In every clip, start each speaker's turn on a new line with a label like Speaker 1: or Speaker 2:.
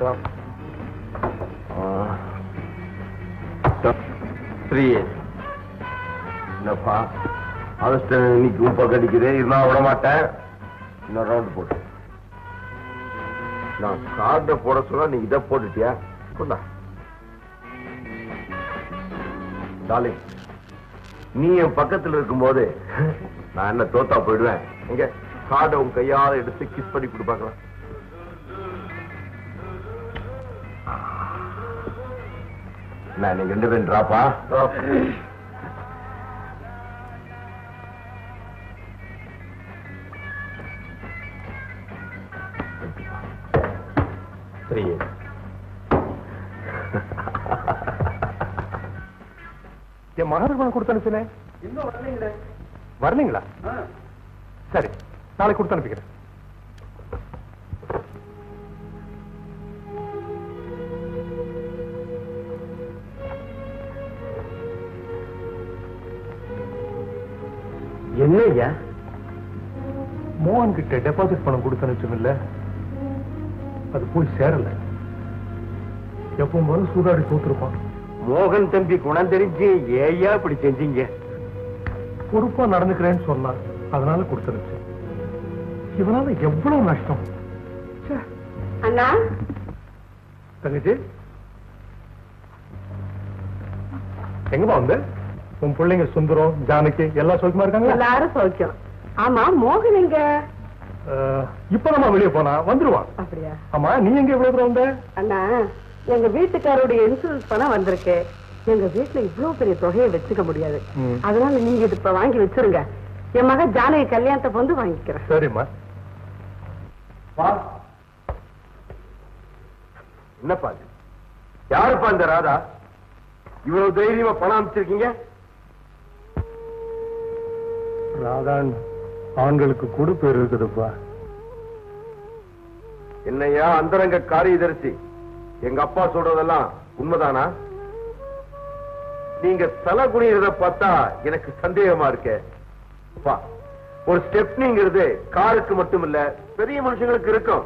Speaker 1: வணக்கம். என்னப்பா இன்னைக்கு உப்ப கடிக்குது, இருந்தா விட மாட்டேன். இன்னொரு ரவுண்ட் போட்டு நான் கார்ட போட சொல்ல நீ இதை போட்டுட்டியா? கொண்டா டார்லிங், நீ என் பக்கத்தில் இருக்கும்போது நான் என்ன தோத்தா போயிடுவேன். இங்க கார்டை உன் கையால எடுத்து கிஸ் பண்ணி கொடுப்பாக்கலாம். நான் நீங்க 2 பேரும் டிராப்பா?
Speaker 2: என் மகனுக்கு கொடுத்து அனுப்பினேன்.
Speaker 3: இன்னும் வரலீங்களே.
Speaker 2: வரலீங்களா? சரி, நாளைக்கு கொடுத்து அனுப்பிக்கிறேன்.
Speaker 1: என்ன ஐயா?
Speaker 2: மோகன் கிட்ட டெபாசிட் பணம் கொடுத்து அனுப்பிச்சோம்ல, அது போய் சேரல. எப்பவும் போல சூதாடி தோத்துருப்பான்.
Speaker 1: மோகன் தம்பி குணம் தெரிஞ்சு ஏயா இப்படி செஞ்சீங்க?
Speaker 2: பொறுப்பா நடந்துக்கிறேன்னு சொன்னான், அதனால கொடுத்துருச்சு. இவனால எவ்வளவு நஷ்டம்.
Speaker 4: அண்ணா,
Speaker 2: தங்கச்சி எங்கப்பா வந்து? உன் பிள்ளைங்க சுந்தரம், ஜானகி எல்லாம் சௌக்கியமா இருக்காங்க?
Speaker 4: எல்லாரும் சௌக்கியம். ஆமா, மோகன் எங்க?
Speaker 2: இப்ப நம்ம வெளியே போனா வந்துருவான்.
Speaker 4: அப்படியா?
Speaker 2: ஆமா, நீ எங்க இவ்வளவு தூரம் வந்த?
Speaker 4: அண்ணா, எங்க வீட்டுக்காரோடைய இன்சூரன்ஸ் பணம் வந்திருக்கு. எங்க வீட்டுல இவ்வளவு பெரிய தொகையை வச்சுக்க முடியாது. அதனால நீங்க இது இப்ப வாங்கி வச்சிருங்க. என் மகன் ஜானகி கல்யாணத்தை வந்து வாங்கிக்கிறேன்.
Speaker 2: சரிம்மா.
Speaker 1: என்னப்பா யாருப்பா இந்த ராதா? இவ்வளவு தைரியமா பணம் அமைச்சிருக்கீங்க?
Speaker 2: ராதான் ஆண்களுக்கு கூட பேர் இருக்குதுப்பா.
Speaker 1: என்னையா அந்தரங்க காரியதரிசி, எங்க அப்பா சொல்றதெல்லாம் உண்மைதானா? நீங்க தலை குனிறத பார்த்தா எனக்கு சந்தேகமா இருக்கு. ஒரு ஸ்டெப்னிங்கிறது காருக்கு மட்டும் இல்ல, பெரிய மனுஷங்களுக்கு இருக்கும்.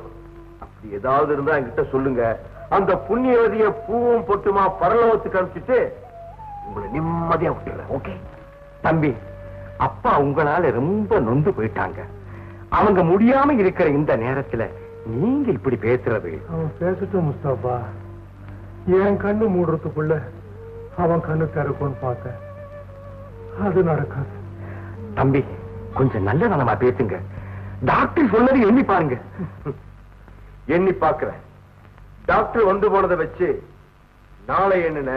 Speaker 1: அப்படி ஏதாவது இருந்தா என்கிட்ட சொல்லுங்க. அந்த புண்ணியவதிய பூவும் பொட்டுமா பரலோகத்துக்கு அனுப்பிச்சுட்டு உங்களை நிம்மதியா விட்டுறேன். ஓகே
Speaker 3: தம்பி, அப்பா உங்களால ரொம்ப நொந்து போயிட்டாங்க. அவங்க முடியாம இருக்கிற இந்த நேரத்துல நீங்க இப்படி பேசுறது.
Speaker 2: அவன் பேசட்டும் முஸ்தாபா. என் கண்ணு மூடுறதுக்குள்ள அவன் கண்ணு திறக்கும்னு பார்த்தேன். அது நடக்காது.
Speaker 3: தம்பி, கொஞ்சம் நல்ல நலமா பேசுங்க. டாக்டர் சொன்னது எண்ணி பாருங்க.
Speaker 1: எண்ணி பாக்குறேன். டாக்டர் வந்து போனதை வச்சு நாளை எண்ணின,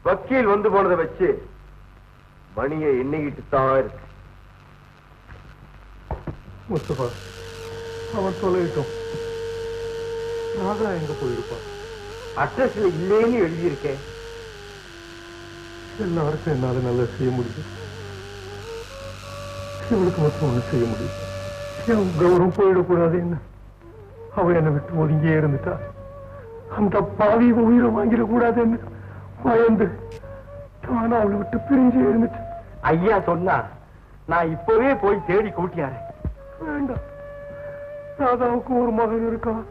Speaker 1: வக்கீல் வந்து போனதை வச்சு மணியை எண்ணிக்கிட்டு தான் இருக்கு.
Speaker 2: முஸ்தபா, அவன் தொலையிட்டோம். ராதா எங்க போயிருப்பான்?
Speaker 3: அட்ரஸ்ல இல்லேன்னு எழுதியிருக்கேன்.
Speaker 2: எல்லாருக்கும் என்னால நல்லா செய்ய முடியும். இவளுக்கு மட்டும் ஒண்ணு செய்ய முடியும். என் கௌரவம் போயிடக்கூடாது. என்ன அவ என்னை விட்டு ஒதுங்கியே இருந்துட்டா. அந்த பாவி உயிரை வாங்கிடக்கூடாதுன்னு பயந்து நான் அவளை விட்டு பிரிஞ்சே இருந்துட்டேன்.
Speaker 3: ஐயா சொன்னா நான் இப்பவே போய் தேடி கூட்டியாரு.
Speaker 2: வேண்டாம். ராதாவுக்கு ஒரு மகன் இருக்கான்.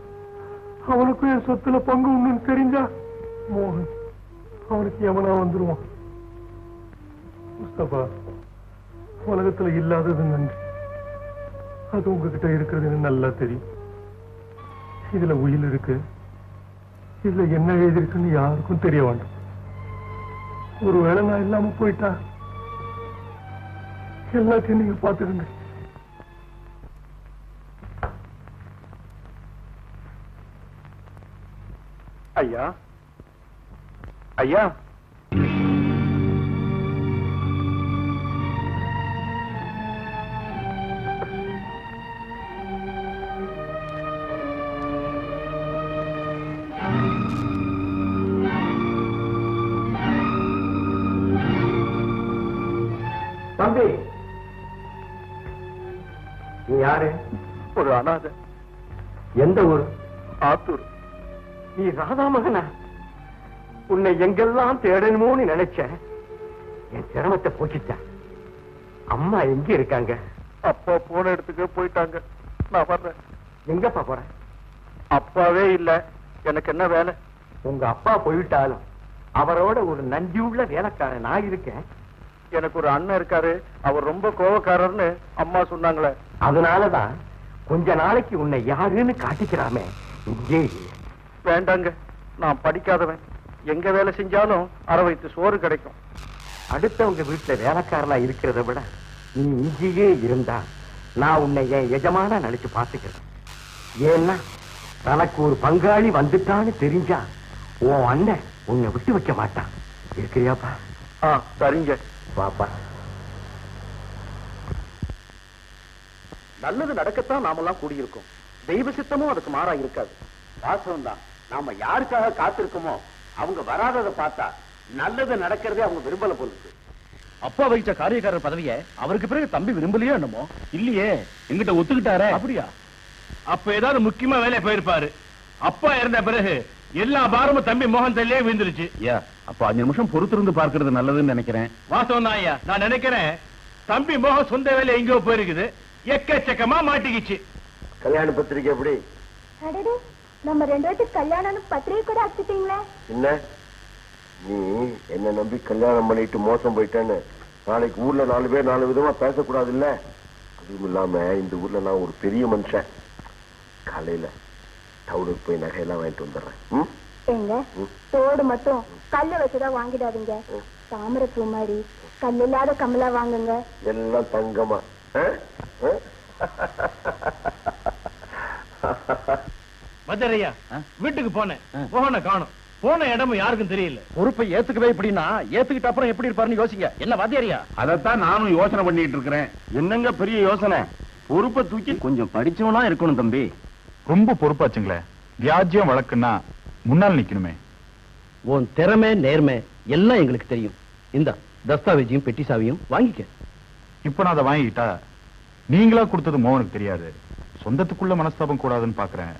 Speaker 2: அவனுக்கும் என் சொத்துல பங்கு உண்டுன்னு தெரிஞ்சா மோகன் அவனுக்கு எவனா வந்துருவான். முஸ்தபா, உலகத்துல இல்லாதது நன்றி. அது உங்ககிட்ட இருக்கிறதுன்னு நல்லா தெரியும். இதுல உயில் இருக்கு, இதுல என்ன எழுதிருக்குன்னு யாருக்கும் தெரிய வேண்டாம். ஒருவேளை நான் இல்லாம போயிட்டா எல்லாத்தையும் நீங்க பாத்துக்கங்க.
Speaker 3: ஐயா, ஐயா,
Speaker 1: தம்பி, நீ யாரு?
Speaker 3: ஒரு அனாதை.
Speaker 1: எந்த ஊர்?
Speaker 3: ஆத்தூர். நீ ராதா மகனா? உன்னை எங்கெல்லாம் தேடணுமோன்னு நினைச்சேன். என் சிரமத்தை போக்கிட்ட. அம்மா எங்க இருக்காங்க?
Speaker 2: அப்பா போன இடத்துக்கு போயிட்டாங்க. நான் வர்றேன்.
Speaker 3: எங்கப்பா போற?
Speaker 2: அப்பாவே இல்ல,
Speaker 3: எனக்கு என்ன வேலை? உங்க அப்பா போயிட்டாலும் அவரோட ஒரு நன்றியுள்ள வேலைக்காரன் நான் இருக்கேன். எனக்கு ஒரு அண்ணன் இருக்காரு, அவர் ரொம்ப கோவக்காரர்னு அம்மா சொன்னாங்களே. அதனாலதான் கொஞ்ச நாளைக்கு உன்னை யாருன்னு காட்டிக்கிறாமே. இங்கே வேண்டாங்க, நான் படிக்காதவன். எங்க வேலை செஞ்சாலும் அரை வயிற்று சோறு கிடைக்கும். அடுத்தவங்க வீட்டுல வேலைக்காரனா இருக்கிறத விட நீ இங்கேயே இருந்தா நான் உன்னை என் எஜமானா நினைச்சு பாத்துக்கிறேன். ஏன்னா தனக்கு ஒரு பங்காளி வந்துட்டான்னு தெரிஞ்சா உன் அண்ணன் உன்னை விட்டு வைக்க மாட்டான். இருக்கிறியாப்பா? சரிங்க பாப்பா. நல்லது நடக்கத்தான் நாமெல்லாம் கூடியிருக்கோம். தெய்வ சித்தமும் அதுக்கு மாறா இருக்காது. வாசம் தான். நாம யாருக்காக காத்திருக்கோமோ அவங்க வராததை பார்த்தா நல்லது நடக்கிறதே அவங்க விரும்பல போலுக்கு.
Speaker 5: அப்பா வகிச்ச காரியக்காரர் பதவியை அவருக்கு பிறகு தம்பி விரும்பலையோ என்னமோ? இல்லையே, எங்கிட்ட ஒத்துக்கிட்டாரே. அப்படியா?
Speaker 2: அப்ப ஏதாவது முக்கியமா வேலையை போயிருப்பாரு. அப்பா இறந்த பிறகு எல்லா பாரமும் தம்பி மோகன் தலையே விழுந்துருச்சு.
Speaker 5: ஐயா, அப்ப 5 நிமிஷம் பொறுத்திருந்து பார்க்கிறது நல்லதுன்னு நினைக்கிறேன்.
Speaker 2: வாஸ்தவம் தான் ஐயா. நான் நினைக்கிறேன் தம்பி மோகன் சொந்த வேலை எங்கேயோ போயிருக்குது. எக்கச்சக்கமா மாட்டிக்கிச்சு.
Speaker 1: கல்யாண பத்திரிக்கை எப்படி?
Speaker 6: அடடே, நம்ம 2 பேருக்கு கல்யாணம் பத்திரிகை கூட அடிச்சிட்டீங்களே.
Speaker 1: என்ன நீ என்ன நம்பி கல்யாணம் பண்ணிட்டு மோசம் போயிட்டேன்னு நாளைக்கு ஊர்ல 4 பேர் 4 விதமா பேசக்கூடாது இல்ல? அதுவும் இல்லாம இந்த ஊர்ல நான் ஒரு பெரிய மனுஷன். காலையில டவுனுக்கு போய் நகையெல்லாம் வாங்கிட்டு வந்துடுறேன்.
Speaker 6: ஏங்க, தோடு மட்டும் கல்ல வச்சுதான் வாங்கிடாதீங்க. தாமரை பூ மாதிரி கல் இல்லாத கம்மலா வாங்குங்க.
Speaker 1: எல்லாம் தங்கமா.
Speaker 2: மதுரையா வீட்டுக்கு போனேன், மோகனை காணும். போன இடமும் யாருக்கும் தெரியல.
Speaker 5: பொறுப்பை ஏத்துக்கவே இப்படின்னா ஏத்துக்கிட்ட அப்புறம் எப்படி இருப்பாருன்னு யோசிங்க. என்ன வாத்தியாரியா?
Speaker 2: அதைத்தான் நானும் யோசனை பண்ணிட்டு இருக்கிறேன்.
Speaker 5: என்னங்க பெரிய யோசனை? பொறுப்பை தூக்கி கொஞ்சம் படிச்சவனா இருக்கணும் தம்பி.
Speaker 7: ரொம்ப பொறுப்பாச்சுங்களே. வியாஜ்யம் வழக்குன்னா முன்னால் நிக்கணுமே.
Speaker 8: உன் திறமை நேர்மை எல்லாம் எங்களுக்கு தெரியும். இந்த தஸ்தாவேஜையும் பெட்டி சாவியும் வாங்கிக்க.
Speaker 7: இப்ப நான் அதை வாங்கிக்கிட்டா நீங்களா கொடுத்தது மோகனுக்கு தெரியாது. சொந்தத்துக்குள்ள மனஸ்தாபம் கூடாதுன்னு பாக்குறேன்.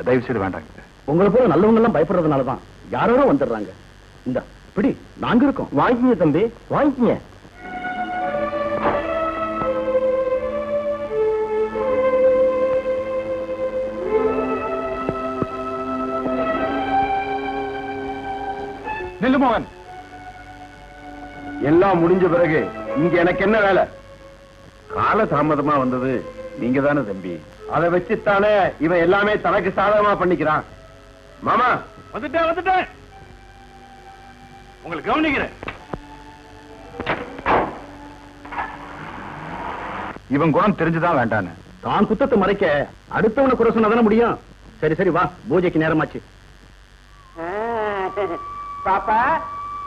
Speaker 7: தயவு செய்து வேண்டாங்க.
Speaker 8: உங்களை போல நல்லவங்க எல்லாம் பயப்படுறதுனாலதான் யாரோ வந்துடுறாங்க. இந்த பிடி, நாங்க இருக்கோம்.
Speaker 5: வாங்கிங்க தம்பி, வாங்கிங்க.
Speaker 2: நெல்லு மோகன்,
Speaker 5: எல்லாம் முடிஞ்ச பிறகு இங்க எனக்கு என்ன வேலை? கால தாமதமா வந்தது நீங்க தானே தம்பி. அதை வச்சுத்தானே இவன் எல்லாமே தனக்கு சாதகமா பண்ணிக்கிறான். மாமா,
Speaker 2: வந்துட்டேன். உங்களுக்கு கவனிக்கிறேன்.
Speaker 7: இவன் குணம் தெரிஞ்சுதான் வேண்டான்னு.
Speaker 8: தான் குத்தத்தை மறைக்க அடுத்தவனை குறை சொன்னாதானே முடியும். சரி சரி, வா, பூஜைக்கு நேரமாச்சு.
Speaker 4: பாப்பா,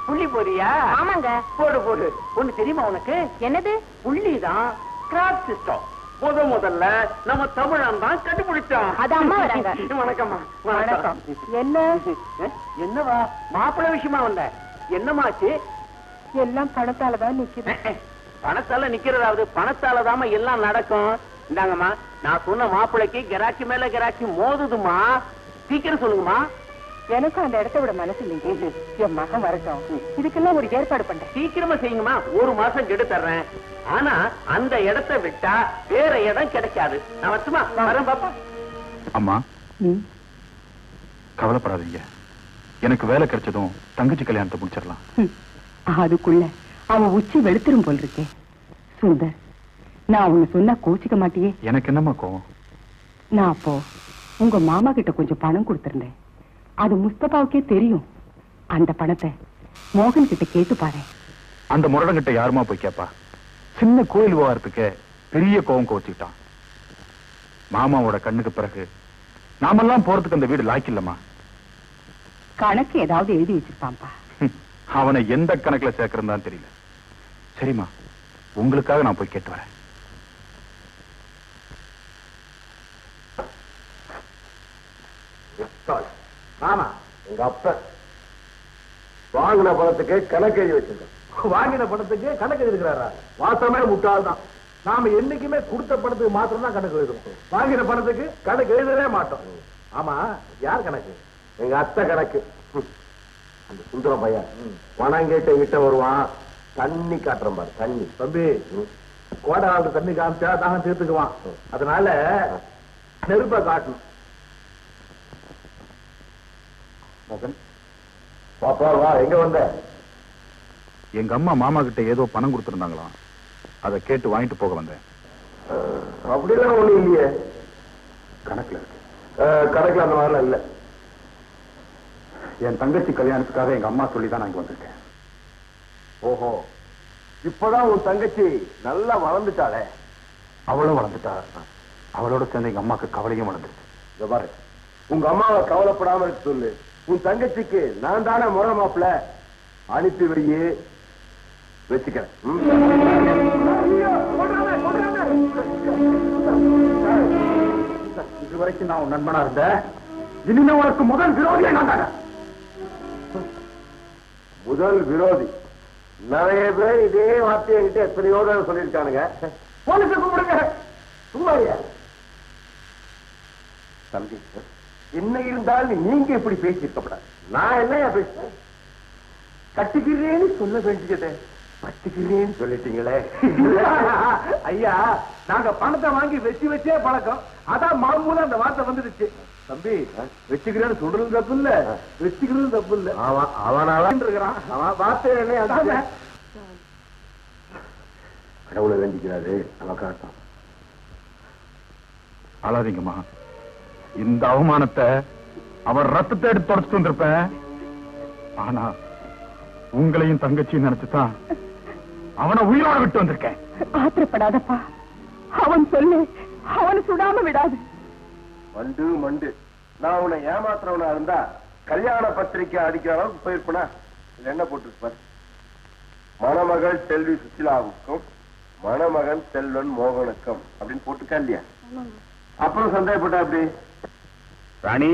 Speaker 4: புள்ளி போறியா?
Speaker 6: ஆமாங்க.
Speaker 4: போடு போடு. ஒண்ணு தெரியுமா உனக்கு?
Speaker 6: என்னது?
Speaker 4: புள்ளிதான் கிராப் சிஸ்டம். முதல்ல நம்ம தமிழன் தான் கண்டுபிடிச்சோம்.
Speaker 6: அது அம்மா வராங்க.
Speaker 4: வணக்கம்மா.
Speaker 6: வணக்கம். என்ன?
Speaker 4: என்னவா மாப்பிள்ளை விஷயமா வந்த? என்னமாச்சு?
Speaker 6: எல்லாம் பணத்தாலதான் நிக்குது.
Speaker 4: பணத்தால நிக்கிறதாவது? பணத்தாலதாம எல்லாம் நடக்கும். இந்தாங்கம்மா, நான் சொன்ன மாப்பிள்ளைக்கு கிராக்கி மேல கிராக்கி மோதுதுமா. சீக்கிரம் சொல்லுங்கம்மா.
Speaker 6: எனக்கும் அந்த இடத்த விட மனசு இல்லைங்க. என் மகன் வரட்டும், இதுக்கெல்லாம் ஒரு ஏற்பாடு பண்றேன்.
Speaker 4: சீக்கிரமா செய்யுங்கம்மா. 1 மாசம் கெடு தர்றேன். ஆனா அந்த இடத்தை விட்டா வேற இடம் கிடைக்காது. நான் வரட்டுமா? வரேன் பாப்பா.
Speaker 7: அம்மா, கவலைப்படாதீங்க. எனக்கு வேலை கிடைச்சதும் தங்கச்சி கல்யாணத்தை முடிச்சிடலாம்.
Speaker 9: அதுக்குள்ள அவன் உச்சி வெளுத்துரும் போல் இருக்கே. சுந்தர், நான் உன்னை சொன்னா கோச்சிக்க மாட்டியே?
Speaker 7: எனக்கு என்னம்மா கோவம்?
Speaker 9: நான் அப்போ உங்க மாமா கிட்ட கொஞ்சம் பணம் கொடுத்திருந்தேன். அது முஸ்தபாவுக்கே தெரியும். அந்த பணத்தை மோகன் கிட்ட கேட்டு பாரு.
Speaker 7: அந்த முரடங்கிட்ட யாருமா போய் கேப்பா? சின்ன கோயில் விவகாரத்துக்கு பெரிய கோவம் கோச்சுக்கிட்டான். மாமாவோட கண்ணுக்கு பிறகு நாமெல்லாம் போறதுக்கு அந்த வீடு லாய்க்கில்லம்மா.
Speaker 9: கணக்கு ஏதாவது எழுதி வச்சிருப்பான்பா.
Speaker 7: அவனை எந்த கணக்குல சேர்க்கறதான் தெரியல. சரிம்மா, உங்களுக்காக நான் போய் கேட்டு வரேன்.
Speaker 1: ஆமா, உங்க அப்ப வாங்கின பணத்துக்கு கணக்கு எழுதி வச்சிருக்கோம்.
Speaker 2: வாங்கின பணத்துக்கு கணக்கு எழுதுகிறாரா? வாசமே முட்டாள் தான். நாம என்னைக்குமே கொடுத்த பணத்துக்கு மாத்திரம் தான் கணக்கு எழுதுறோம். வாங்கின பணத்துக்கு கணக்கு எழுதவே மாட்டோம். ஆமா, யார் கணக்கு?
Speaker 1: எங்க அத்தை கணக்கு. அந்த சுந்தரம் பையன் பணம் கேட்ட கிட்ட வருவான். தண்ணி காட்டுறேன் பாரு, தண்ணி.
Speaker 2: தம்பி, கோடாவுக்கு தண்ணி காமிச்சா தாங்க தீர்த்துக்குவான். அதனால நெருப்ப காட்டணும்.
Speaker 7: மோகன்,
Speaker 1: பாப்பா வா, எங்க வந்த?
Speaker 7: எங்க அம்மா மாமா கிட்ட ஏதோ பணம் கொடுத்திருந்தாங்களாம், அதை கேட்டு வாங்கிட்டு போக வந்தேன்.
Speaker 1: அப்படிலாம் ஒண்ணு இல்லையே.
Speaker 7: கணக்குல இருக்கு.
Speaker 1: கணக்குல அந்த மாதிரிலாம் இல்ல.
Speaker 7: என் தங்கச்சி கல்யாணத்துக்காக எங்க அம்மா சொல்லி தான் நான் இங்க வந்திருக்கேன்.
Speaker 1: ஓஹோ, இப்பதான் உன் தங்கச்சி நல்லா வளர்ந்துட்டாளே.
Speaker 7: அவளும் வளர்ந்துட்டா, அவளோட சேர்ந்து எங்க அம்மாக்கு கவலையும் வளர்ந்துருச்சு.
Speaker 1: இங்க பாரு, உங்க அம்மாவை கவலைப்படாம இருக்க சொல்லு. உன் தங்கச்சிக்கு நான் தானே முறை மாப்பிள்ள, அனுப்பி வையே, வச்சுக்கிறேன்.
Speaker 7: இது வரைக்கும் நான் உன் நண்பனா இருந்தேன், இனிமே உனக்கு முதல் விரோதியை நான் தானே.
Speaker 1: முதல் விரோதி? நிறைய பேர் இதே வார்த்தையை கிட்ட எத்தனையோ தான் சொல்லியிருக்கானுங்க. போலீஸை கூப்பிடுங்க. சும்மாரியா தம்பி, என்ன இருந்தாலும் நீங்க இப்படி பேசியிருக்கப்படாது. நான் என்னையா பேசுறேன்? கட்டிக்கிறேன்னு சொல்ல வேண்டியதே பட்டிக்கிறேன்னு சொல்லிட்டீங்களே.
Speaker 3: ஐயா, நாங்க பணத்தை வாங்கி வச்சு வச்சே பழக்கம், அதான் மாமூல அந்த வார்த்தை வந்துடுச்சு. தம்பி, வச்சுக்கிறேன்னு சொல்றது தப்பு இல்ல, வச்சுக்கிறது தப்பு இல்ல.
Speaker 1: அவன்
Speaker 3: இருக்கிறான்
Speaker 1: அவன் வார்த்தை என்ன கடவுளை வேண்டிக்கிறாரு. அவன் காட்டும்.
Speaker 7: அழாதீங்கம்மா, இந்த அவமானத்தை அவர் ரத்தத்தை எடுத்து தொடச்சிட்டு வந்திருப்பேன். ஆனா உங்களையும் தங்கச்சியும் நினைச்சுதான் அவனை உயிரோட விட்டு வந்திருக்கேன்.
Speaker 9: ஆத்திரப்படாதப்பா, அவன் சொல்லு, அவனை சுடாம விடாது.
Speaker 1: மண்டு மண்டு, நான் உன்னை ஏமாத்துறவனா இருந்தா கல்யாண பத்திரிக்கை அடிக்கிற அளவுக்கு போயிருப்பனா? இது என்ன போட்டிருப்பார்? மணமகள் செல்வி சுசிலாவுக்கும் மணமகன் செல்வன் மோகனுக்கும் அப்படின்னு போட்டுக்கா இல்லையா? அப்புறம் சந்தேகப்பட்டா அப்படி.
Speaker 5: ராணி,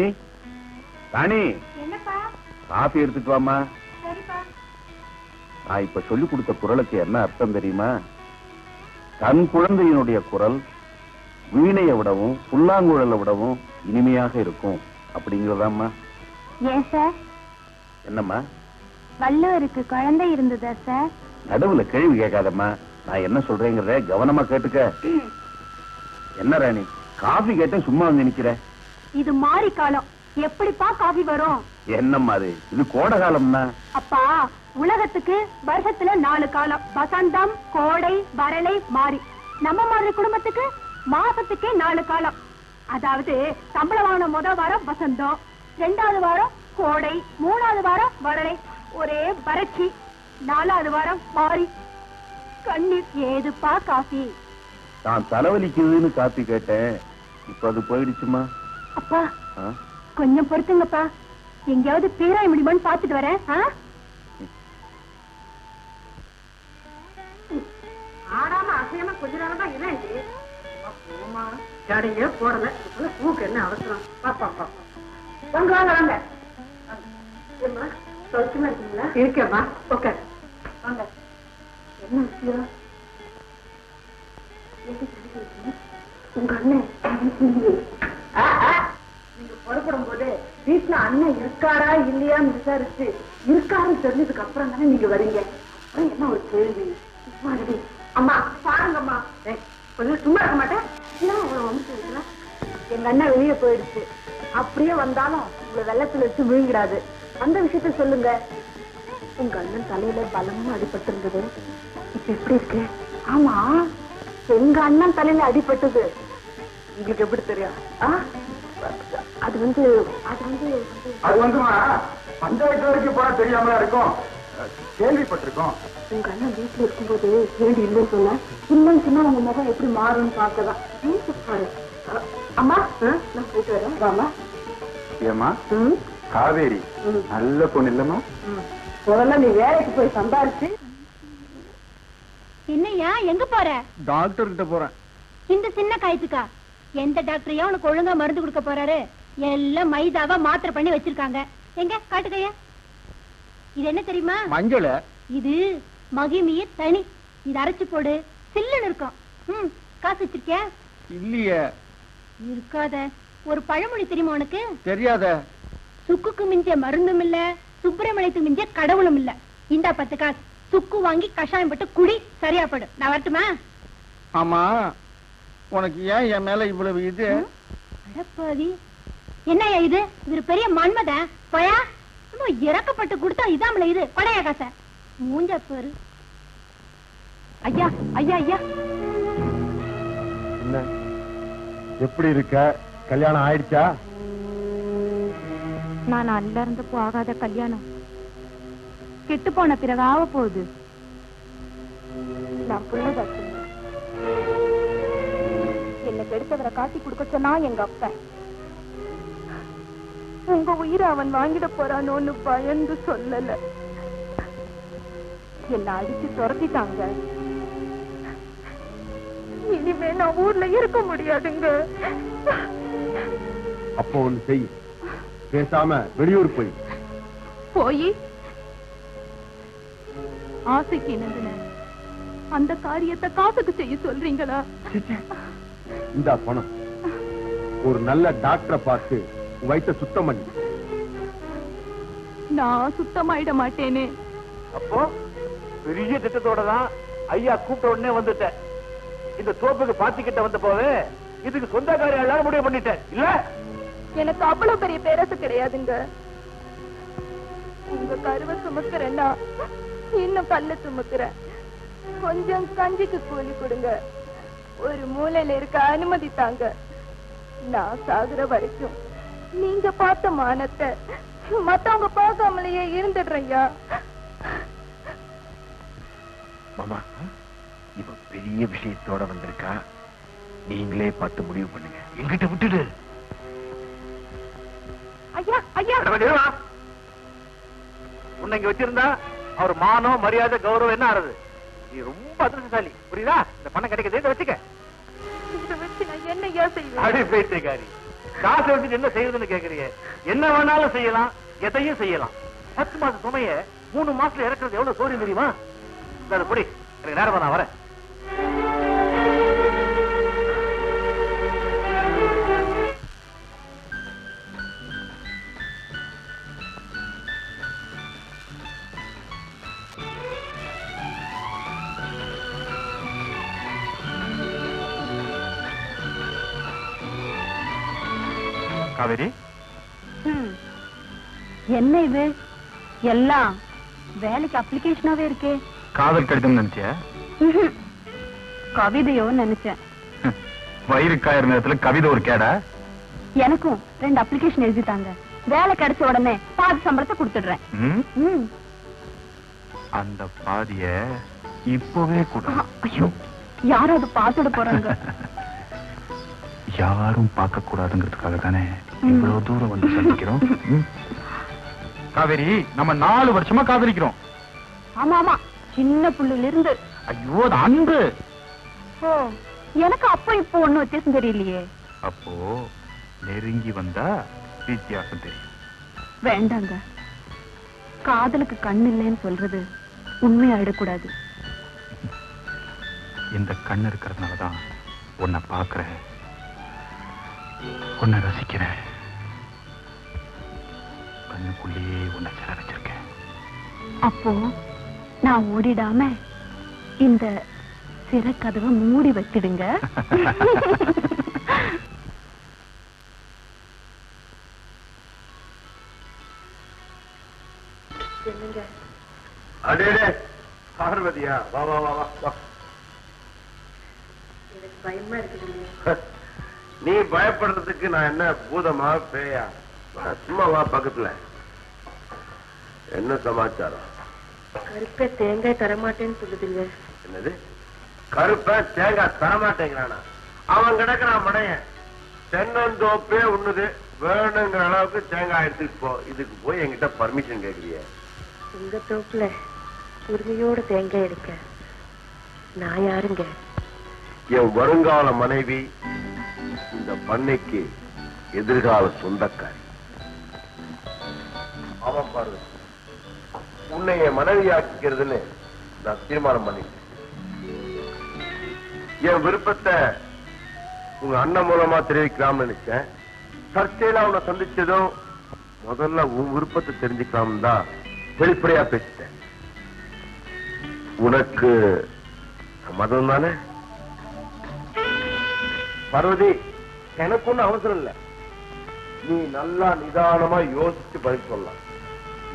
Speaker 5: ராணி,
Speaker 6: என்னப்பா?
Speaker 5: காபி எடுத்துட்டு வாமா.
Speaker 6: சரிப்பா.
Speaker 5: நான் இப்ப சொல்லிக் கொடுத்த குரலுக்கு என்ன அர்த்தம் தெரியுமா? தன் குழந்தையினுடைய குரல் வீணையை விடவும் புல்லாங்குழலை விடவும் இனிமையாக இருக்கும் அப்படிங்கிறதாம்மா.
Speaker 6: ஏன் சார்?
Speaker 5: என்னம்மா?
Speaker 6: வள்ளுவருக்கு குழந்தை இருந்ததா சார்?
Speaker 5: நடுவுல கேள்வி கேட்காதம்மா, நான் என்ன சொல்றேங்கிறத கவனமா கேட்டுக்க. என்ன ராணி, காபி கேட்டேன் சும்மா வந்து நிக்கிற?
Speaker 6: இது மாறி காலம், எப்படிப்பா காபி வரும்?
Speaker 5: என்னம்மா அது, இது கோடை காலம்னா.
Speaker 6: அப்பா, உலகத்துக்கு வருஷத்துல 4 காலம்: வசந்தம், கோடை, வறளை, மாறி. நம்ம மாதிரி குடும்பத்துக்கு மாசத்துக்கே 4 காலம். அதாவது சம்பளம் வாங்கின முதல் வாரம் வசந்தம், 2வது வாரம் கோடை, 3வது வாரம் வறளை, ஒரே வறட்சி, 4வது வாரம் மாறி. கண்ணீர். ஏதுப்பா காபி?
Speaker 5: நான் தலைவலிக்குதுன்னு காப்பி கேட்டேன், இப்ப அது போயிடுச்சுமா.
Speaker 6: அப்பா, கொஞ்சம் பொறுத்துங்கப்பா, எங்கேயாவது பேராய முடியுமான்னு பாத்துட்டு வரேன்.
Speaker 4: ஆடாம அசையாம கொஞ்ச நேரம் தான் என்ன இது? ஜடையே போடல, பூக்கு என்ன அவசரம்? பாப்பா பாப்பா, வாங்க வாங்க வாங்க. ஏம்மா, சௌக்கியமா இருக்கீங்களா? இருக்கேம்மா, ஓகே வாங்க. என்ன விஷயம்? உங்க அண்ணன் நீங்க புறப்படும் போது வீட்டுல அண்ணன் இருக்காரா இல்லையான்னு விசாரிச்சு இருக்காருன்னு தெரிஞ்சதுக்கு அப்புறம் தானே நீங்க வரீங்க. அப்புறம் என்ன ஒரு கேள்வி? அம்மா பாருங்கம்மா, கொஞ்சம் சும்மா இருக்க மாட்டேன். எங்க அண்ணன் வெளியே போயிடுச்சு, அப்படியே வந்தாலும் உங்களை வெள்ளத்துல வச்சு விழுங்கிடாது. அந்த விஷயத்த சொல்லுங்க. உங்க அண்ணன் தலையில பலமா அடிபட்டு இருந்தது, இப்ப எப்படி இருக்கு? ஆமா, எங்க அண்ணன் தலையில அடிபட்டது உங்களுக்கு எப்படி தெரியும்? அது வந்து
Speaker 7: பஞ்சாயத்து வரைக்கும் போனா தெரியாமலா இருக்கும், கேள்விப்பட்டிருக்கோம்.
Speaker 6: உங்க அண்ணன் வீட்டுல இருக்கும்போது ஏடி இல்லைன்னு சொன்ன, இல்லைன்னு சொன்னா உங்க முகம் எப்படி மாறும்னு பாக்கதான். அம்மா, நான் போயிட்டு வரேன். வாமா.
Speaker 7: ஏமா காவேரி நல்ல பொண்ணு இல்லம்மா?
Speaker 4: முதல்ல நீ வேலைக்கு போய் சம்பாரிச்சு.
Speaker 6: என்னையா எங்க போற?
Speaker 3: டாக்டர் கிட்ட போறேன்.
Speaker 6: இந்த சின்ன காயத்துக்கா? எந்த டாக்டரையா உனக்கு ஒழுங்கா மருந்து கொடுக்க போறாரு? எல்லாம் மைதாவா மாத்திரை பண்ணி வச்சிருக்காங்க. எங்க காட்டுக்கையா? இது என்ன தெரியுமா?
Speaker 3: மஞ்சள்.
Speaker 6: இது மகிமைய தனி, இது அரைச்சு போடு, சில்லுன்னு இருக்கும். காசு வச்சிருக்கியா?
Speaker 3: இல்லையே.
Speaker 6: இருக்காத. ஒரு பழமொழி தெரியுமா உனக்கு?
Speaker 3: தெரியாத.
Speaker 6: சுக்குக்கு மிஞ்ச மருந்தும் இல்ல, சுப்பிரமணியத்துக்கு மிஞ்ச கடவுளும் இல்ல. இந்த 10 காசு சுக்கு வாங்கி கஷாயம் போட்டு குடி, சரியா படு. நான் வரட்டுமா?
Speaker 3: ஆமா, உனக்கு ஏன் என் மேல இவ்வளவு இது?
Speaker 6: அடப்பாதி, என்னையா இது? இவரு பெரிய மன்மத. போயா, இறக்கப்பட்டு கொடுத்தா இதாமல இது கொடையா காச மூஞ்ச பேரு. ஐயா ஐயா ஐயா,
Speaker 1: என்ன எப்படி இருக்க? கல்யாணம் ஆயிடுச்சா?
Speaker 6: நான் அல்ல இருந்து போகாத கல்யாணம் கெட்டு போன பிறகு ஆக போகுது. நான் புள்ள என்ன கெடுத்தவரை காட்டி கொடுக்க சொன்னா எங்க அப்பா. உங்க உயிரை அவன் வாங்கிட போறானோன்னு பயந்து சொல்லல. என்ன அடிச்சு துரத்திட்டாங்க. இனிமே நான் ஊர்ல இருக்க முடியாதுங்க.
Speaker 1: அப்போ ஒண்ணு செய், பேசாம வெளியூர்
Speaker 6: போய் ஆசைக்கு என்னதுன அந்த காரியத்தை காசுக்கு செய்ய சொல்றீங்களா?
Speaker 1: இந்த பணம் ஒரு நல்ல டாக்டரை பார்த்து வயிற்ற சுத்தம் பண்ணி.
Speaker 6: நான் சுத்தமாயிட மாட்டேனே.
Speaker 3: அப்போ பெரிய திட்டத்தோட தான் ஐயா கூப்பிட்ட உடனே வந்துட்டேன். இந்த தோப்புக்கு பாத்திக்கிட்ட வந்த போது இதுக்கு சொந்தக்காரி எல்லாரும் முடிவு பண்ணிட்டேன். இல்ல
Speaker 6: எனக்கு அவ்வளவு பெரிய பேரசு கிடையாதுங்க. உங்க கருவை சுமக்கிறேன்னா இன்னும் கல்ல சுமக்கிறேன். கொஞ்சம் கஞ்சிக்கு கூலி கொடுங்க. ஒரு மூலையில இருக்க அனுமதி தாங்க. நான் சாகுற வரைக்கும் நீங்க பார்த்த மானத்தை மத்தவங்க பார்க்காமலேயே இருந்துடுறையா.
Speaker 3: மாமா, இவ பெரிய விஷயத்தோட வந்திருக்கா. நீங்களே பார்த்து முடிவு பண்ணுங்க. எங்கிட்ட விட்டுடு.
Speaker 6: ஐயா ஐயா,
Speaker 3: உன்னை இங்க வச்சிருந்தா அவர் மானம் மரியாதை கௌரவம் என்ன ஆறுது? நீ ரொம்ப அதிர்ஷ்டசாலி, புரியுதா? இந்த பணம் கிடைக்குது, இதை வச்சுக்க.
Speaker 6: இதை வச்சு நான் என்னையா செய்வேன்?
Speaker 3: அடி பேய்க்காரி, காசை வச்சுட்டு என்ன செய்யறதுன்னு கேக்குறீங்க? என்ன வேணாலும் செய்யலாம், எதையும் செய்யலாம். 10 மாசம் சுமைய 3 மாசத்துல இறக்குறது எவ்வளவு சோரியம் தெரியுமா? புடி, எனக்கு நேரமா நான் வரேன்.
Speaker 7: காவேரி,
Speaker 6: என்ன இது எல்லாம் வேலைக்கு அப்ளிகேஷனாவே இருக்கே.
Speaker 7: காதல் கடிதம் நினைச்சியா?
Speaker 6: கவிதையோ நினைச்சேன்.
Speaker 7: வயிறு காயிற நேரத்துல கவிதை ஒரு கேடா?
Speaker 6: எனக்கும் 2 அப்ளிகேஷன் எழுதிட்டாங்க. வேலை கிடைச்ச உடனே பாதி சம்பளத்தை கொடுத்துடுறேன்.
Speaker 7: அந்த பாதிய இப்பவே கூட.
Speaker 6: ஐயோ, யாரும் அது பார்த்துட போறாங்க.
Speaker 7: யாரும் பார்க்க கூடாதுங்கிறதுக்காக தானே இவ்வளவு தூரம் வந்து சந்திக்கிறோம். காவேரி, நம்ம 4 வருஷமா காதலிக்கிறோம்.
Speaker 6: ஆமா ஆமா, சின்ன புள்ளில இருந்து.
Speaker 7: ஐயோ, அது அன்பு.
Speaker 6: ஓ, எனக்கு அப்ப இப்போ ஒண்ணும் வித்தியாசம் தெரியலையே.
Speaker 7: அப்போ நெருங்கி வந்தா வித்தியாசம் தெரியும்.
Speaker 6: வேண்டாங்க, காதலுக்கு கண் இல்லைன்னு சொல்றது உண்மையாயிடக்கூடாது.
Speaker 7: இந்த கண் இருக்கிறதுனாலதான் உன்னை பாக்குறேன், உன்னை ரசிக்கிறேன். கண்ணுக்குள்ளேயே உன்னை சில வச்சிருக்கேன்.
Speaker 6: அப்போ நான் ஓடிடாம இந்த சிறை கதவை மூடி வச்சிடுங்க.
Speaker 1: அடேடே பார்வதியா, வா வா வா வா.
Speaker 4: பயமா இருக்குது.
Speaker 1: நீ பயப்படுறதுக்கு நான் என்ன பூதமா பேயா? சும்மா வா பக்கத்துல. என்ன சமாச்சாரம்?
Speaker 4: கருப்பை தேங்காய் தரமாட்டேன்னு சொல்லுதுங்க.
Speaker 1: என்னது? கருப்பை தேங்காய் தரமாட்டேங்கிறானா? அவன் கிடக்குறான் மடையன். தென்னந்தோப்பே உண்ணுது, வேணுங்கிற அளவுக்கு தேங்காய் எடுத்துட்டு போ. இதுக்கு போய் என்கிட்ட பர்மிஷன் கேக்குறிய?
Speaker 4: உங்க தோப்புல உரிமையோட தேங்காய் எடுக்க நான் யாருங்க?
Speaker 1: என் வருங்கால மனைவி, இந்த பண்ணைக்கு எதிர்கால சொந்தக்காரி. ஆமா பாரு, உன்னை என் மனைவியாக்கிறதுன்னு நான் தீர்மானம் பண்ணிட்டேன். என் விருப்பத்தை உங்க அண்ணன் மூலமா தெரிவிக்கலாம்னு நினைச்சேன். சர்ச்சையில உன்னை சந்திச்சதும் முதல்ல உன் விருப்பத்தை தெரிஞ்சுக்கலாம் தான் வெளிப்படையா பேசிட்டேன். உனக்கு சம்மதம் தானே? பார்வதி, எனக்கு ஒண்ணு அவசரம் இல்ல. நீ நல்லா நிதானமா யோசிச்சு பதில் சொல்லலாம்.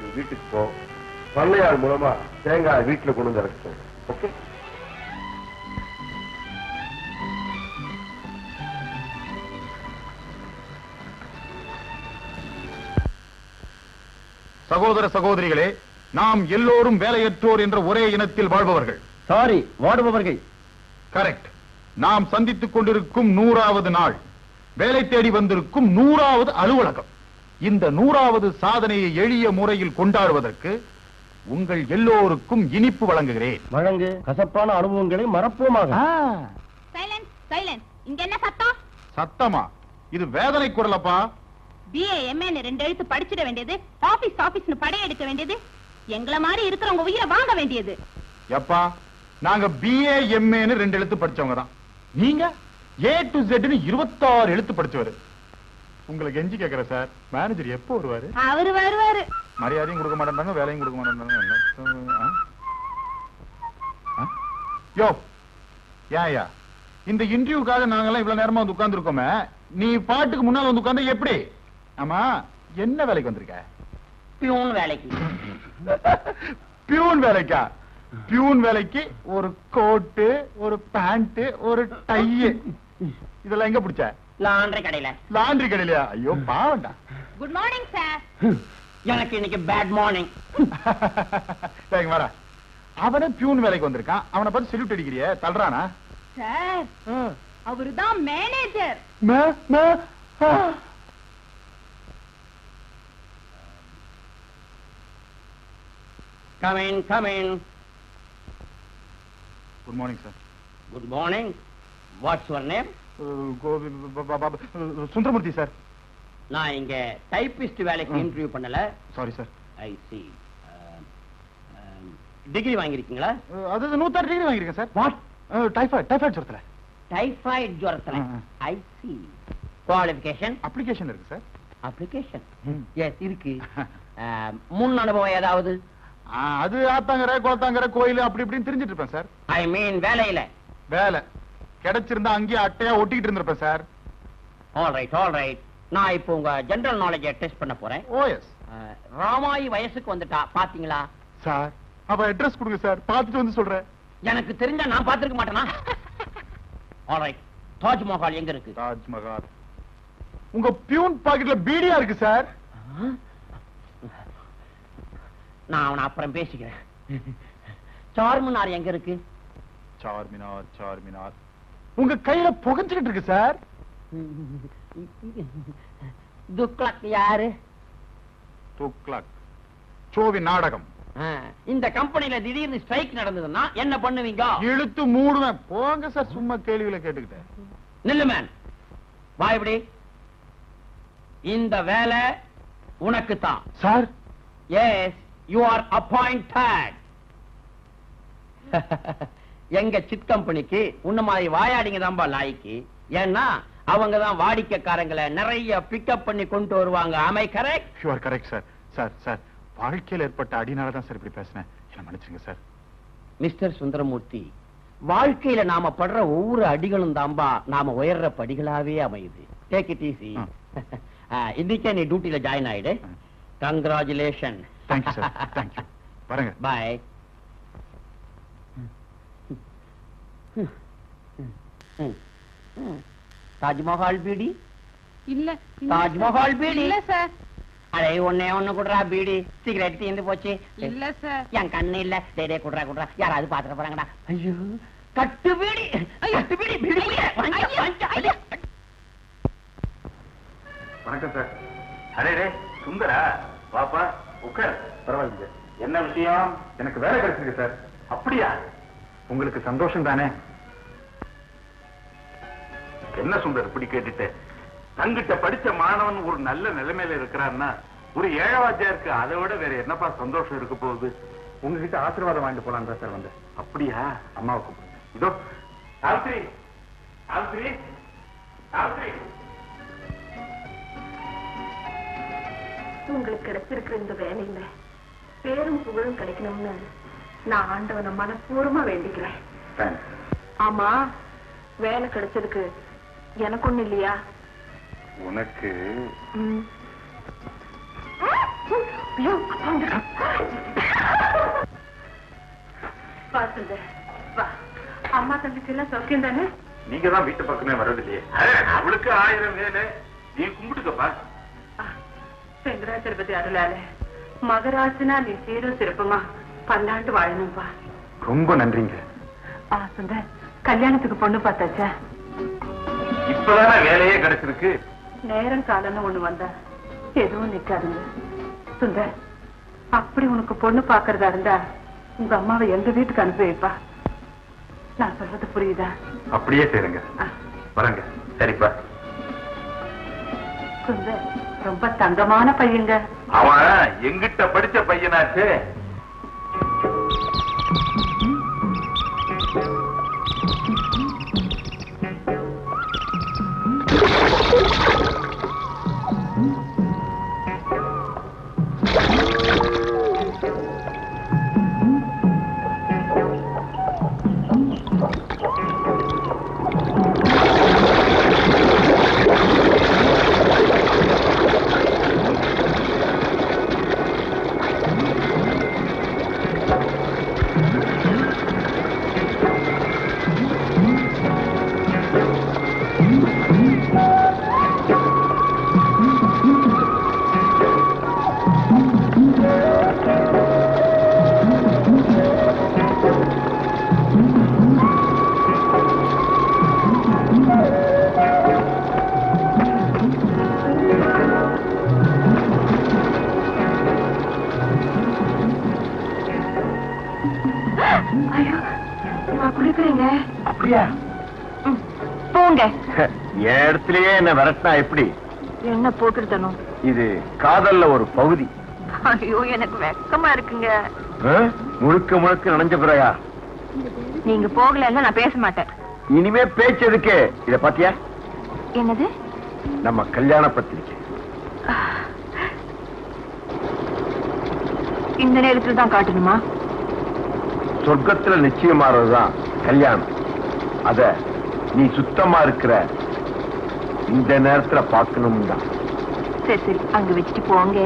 Speaker 1: நீ வீட்டுக்கு போ. பண்ணையார் மூலமா தேங்காய் வீட்டுல கொண்டு வந்து இறக்க. ஓகே?
Speaker 7: சகோதர சகோதரிகளே, நாம் எல்லோரும் வேலையற்றோர் என்ற ஒரே இனத்தில் வாழ்பவர்கள்.
Speaker 8: சாரி, வாடுபவர்கள்.
Speaker 7: கரெக்ட். நாம் சந்தித்துக் கொண்டிருக்கும் 100வது நாள், வேலை தேடி வந்திருக்கும் 100வது அலுவலகம். இந்த 100வது சாதனையை எளிய முறையில் கொண்டாடுவதற்கு உங்கள் எல்லோருக்கும் இனிப்பு வழங்குகிறேன்.
Speaker 8: வழங்கு. கசப்பான அனுபவங்களை மறப்போமாக.
Speaker 6: Silence, silence. இங்க என்ன சத்தம்?
Speaker 7: சத்தமா? இது வேதனை குரலப்பா.
Speaker 6: BA MA 2 எழுத்து படிச்சிட வேண்டியது, ஆபீஸ் ஆபீஸ்னு படையெடுக்க வேண்டியது, எங்களை மாதிரி இருக்கிறவங்க உயிரை வாங்க வேண்டியது.
Speaker 7: எப்பா, நாங்க BA MA 2 எழுத்து படிச்சவங்க தான். நீங்க A to Z 26 எழுத்து படிச்சவரு. உங்களுக்கு எஞ்சி கேக்குற சார், மேனேஜர் எப்போ வருவாரு?
Speaker 6: அவரு வருவாரு.
Speaker 7: மரியாதையும் கொடுக்க மாட்டாங்க, வேலையும் கொடுக்க மாட்டாங்க. யோ, ஏயா இந்த இன்டர்வியூக்காக நாங்கெல்லாம் இவ்வளவு நேரமா வந்து உட்கார்ந்து இருக்கோமே, நீ பாட்டுக்கு முன்னால வந்து உட்கார்ந்து எப்படி? ஆமா, என்ன வேலைக்கு வந்திருக்க?
Speaker 10: பியூன் வேலைக்கு.
Speaker 7: பியூன் வேலைக்கா? பியூன் வேலைக்கு ஒரு கோட்டு, ஒரு பேண்ட், ஒரு டை, இதெல்லாம் எங்க பிடிச்ச?
Speaker 10: லாண்டரி கடையில.
Speaker 7: லாண்டரி கடையிலயா? ஐயோ பாவண்டா.
Speaker 6: Good morning sir.
Speaker 10: எனக்கு இன்னைக்கு பேட் மார்னிங்.
Speaker 7: வர அவனே பியூன் வேலைக்கு வந்திருக்கான், அவனை பார்த்து செல்யூட் அடிக்கிறிய, தள்ளுறானா?
Speaker 6: சார், அவருதான் manager.
Speaker 10: Come in, come in.
Speaker 7: Good morning sir.
Speaker 10: Good morning. What's your name?
Speaker 7: சுந்தரமூர்த்தி சார்.
Speaker 10: நான் இங்க டைபிஸ்ட் வேலைக்கு இன்டர்வியூ பண்ணல.
Speaker 7: Sorry sir.
Speaker 10: I see. Degree வாங்கிருக்கீங்களா?
Speaker 7: அது 106 டிகிரி வாங்கிருக்கேன் சார். வாட்? டைஃபாய்டு ஜுரத்துல.
Speaker 10: டைபாய்டு ஜுரத்துல. I see. குவாலிஃபிகேஷன்?
Speaker 7: அப்ளிகேஷன் இருக்கு சார்.
Speaker 10: அப்ளிகேஷன்? எஸ் இருக்கு. முன் அனுபவம் ஏதாவது?
Speaker 7: அது ஆத்தாங்கரை, குளத்தாங்கரை, கோயில் அப்படி இப்படின்னு தெரிஞ்சிட்டு இருப்பேன் சார்.
Speaker 10: ஐ மீன் வேலையில.
Speaker 7: வேலை கிடைச்சிருந்தா அங்கேயே அட்டையா ஒட்டிக்கிட்டு இருந்திருப்பேன் சார்.
Speaker 10: All right. நான் இப்போ உங்க ஜெனரல் நாலேஜை டெஸ்ட் பண்ண போறேன்.
Speaker 7: ஓஎஸ்.
Speaker 10: ராமாயி வயசுக்கு வந்துட்டா பாத்தீங்களா?
Speaker 7: சார், அப்ப அட்ரஸ் கொடுங்க சார், பார்த்துட்டு வந்து சொல்றேன்.
Speaker 10: எனக்கு தெரிஞ்சா நான் பார்த்திருக்க மாட்டேனா? All right. தாஜ்மஹால் எங்க இருக்கு?
Speaker 7: தாஜ்மஹால் உங்க பியூன் பாக்கெட்ல பீடியா இருக்கு சார்.
Speaker 10: நான் அவனை அப்புறம் பேசிக்கிறேன். சார்மினார் எங்க இருக்கு?
Speaker 7: சார்மினார் உங்க கையில புகைஞ்சுக்கிட்டு இருக்கு சார்.
Speaker 10: துக்ளக் யாரு?
Speaker 7: துக்ளக் சோவி நாடகம்.
Speaker 10: இந்த கம்பெனில திடீர்னு ஸ்ட்ரைக் நடந்ததுன்னா என்ன பண்ணுவீங்க?
Speaker 7: இழுத்து மூடுவேன். போங்க சார், சும்மா கேள்விகளை கேட்டுக்கிட்டேன்.
Speaker 10: நில்லு மேன், வா இப்படி. இந்த வேலை உனக்கு தான்
Speaker 7: sir.
Speaker 10: Yes, you are appointed. எங்க சிட் கம்பெனிக்கு உன்ன மாதிரி வாயாடிங்க தான்பா லாய்க்கு. ஏன்னா அவங்க தான் வாடிக்கைக்காரங்களை நிறைய பிக்கப் பண்ணி கொண்டு வருவாங்க. Am I correct?
Speaker 7: You are correct sir. Sir, வாழ்க்கையில் ஏற்பட்ட அடினால தான் சார் இப்படி பேசினேன், என்ன மன்னிச்சுங்க சார்.
Speaker 10: மிஸ்டர் சுந்தரமூர்த்தி, வாழ்க்கையில நாம படுற ஒவ்வொரு அடிகளும் தான்பா நாம உயர்ற படிகளாவே அமையுது. Take it easy. இன்னைக்கே நீ டியூட்டில ஜாயின் ஆயிடு. கங்க்ராச்சுலேஷன்.
Speaker 7: Thank you sir. தேங்க்யூ. வரங்க.
Speaker 10: பாய். தாஜ்மஹால் பீடி
Speaker 6: இல்ல.
Speaker 10: தாஜ்மஹால் பீடி
Speaker 6: இல்ல சார்.
Speaker 10: அடே ஒண்ணு குடுறா பீடி. சிகரெட் தீந்து போச்சு.
Speaker 6: இல்ல சார்.
Speaker 10: என் கண்ணு இல்ல. டே குடுறா. யாராவது பாத்துக்க போறாங்கடா. ஐயோ, கட்டு பீடி. கட்டு பீடி.
Speaker 5: வணக்கம் சார். அரே சுந்தரா, பாப்பா உட்கார்.
Speaker 7: பரவாயில்ல.
Speaker 5: என்ன விஷயம்?
Speaker 7: எனக்கு வேலை கிடைச்சிருக்கு சார்.
Speaker 5: அப்படியா?
Speaker 7: உங்களுக்கு சந்தோஷம் தானே?
Speaker 5: என்ன சுந்தர் இப்படி கேட்டுட்டு? தங்கிட்ட படிச்ச மாணவன் ஒரு நல்ல நிலைமையில இருக்கிறான்னா ஒரு ஏழவாஜா இருக்கு, அதை விட வேற என்னப்பா சந்தோஷம் இருக்க போகுது?
Speaker 7: உங்ககிட்ட ஆசீர்வாதம் வாங்கிட்டு போலாம் தான் சார் வந்தேன்.
Speaker 5: அப்படியா?
Speaker 7: அம்மாவை கூப்பிடுங்க.
Speaker 5: இதோ சாவித்ரி, சாவித்ரி, சாவித்ரி.
Speaker 4: உங்களுக்கு கிடைச்சிருக்கிற இந்த வேலையில பேரும் புகழும் கிடைக்கணும்னு நான் ஆண்டவனை மனப்பூர்வமா வேண்டிக்கிறேன். ஆமா, வேலை கிடைச்சதுக்கு எனக்கு ஒண்ணு இல்லையா?
Speaker 5: உனக்கு
Speaker 4: ஐயோ, அப்பா வந்திருக்கான். மற்றெல்லாம் சௌக்கியம் தானே?
Speaker 7: நீங்க தான் வீட்டு பக்கமே வர்றதில்லையே. அவளுக்கு 1000 வேலை, நீ கும்பிட்டுக்கப்பா.
Speaker 4: வெங்கடாச்சலபதி அருளால மகராசனா நீ சீரும் சிறப்புமா பல்லாண்டு வாழணும்பா.
Speaker 7: ரொம்ப நன்றிங்க.
Speaker 4: சுந்தர், கல்யாணத்துக்கு பொண்ணு பார்த்தாச்சா?
Speaker 7: இப்பதானே வேலையே கிடைச்சிருக்கு.
Speaker 4: நேரம் காலம்னு ஒண்ணு வந்தா எதுவும் நிக்காதுங்க. சுந்தர், அப்படி உனக்கு பொண்ணு பாக்குறதா இருந்தா உங்க அம்மாவை எங்க வீட்டுக்கு அனுப்பி வைப்பா. நான் சொல்றது புரியுதா?
Speaker 7: அப்படியே செய்யுங்க. வரங்க. சரிப்பா.
Speaker 4: சுந்தர் ரொம்ப தங்கமான பையங்க.
Speaker 7: அவன் எங்கிட்ட படிச்ச பையனாச்சு.
Speaker 1: அப்படியா?
Speaker 4: போங்க.
Speaker 1: என் இடத்துலயே என்ன விரட்டினா எப்படி?
Speaker 4: என்ன போட்டுருத்தனும்?
Speaker 1: இது காதல்ல ஒரு பகுதி.
Speaker 4: ஐயோ, எனக்கு வெக்கமா இருக்குங்க.
Speaker 1: முழுக்க முழுக்க நனைஞ்ச பிறயா?
Speaker 4: நீங்க போகலன்னா நான் பேச மாட்டேன்.
Speaker 1: இனிமே பேச்சதுக்கு. இத பாத்தியா?
Speaker 4: என்னது?
Speaker 1: நம்ம கல்யாண பத்திரிக்கை.
Speaker 4: இந்த நேரத்துல தான் காட்டணுமா?
Speaker 1: சொர்க்கத்துல நிச்சயமாறதுதான் கல்யாணம். அத நீ சுத்தமா இருக்கிற இந்த நேரத்துல பாக்கணும் தான்.
Speaker 4: சரி சரி, அங்க வச்சுட்டு போங்க.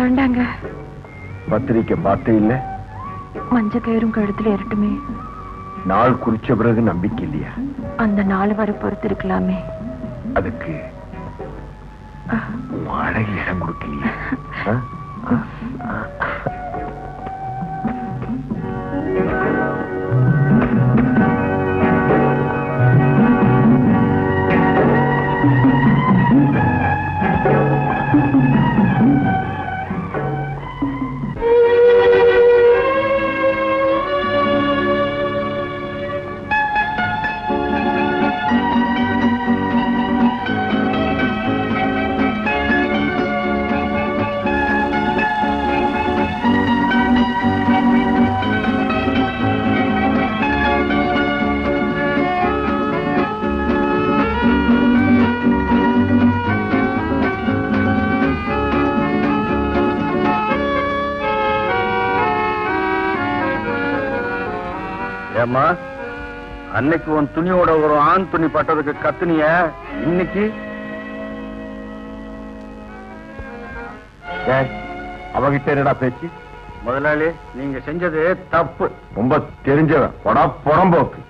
Speaker 4: வேண்டாங்க.
Speaker 1: பத்திரிக்கை பார்த்து இல்ல?
Speaker 4: மஞ்ச கயிறும் கழுத்துல ஏறட்டுமே.
Speaker 1: நாள் குறிச்ச பிறகு நம்பிக்கை இல்லையா?
Speaker 4: அந்த நாள் வரை பொறுத்து இருக்கலாமே.
Speaker 1: அதுக்கு அழகு இடம் கொடுக்கலையா?
Speaker 5: ஏம்மா, அன்னைக்கு உன் துணியோட ஒரு ஆண் துணி பட்டதுக்கு கத்துனிய, இன்னைக்கு
Speaker 1: அவகிட்ட என்னடா பேச்சு?
Speaker 5: முதலாளி, நீங்க செஞ்சது தப்பு.
Speaker 1: ரொம்ப தெரிஞ்சவன் புறம்போக்கு.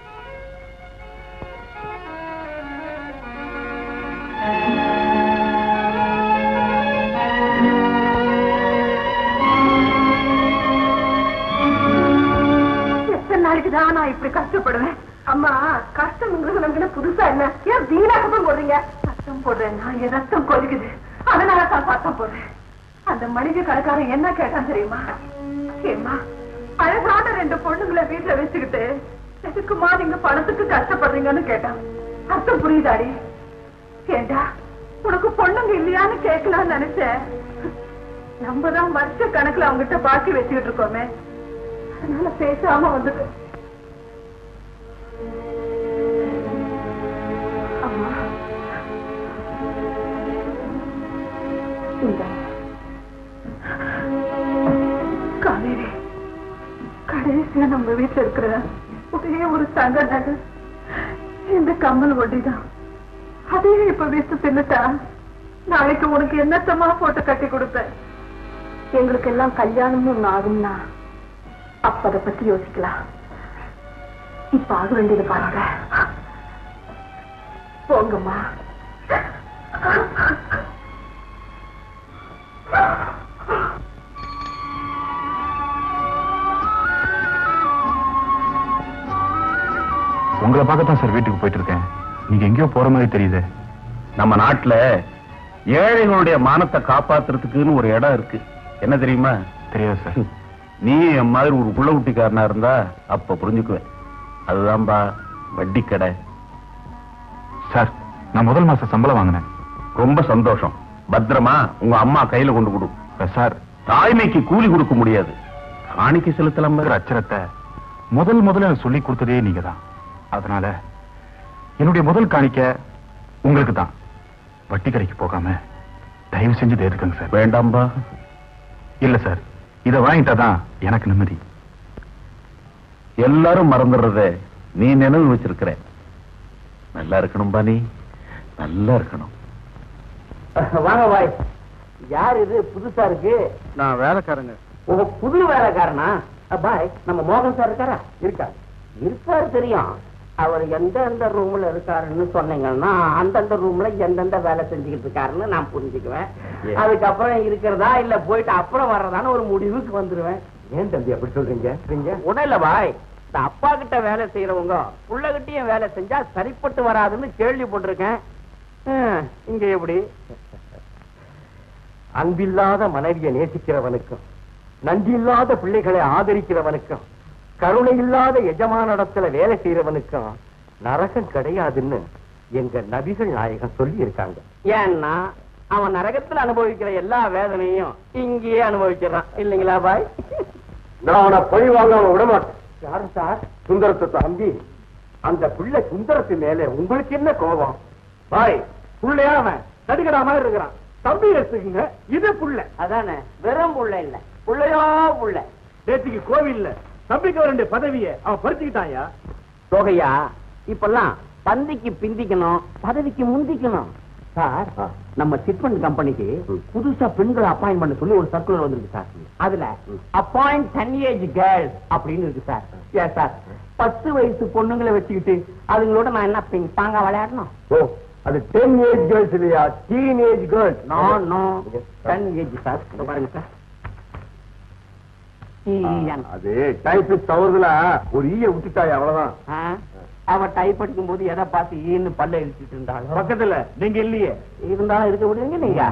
Speaker 4: நாளைக்குதான் நான் இப்படி கஷ்டப்படுவேன். அம்மா, கஷ்டம்ங்கிறது நமக்கு புதுசா என்ன? ஏன் வீணா சத்தம் போடுறீங்க? சத்தம் போடுறேன், நான் என் ரத்தம் கொதிக்குது, அதனால தான் சத்தம் போடுறேன். அந்த மளிகை கடைக்காரன் என்ன கேட்டான் தெரியுமா? ஏம்மா, அழகான 2 பொண்ணுங்களை வீட்டுல வச்சுக்கிட்டு எதுக்குமா நீங்க பணத்துக்கு கஷ்டப்படுறீங்கன்னு கேட்டான். அர்த்தம் புரியுதாடி? ஏண்டா உனக்கு பொண்ணுங்க இல்லையான்னு கேட்கலான்னு நினைச்சேன். நம்ம தான் வருஷ கணக்குல அவங்ககிட்ட பாக்கி வச்சுக்கிட்டு இருக்கோமே, அதனால பேசாம வந்துட்டு. அம்மா, காவேரி, கடைசியா நம்ம வீட்டுல இருக்கிற ஒரே ஒரு தங்க நகை இந்த கம்மல் ஒட்டிதான். அதையும் இப்ப வீட்டு தின்னுட்டா நாளைக்கு உனக்கு என்னத்தமா போட்டு கட்டி கொடுப்பேன். எங்களுக்கு எல்லாம் கல்யாணம்னு ஒண்ணு ஆகும்னா அப்ப அதை பத்தி யோசிக்கலாம். இப்ப ஆக வேண்டியது பாருங்க. போங்கம்மா.
Speaker 7: உங்களை பார்க்கத்தான் சார் வீட்டுக்கு போயிட்டு இருக்கேன். நீங்க எங்கேயோ போற மாதிரி தெரியுது.
Speaker 5: நம்ம நாட்டுல ஏழைகளுடைய மானத்தை காப்பாத்துறதுக்குன்னு ஒரு இடம் இருக்கு. என்ன தெரியுமா?
Speaker 7: தெரியாது சார்.
Speaker 5: நீ என் மாதிரி ஒரு குள்ள குட்டிக்காரனா இருந்தா அப்ப புரிஞ்சுக்குவேன். அதுதான்பா வட்டி கடை.
Speaker 7: சார், நான் முதல் மாசம் சம்பளம் வாங்கினேன்.
Speaker 5: ரொம்ப சந்தோஷம். பத்திரமா உங்க அம்மா கையில கொண்டு கொடு.
Speaker 7: சார்,
Speaker 5: தாய்மைக்கு கூலி கொடுக்க முடியாது, காணிக்கை செலுத்தலாம்.
Speaker 7: அச்சரத்தை முதல்ல சொல்லி கொடுத்ததே நீங்க தான். அதனால என்னுடைய முதல் காணிக்க உங்களுக்கு தான். வட்டி கடைக்கு போகாம தயவு செஞ்சு தேர்த்துக்கங்க சார்.
Speaker 5: வேண்டாம்பா.
Speaker 7: இல்ல சார், இதை வாங்கிட்டாதான் எனக்கு நிம்மதி.
Speaker 5: எல்லாரும் மறந்துடுறத நீ நினைவு வச்சிருக்கிற. நல்லா இருக்கணும்பா, நீ நல்லா இருக்கணும்.
Speaker 10: வாங்க பாய். யார் இது புதுசா இருக்கு?
Speaker 3: நான் வேலைக்காரங்க.
Speaker 10: உங்க புது வேலைக்காரனா? பாய், நம்ம மோகன் சார் இருக்காரா? இருக்காரு தெரியும். அவர் எந்தெந்த ரூம்ல இருக்காருன்னு சொன்னீங்கன்னா அந்தந்த ரூம்ல எந்தெந்த வேலை செஞ்சுக்கிட்டு இருக்காருன்னு நான் புரிஞ்சுக்குவேன். அதுக்கப்புறம் இருக்கிறதா இல்ல போயிட்டு அப்புறம் வர்றதான்னு ஒரு முடிவுக்கு வந்துருவேன்.
Speaker 3: ஏன் தம்பி அப்படி சொல்றீங்க?
Speaker 10: ஒண்ணும் இல்ல பாய், இந்த அப்பா கிட்ட வேலை செய்யறவங்க புள்ளகிட்டையும் வேலை செஞ்சா சரிப்பட்டு வராதுன்னு கேள்விப்பட்டிருக்கேன். இங்க எப்படி?
Speaker 3: அன்பில்லாத மனைவியை நேசிக்கிறவனுக்கும் நன்றி இல்லாத பிள்ளைகளை ஆதரிக்கிறவனுக்கும் கருணை இல்லாத எஜமானிடத்துல வேலை செய்யறவனுக்கும் நரகம் கிடையாதுன்னு எங்க நபிகள் நாயகம் சொல்லி இருக்காங்க.
Speaker 10: ஏன்னா அவன் நரகத்துல அனுபவிக்கிற எல்லா வேதனையும் இங்கேயே அனுபவிக்கிறான் இல்லைங்களா பாய்?
Speaker 1: நான் அவனை பழி வாங்க அவன் விடமாட்டேன்.
Speaker 3: யாரு சார்?
Speaker 1: சுந்தரத்தை தம்பி.
Speaker 3: அந்த பிள்ளை சுந்தரத்து மேல உங்களுக்கு என்ன கோபம்? பாய், புள்ளையா அவன் தடுக்கடா மாதிரி இருக்கிறான். தம்பி எடுத்துக்குங்க, இது புள்ள.
Speaker 10: அதானே, வெறும் புள்ள இல்ல, புள்ளையோ புள்ள.
Speaker 3: நேற்றுக்கு கோவில்ல தம்பிக்கு 2 பதவியை அவன் பறிச்சுக்கிட்டாயா?
Speaker 10: தொகையா இப்பெல்லாம் பந்திக்கு பிந்திக்கணும், பதவிக்கு முந்திக்கணும். சார், நம்ம சிட்பண்ட் கம்பெனிக்கு புதுசா பெண்களை அப்பாயின்ட் பண்ண சொல்லி ஒரு சர்க்குலர் வந்திருக்கு சார். அதுல அப்பாயிண்ட் 10 ஏஜ் கேர்ள்ஸ் அப்படின்னு இருக்கு சார். ஏன் சார், 10 வயசு பொண்ணுங்களை வச்சுக்கிட்டு அதுங்களோட நான் என்ன பிங் பாங்கா விளையாடணும்?
Speaker 1: ஓ, அது 10 ஏஜ் கேர்ள்ஸ் இல்லையா, teen age girls.
Speaker 10: No no, 10 age sir. பாருங்க சார்,
Speaker 1: அது டைப்பிஸ்ட் தவறுதல ஒரு ஈய விட்டுட்டாய், அவ்வளவுதான்.
Speaker 10: அவ டைப் படிக்கும் போது எதை பார்த்து ஈன்னு பல்ல இழுச்சிட்டு இருந்தாலும்
Speaker 3: பக்கத்துல நீங்க இல்லையே.
Speaker 10: இருந்தாலும் இருக்க முடியுங்க நீங்க.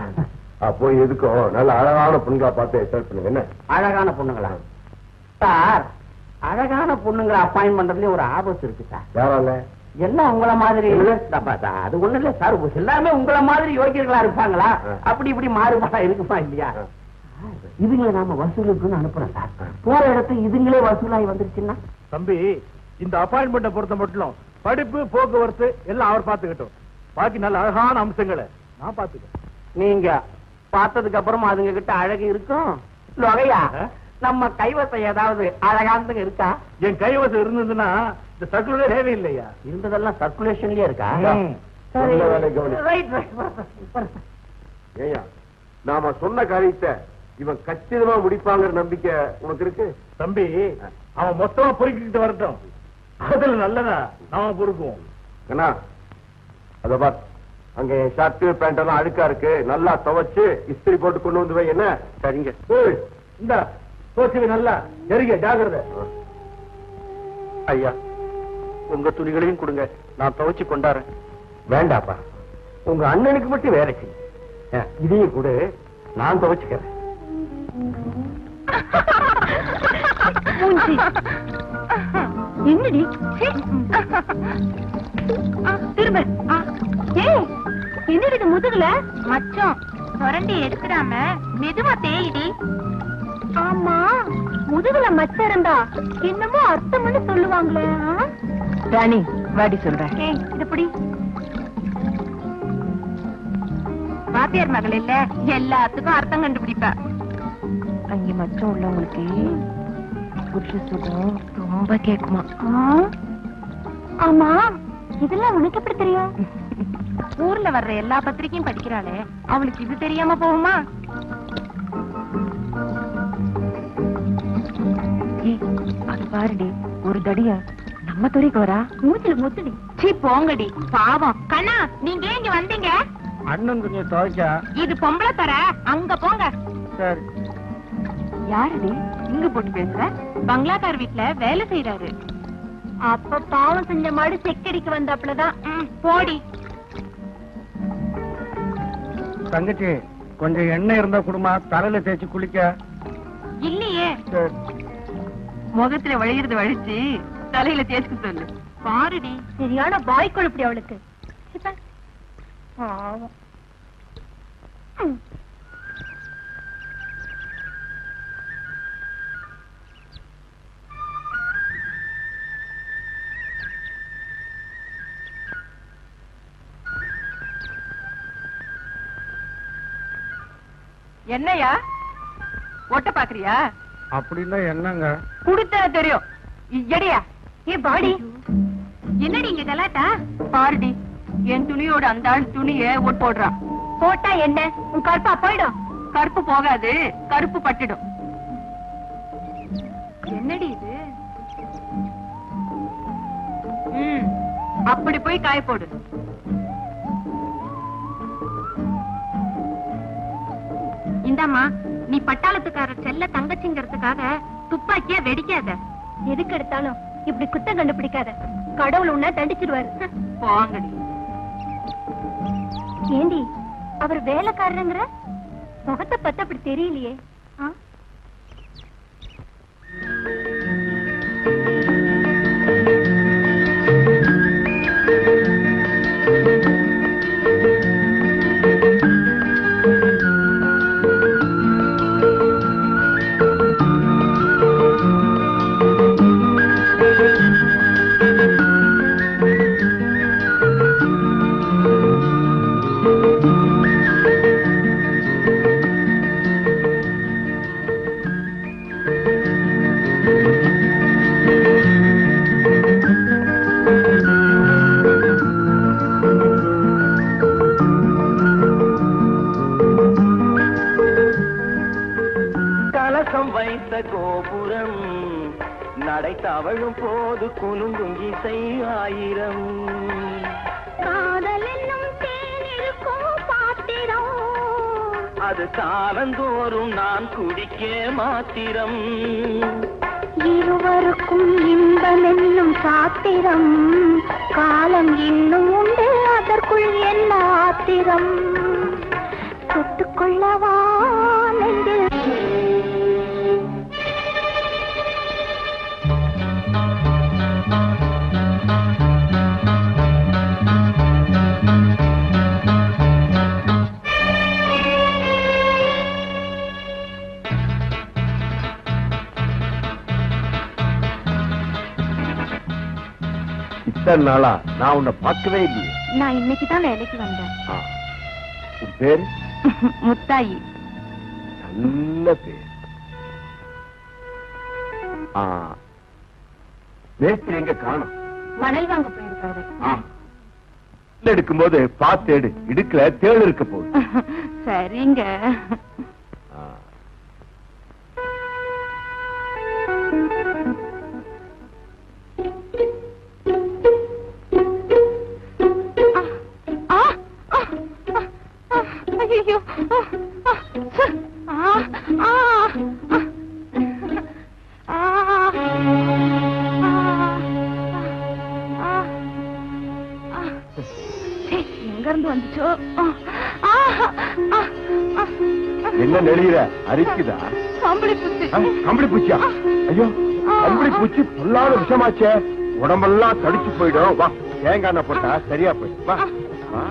Speaker 1: அப்போ எதுக்கும் நல்ல அழகான பொண்ணுங்களா பார்த்து செலக்ட் பண்ணுங்க. என்ன
Speaker 10: அழகான பொண்ணுங்களா சார்? அழகான பொண்ணுங்களை அப்பாயின்ட் பண்றதுலயே ஒரு ஆபத்து இருக்கு சார்.
Speaker 1: யாரால?
Speaker 10: எல்லாம் உங்கள மாதிரி அது ஒண்ணு இல்ல சார், எல்லாமே உங்கள மாதிரி யோகியர்களா இருப்பாங்களா? அப்படி இப்படி மாறுபாடா இருக்குமா இல்லையா? இதுங்களை நாம வசூலுக்குன்னு அனுப்புறோம் சார். போற இடத்துல இதுங்களே வசூலாகி வந்துருச்சுன்னா?
Speaker 3: தம்பி, இந்த அப்பாயின்மெண்ட பொறுத்த மட்டும் படிப்பு போக்குவரத்து எல்லாம் அவர் பாத்துக்கிட்டோம். பாக்கி நல்ல அழகான அம்சங்களை நான் பாத்துக்கிறேன்.
Speaker 10: நீங்க பார்த்ததுக்கு அப்புறமா அதுங்க கிட்ட அழகு இருக்கும். லொகையா, நம்ம கைவசம் ஏதாவது அழகானதுங்க இருக்கா?
Speaker 3: என் கைவசம் இருந்ததுன்னா இந்த சர்க்குலர் தேவை இல்லையா?
Speaker 10: இருந்ததெல்லாம் சர்க்குலேஷன்லயே இருக்கா?
Speaker 1: ஏயா, நாம சொன்ன காரியத்தை இவன் கச்சிதமா முடிப்பாங்கிற நம்பிக்கை உனக்கு இருக்கு?
Speaker 3: தம்பி, அவன் மொத்தமா பொறுக்கிட்டு வரட்டும். அதுல நல்லதா நாம பொறுக்குவோம்.
Speaker 1: அண்ணா, அத பார், அங்க என் ஷர்ட் பேண்ட் எல்லாம் அழுக்கா இருக்கு, நல்லா துவைச்சு இஸ்திரி போட்டு கொண்டு வந்து வை. என்ன?
Speaker 3: சரிங்க. இந்த தோசை நல்லா எரிக, ஜாகிரதை. ஐயா, உங்க துணிகளையும் கொடுங்க, நான் துவைச்சு கொண்டாறேன்.
Speaker 1: வேண்டாப்பா, உங்க அண்ணனுக்கு மட்டும் வேலை செய்ய. இதையும் கூட நான் துவைச்சுக்கிறேன்.
Speaker 6: என்னடி திரும்ப என்னடி முதுகுல மச்சம் சுரண்டி எடுத்துடாம மெதுவா தேயிடி. ஆமா முதுகுல மச்சம் இருந்தா என்னமோ அர்த்தம்னு சொல்லுவாங்களே.
Speaker 9: ராணி வாடி சொல்றேன்.
Speaker 6: இது புடி. வாத்தியார் மகள் இல்ல, எல்லாத்துக்கும் அர்த்தம் கண்டுபிடிப்பா.
Speaker 9: அங்கே மச்சம் உள்ளவங்களுக்கு புருஷ சுகம் ரொம்ப கேக்குமா?
Speaker 6: ஆமா இதெல்லாம் உனக்கு எப்படி தெரியும்? ஊர்ல வர்ற எல்லா பத்திரிக்கையும் படிக்கிறாளே, அவளுக்கு இது தெரியாம போகுமா?
Speaker 9: அது பாருடி, ஒரு தடியா நம்ம துறைக்கு வரா.
Speaker 6: மூச்சில முத்துடி. சீ போங்கடி பாவம். கண்ணா நீங்க இங்க வந்தீங்க?
Speaker 3: அண்ணன் கொஞ்சம் துவைச்சா.
Speaker 6: இது பொம்பளை தர, அங்க போங்க.
Speaker 3: சரி.
Speaker 6: யாருடி இங்க போட்டு பேசுற? பங்களாக்கார் வீட்டுல வேலை செய்யறாரு. அப்ப பாவம் செஞ்ச மாடு செக்கடிக்கு வந்தாப்புலதான். போடி.
Speaker 3: தங்கச்சி கொஞ்சம் எண்ணெய் இருந்தா குடுமா, தலையில தேய்ச்சி குளிக்க.
Speaker 6: இல்லையே, முகத்துல வழிகிறது வழிச்சு தலையில தேய்ச்சி சொல்லு. பாருடி சரியான பாய் கொழுப்படி அவளுக்கு. பாவம். என்னையா ஒட்ட பாக்குறியா?
Speaker 3: அப்படின்னா என்னங்க?
Speaker 6: குடுத்தா தெரியும். எடியா ஏ பாடி, என்னடி இங்க கலாட்டா? பாருடி, என் துணியோட அந்த ஆள் துணிய ஒட்டு போடுறான். போட்டா என்ன உன் கருப்பா போயிடும்? கருப்பு போகாது, கருப்பு பட்டுடும். என்னடி இது? அப்படி போய் காய போடு. இந்தாமா, நீ பட்டாளத்துக்காரர் செல்ல தங்கச்சிங்கிறதுக்காக துப்பாக்கியா வெடிக்காத. எதுக்கு எடுத்தாலும் இப்படி குத்தம் கண்டுபிடிக்காத. கடவுள் உன்ன தண்டிச்சிருவாரு. போங்கடி. ஏண்டி அவர் வேலைக்காரருங்கிற முகத்தை பத்தி அப்படி தெரியலையே.
Speaker 11: கோபுரம் நடை தவழும் போது குலுங்கும் இசை ஆயிரம். காதல் என்னும் தேனிருக்கும் பாத்திரம், அது காலந்தோறும் நான் குடிக்க மாத்திரம். இருவருக்கும் இன்பம் என்னும் சாத்திரம், காலம் இன்னும் உண்டு அதற்குள் என்ன ஆத்திரம். தொட்டுக்கொள்ளவா நெஞ்சில்
Speaker 1: இத்தனை நாளா நான் உன்னை பார்க்கவே இல்லையே.
Speaker 6: நான் இன்னைக்குதான் வேலைக்கு வந்தேன்.
Speaker 1: உன் பேரு?
Speaker 6: முத்தாயி.
Speaker 1: நல்ல பேர். மேஸ்திரி எங்க காணோம்?
Speaker 6: மணல் வாங்க போயிருக்காரு.
Speaker 1: எடுக்கும்போது பார்த்து எடு, இடுக்கல தேள் இருக்க போகுது.
Speaker 6: சரிங்க. ஐயோ, எங்க இருந்து வந்துச்சோ?
Speaker 1: என்ன நெளிகிற? அரிக்குதா?
Speaker 6: கம்பளி பூச்சி.
Speaker 1: கம்பளி பூச்சியா? ஐயோ, கம்பளி பூச்சி பொல்லாத விஷமாச்சே, உடம்பெல்லாம் தடிச்சு போயிடும். வா, தேங்காய் எண்ணெய் போட்டா சரியா போயிடும். வா வா.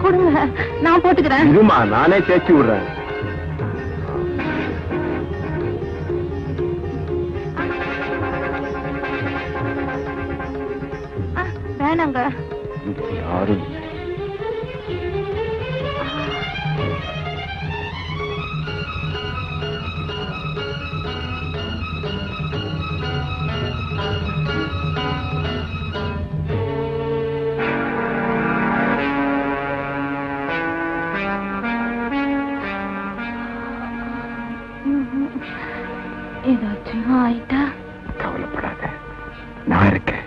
Speaker 6: கொடுங்க, நான் போட்டுக்கிறேன்.
Speaker 1: இருமா, நானே தேய்ச்சி விடுறேன்.
Speaker 6: வேணாங்க.
Speaker 1: யாரும்
Speaker 6: ஏதாச்சும் ஆயிட்டா
Speaker 1: கவலைப்படாத, நான் இருக்கேன்.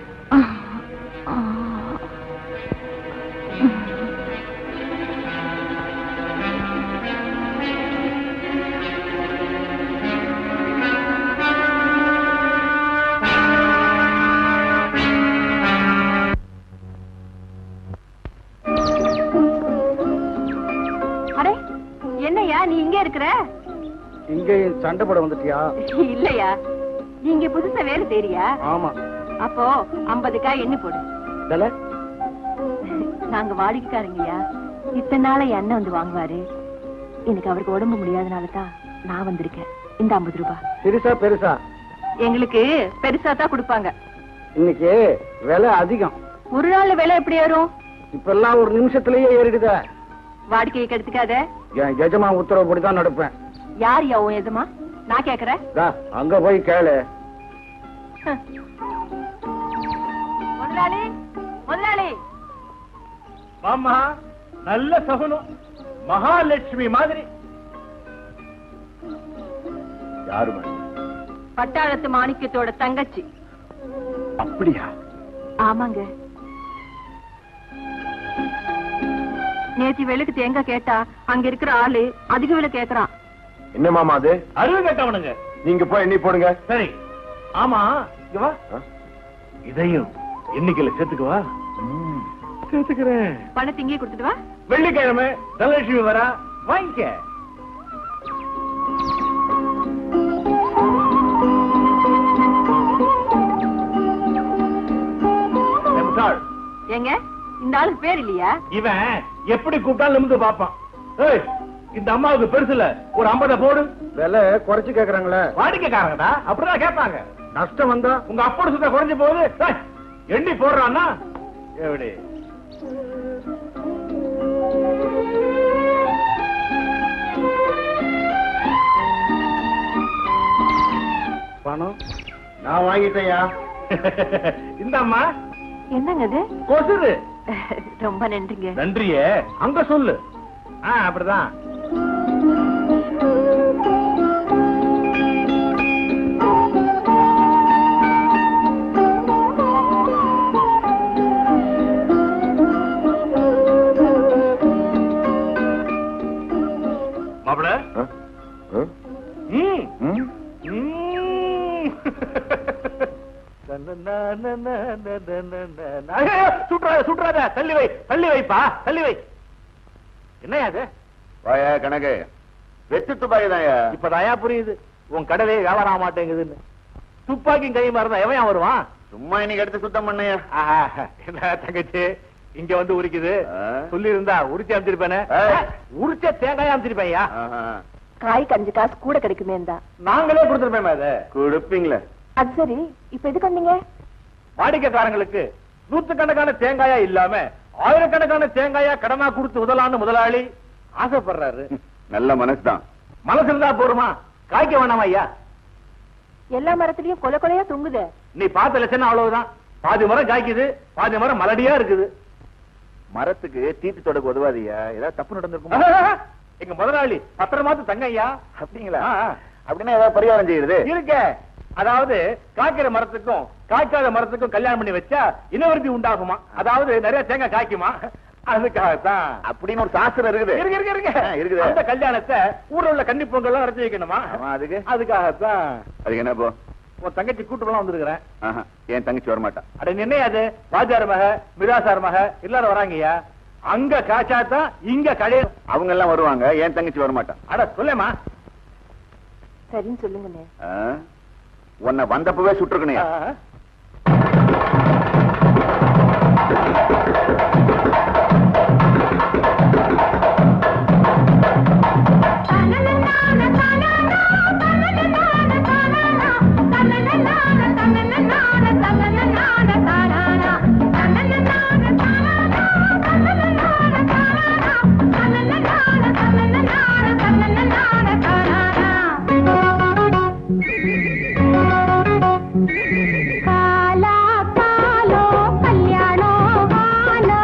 Speaker 6: அடே, என்னையா நீ இங்க இருக்கிற?
Speaker 3: இங்க சண்டை போட வந்துட்டியா?
Speaker 6: இல்லையா, நீங்க புதுசா வேலை செய்றியா?
Speaker 3: ஆமா.
Speaker 6: அப்போ 50 காய் எண்ணி போடு.
Speaker 3: தல
Speaker 6: நாங்க வாடிக்கைக்காரங்கய்யா. இத்தனை நாளை எண்ணெய் வந்து வாங்குவாரு. எனக்கு அவருக்கு உடம்பு முடியாதனால தான் நான் வந்திருக்கேன். இந்த 50 ரூபாய்.
Speaker 3: பெருசா பெருசா?
Speaker 6: எங்களுக்கு பெருசா தான் கொடுப்பாங்க.
Speaker 3: இன்னைக்கு விலை அதிகம்.
Speaker 6: ஒரு நாள்ல விலை எப்படி ஏறும்?
Speaker 3: இப்பெல்லாம் ஒரு நிமிஷத்திலேயே ஏறிடுத.
Speaker 6: வாடிக்கையை கெடுத்துக்காத.
Speaker 3: என் எஜமா உத்தரவு தான் நடப்பேன்.
Speaker 6: யார் யா உன் எஜமா? நான் கேக்குறேன்.
Speaker 3: அங்க போய் கேளு.
Speaker 6: முதலாளி, முதலாளி.
Speaker 3: ஆமா, நல்ல சகுனம். மகாலட்சுமி மாதிரி.
Speaker 1: யாரு?
Speaker 6: பட்டாளத்து மாணிக்கத்தோட தங்கச்சி.
Speaker 1: அப்படியா?
Speaker 6: ஆமாங்க. நேத்தி வெளுக்கு தேங்காய் கேட்டா அங்க இருக்கிற ஆளு அதிக விலை கேக்குறான்.
Speaker 1: என்ன மாமா அது?
Speaker 3: அறிவு கேட்டவனுங்க.
Speaker 1: நீங்க போய் எண்ணி போடுங்க.
Speaker 3: சரி. ஆமா, இங்க வா. இதையும் எண்ணிக்கையில சேர்த்துக்குவா. சேர்த்துக்கிறேன்.
Speaker 6: பணத்தை இங்கே கொடுத்துட்டு வா.
Speaker 3: வெள்ளிக்கிழமை தனலட்சுமி வரா, வாங்கிக்க.
Speaker 6: ஏங்க, இந்த ஆளுக்கு பேர் இல்லையா?
Speaker 3: இவன் எப்படி கூப்பிட்டாலும் நிமிந்து பாப்பான். ஏய், இந்த அம்மாவுக்கு பெருசு இல்ல, ஒரு 50 போடு. விலை குறைச்சு கேக்குறாங்களே. வாடிக்கைக்காரங்கடா, அப்படிதான் கேட்பாங்க. நஷ்டம் வந்தா உங்க அப்போட சுத்த குறைஞ்சு போகுது. ஏய், எண்ணி போடுறான்னா எப்படி? பணம் நான் வாங்கிட்டேயா. இந்த அம்மா.
Speaker 6: என்னங்க அது?
Speaker 3: கொசுரு.
Speaker 6: ரொம்ப நன்றிங்க.
Speaker 3: நன்றியே அங்க சொல்லு. அப்படிதான். மாப்பிள. சுற்றாத, தள்ளி வை, தள்ளி வைப்பா, தள்ளி வை. என்னையா அது?
Speaker 1: வாயா கணக்கு, வெச்சு துப்பாக்கி தான்.
Speaker 3: இப்பதாயா புரியுது உன் கடலே வியாபாரம் ஆக மாட்டேங்குதுன்னு. துப்பாக்கியும் கை மாறதான் எவன் வருவான்?
Speaker 1: சும்மா இன்னைக்கு எடுத்து சுத்தம் பண்ணையா.
Speaker 3: என்ன தங்கச்சி இங்க வந்து உரிக்குது? சொல்லி இருந்தா உரிச்சு அமைச்சிருப்பேனே. உரிச்ச தேங்காயா அமைச்சிருப்பேன்யா.
Speaker 6: காய் 5 காசு கூட கிடைக்குமே.
Speaker 3: நாங்களே கொடுத்துருப்பேன். அதை
Speaker 1: கொடுப்பீங்களே.
Speaker 6: அது சரி, இப்ப எதுக்கு வந்தீங்க?
Speaker 3: வாடிக்கைக்காரங்களுக்கு நூற்றுக்கணக்கான தேங்காயா இல்லாம ஆயிரக்கணக்கான தேங்காயா கடனா கொடுத்து உதலான்னு முதலாளி ஆசைப்படுறாரு.
Speaker 1: நல்ல மனசுதான்.
Speaker 3: மனசு இருந்தா போருமா? காய்க்க வேணாமா ஐயா?
Speaker 6: எல்லா மரத்திலயும் கொலை கொலையா தொங்குது.
Speaker 3: நீ பார்த்த லட்சணம் அவ்வளவுதான். பாதி மரம் காய்க்குது, பாதி மரம் மலடியா இருக்குது.
Speaker 1: மரத்துக்கு தீட்டு தொடக்கு உதவாதியா? ஏதாவது தப்பு நடந்திருக்கும்.
Speaker 3: எங்க முதலாளி பத்திரமாத்து தங்க ஐயா.
Speaker 1: அப்படிங்களா? அப்படின்னா ஏதாவது பரிகாரம் செய்யுது
Speaker 3: இருக்க. அதாவது காய்க்கிற மரத்துக்கும் காய்க்காத மரத்துக்கும் கல்யாணம் பண்ணி வச்சா இனவருத்தி உண்டாகுமா? அதாவது நிறைய தேங்காய் காய்க்குமா? அதுக்காகத்தான்.
Speaker 1: அப்படின்னு ஒரு சாஸ்திரம் இருக்குது.
Speaker 3: இருக்குது. அந்த கல்யாணத்தை ஊர்ல உள்ள கன்னி பொங்கல் எல்லாம் நடத்தி வைக்கணுமா?
Speaker 1: அதுக்கு
Speaker 3: அதுக்காகத்தான்.
Speaker 1: அதுக்கு என்ன போ?
Speaker 3: உன் தங்கச்சி கூட்டுலாம் வந்திருக்கிறேன்.
Speaker 5: என் தங்கச்சி வரமாட்டா.
Speaker 3: அட நின்னையாது வாஜார் மக மிராசார் மக எல்லாரும் வராங்கய்யா. அங்க காய்ச்சாதான் இங்க கடைய.
Speaker 5: அவங்க எல்லாம் வருவாங்க, என் தங்கச்சி வரமாட்டா.
Speaker 3: அட சொல்லேமா.
Speaker 4: சரின்னு சொல்லுங்கண்ணே.
Speaker 5: உன்னை வந்தப்பவே சுட்டுருக்கணையா?
Speaker 11: காலோ கல்யாணோ வானோ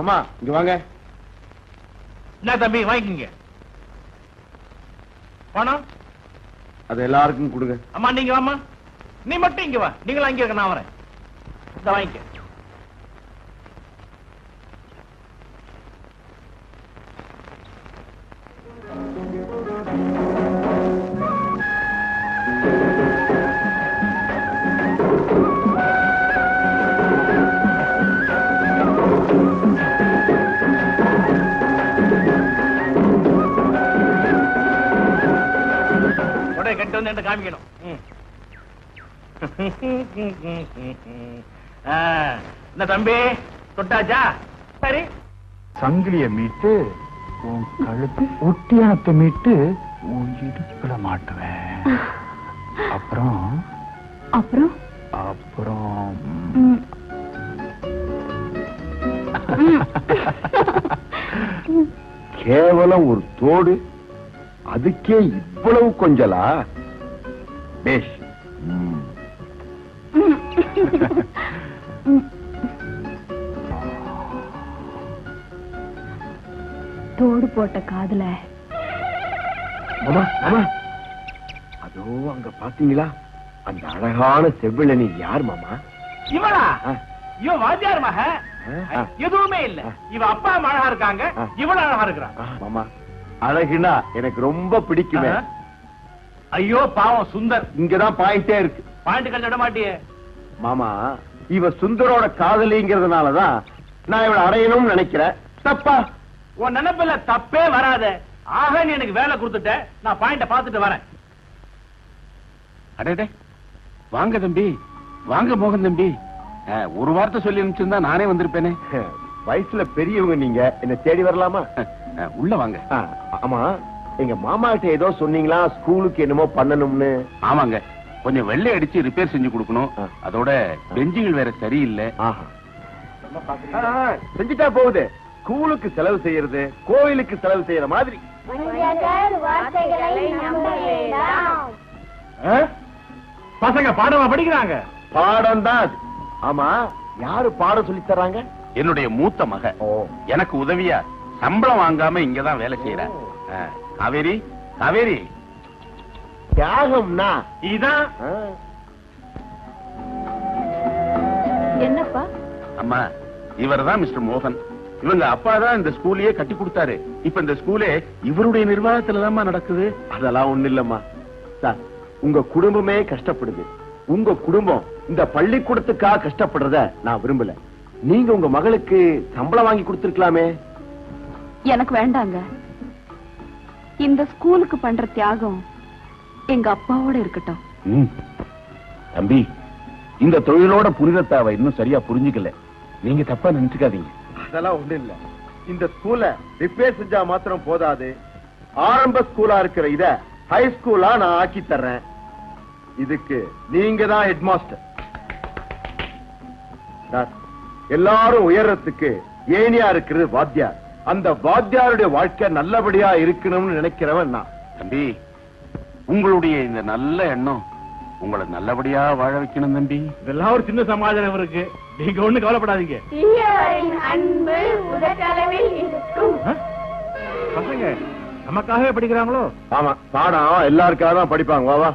Speaker 1: மாமா இங்க வாங்க.
Speaker 3: என்ன தம்பி வாங்கிக்கங்க. பணம்
Speaker 1: அது எல்லாருக்கும் கொடுங்க.
Speaker 3: அம்மா நீங்க வாமா. நீ மட்டும் இங்க வா. நீங்களும் அங்க இருக்க, நான் வரேன். இந்த வாங்கிக்க. கட்டு வந்து காமிக்கணும். என்ன தம்பி தொட்டாச்சா? சரி,
Speaker 7: சங்கிலிய மீட்டு உன் கழுத்து ஒட்டியானத்தை மீட்டு உன் இடுப்புல மாட்டுவேன். அப்புறம்
Speaker 6: அப்புறம்
Speaker 7: அப்புறம்
Speaker 1: கேவலம் ஒரு தோடு, அதுக்கே இவ்வளவு கொஞ்சலா? பேஷ்.
Speaker 6: தோடு போட்ட காதுல
Speaker 1: அதோ அங்க பாத்தீங்களா அந்த அழகான செவ்விழனி யார் மாமா?
Speaker 3: இவளா? இவ வாத்தியார் மக. எதுவுமே இல்ல. இவ அப்பா அழகா இருக்காங்க, இவள அழகா இருக்கிறா.
Speaker 1: மாமா அழகுனா எனக்கு ரொம்ப பிடிக்குமே.
Speaker 3: ஐயோ பாவம் சுந்தர்.
Speaker 1: இங்கதான் பாயிண்டே இருக்கு.
Speaker 3: பாயிண்ட் கழிச்சு விட மாட்டியே
Speaker 1: மாமா. இவ சுந்தரோட காதலிங்கிறதுனாலதான் நான் இவளை அடையணும்னு நினைக்கிறேன். தப்பா?
Speaker 3: உன் நினைப்புல தப்பே வராத. ஆக நீ எனக்கு வேலை கொடுத்துட்ட, நான் பாயிண்ட பாத்துட்டு வரேன்.
Speaker 5: அடே வாங்க தம்பி, வாங்க மோகன் தம்பி. ஒரு வார்த்தை சொல்லி அனுப்பிச்சிருந்தா நானே வந்திருப்பேனே.
Speaker 1: வயசுல பெரியவங்க நீங்க, என்ன தேடி வரலாமா?
Speaker 5: உள்ள வாங்க.
Speaker 1: ஆமா, எங்க மாமா கிட்ட ஏதோ சொன்னீங்களா ஸ்கூலுக்கு என்னமோ பண்ணணும்னு?
Speaker 5: ஆமாங்க, கொஞ்சம் வெள்ளை அடிச்சு ரிப்பேர் செஞ்சு கொடுக்கணும். அதோட பெஞ்சுகள் வேற சரியில்லை.
Speaker 1: செஞ்சுட்டா போகுது. ஸ்கூலுக்கு செலவு செய்யறது கோயிலுக்கு செலவு செய்யற மாதிரி.
Speaker 3: பசங்க பாடமா படிக்கிறாங்க.
Speaker 1: பாடம் தான். ஆமா, யாரு பாடம் சொல்லி தர்றாங்க?
Speaker 5: என்னுடைய மூத்த மக. எனக்கு உதவியா சம்பளம் வாங்காம இங்கதான் வேலை செய்யற காவேரி. காவேரி
Speaker 1: தியாகம்னா
Speaker 3: இதான்.
Speaker 6: என்னப்பா?
Speaker 5: அம்மா, இவர்தான் மிஸ்டர் மோகன். இவங்க அப்பா தான் இந்த ஸ்கூலையே கட்டி கொடுத்தாரு. இப்ப இந்த ஸ்கூலே இவருடைய நிர்வாகத்துலதான் நடக்குது.
Speaker 1: அதெல்லாம் ஒண்ணு இல்லம்மா சார். உங்க குடும்பமே கஷ்டப்படுது. உங்க குடும்பம் இந்த பள்ளிக்கூடத்துக்காக கஷ்டப்படுறத நான் விரும்பல. நீங்க உங்க மகளுக்கு சம்பளம் வாங்கி கொடுத்திருக்கலாமே.
Speaker 6: எனக்கு வேண்டாங்க. இந்த ஸ்கூலுக்கு பண்ற தியாகம் எங்க அப்பாவோட இருக்கட்டும்.
Speaker 5: தம்பி, இந்த தொழிலோட புனிதத்தை அவ இன்னும் சரியா புரிஞ்சுக்கல. நீங்க தப்பா நினைச்சுக்காதீங்க.
Speaker 1: அதெல்லாம் ஒண்ணு இல்ல. இந்த ஸ்கூல ரிப்பேர் செஞ்சா மாத்திரம் போதாது. ஆரம்ப ஸ்கூலா இருக்கிற இத ஹை ஸ்கூலா நான் ஆக்கி தர்றேன். இதுக்கு நீங்க தான் ஹெட் மாஸ்டர். எல்லாரும் உயர்றதுக்கு ஏனியா இருக்கிறது வாத்தியார். அந்த வாத்தியாருடைய வாழ்க்கை நல்லபடியா இருக்கணும்னு நினைக்கிறவன் நான்.
Speaker 5: தம்பி, உங்களுடைய இந்த நல்ல எண்ணம் உங்களை நல்லபடியா வாழ வைக்கணும் தம்பி.
Speaker 3: இதெல்லாம் ஒரு சின்ன சமாதானம் இருக்கு. நீங்க ஒண்ணு கவலைப்படாதீங்க.
Speaker 11: அன்பு உதட்டளவில் இருக்கும்.
Speaker 3: பசங்க நமக்காகவே படிக்கிறாங்களோ?
Speaker 1: ஆமா, பாடம் எல்லாருக்காக தான் படிப்பாங்க. வா வா.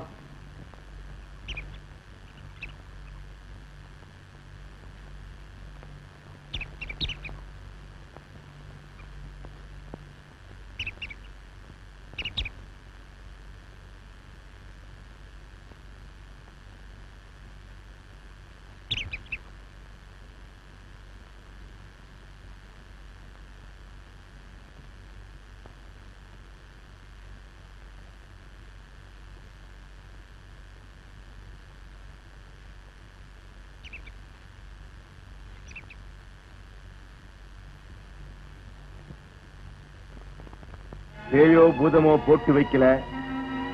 Speaker 1: பேயோ பூதமோ போட்டு வைக்கல,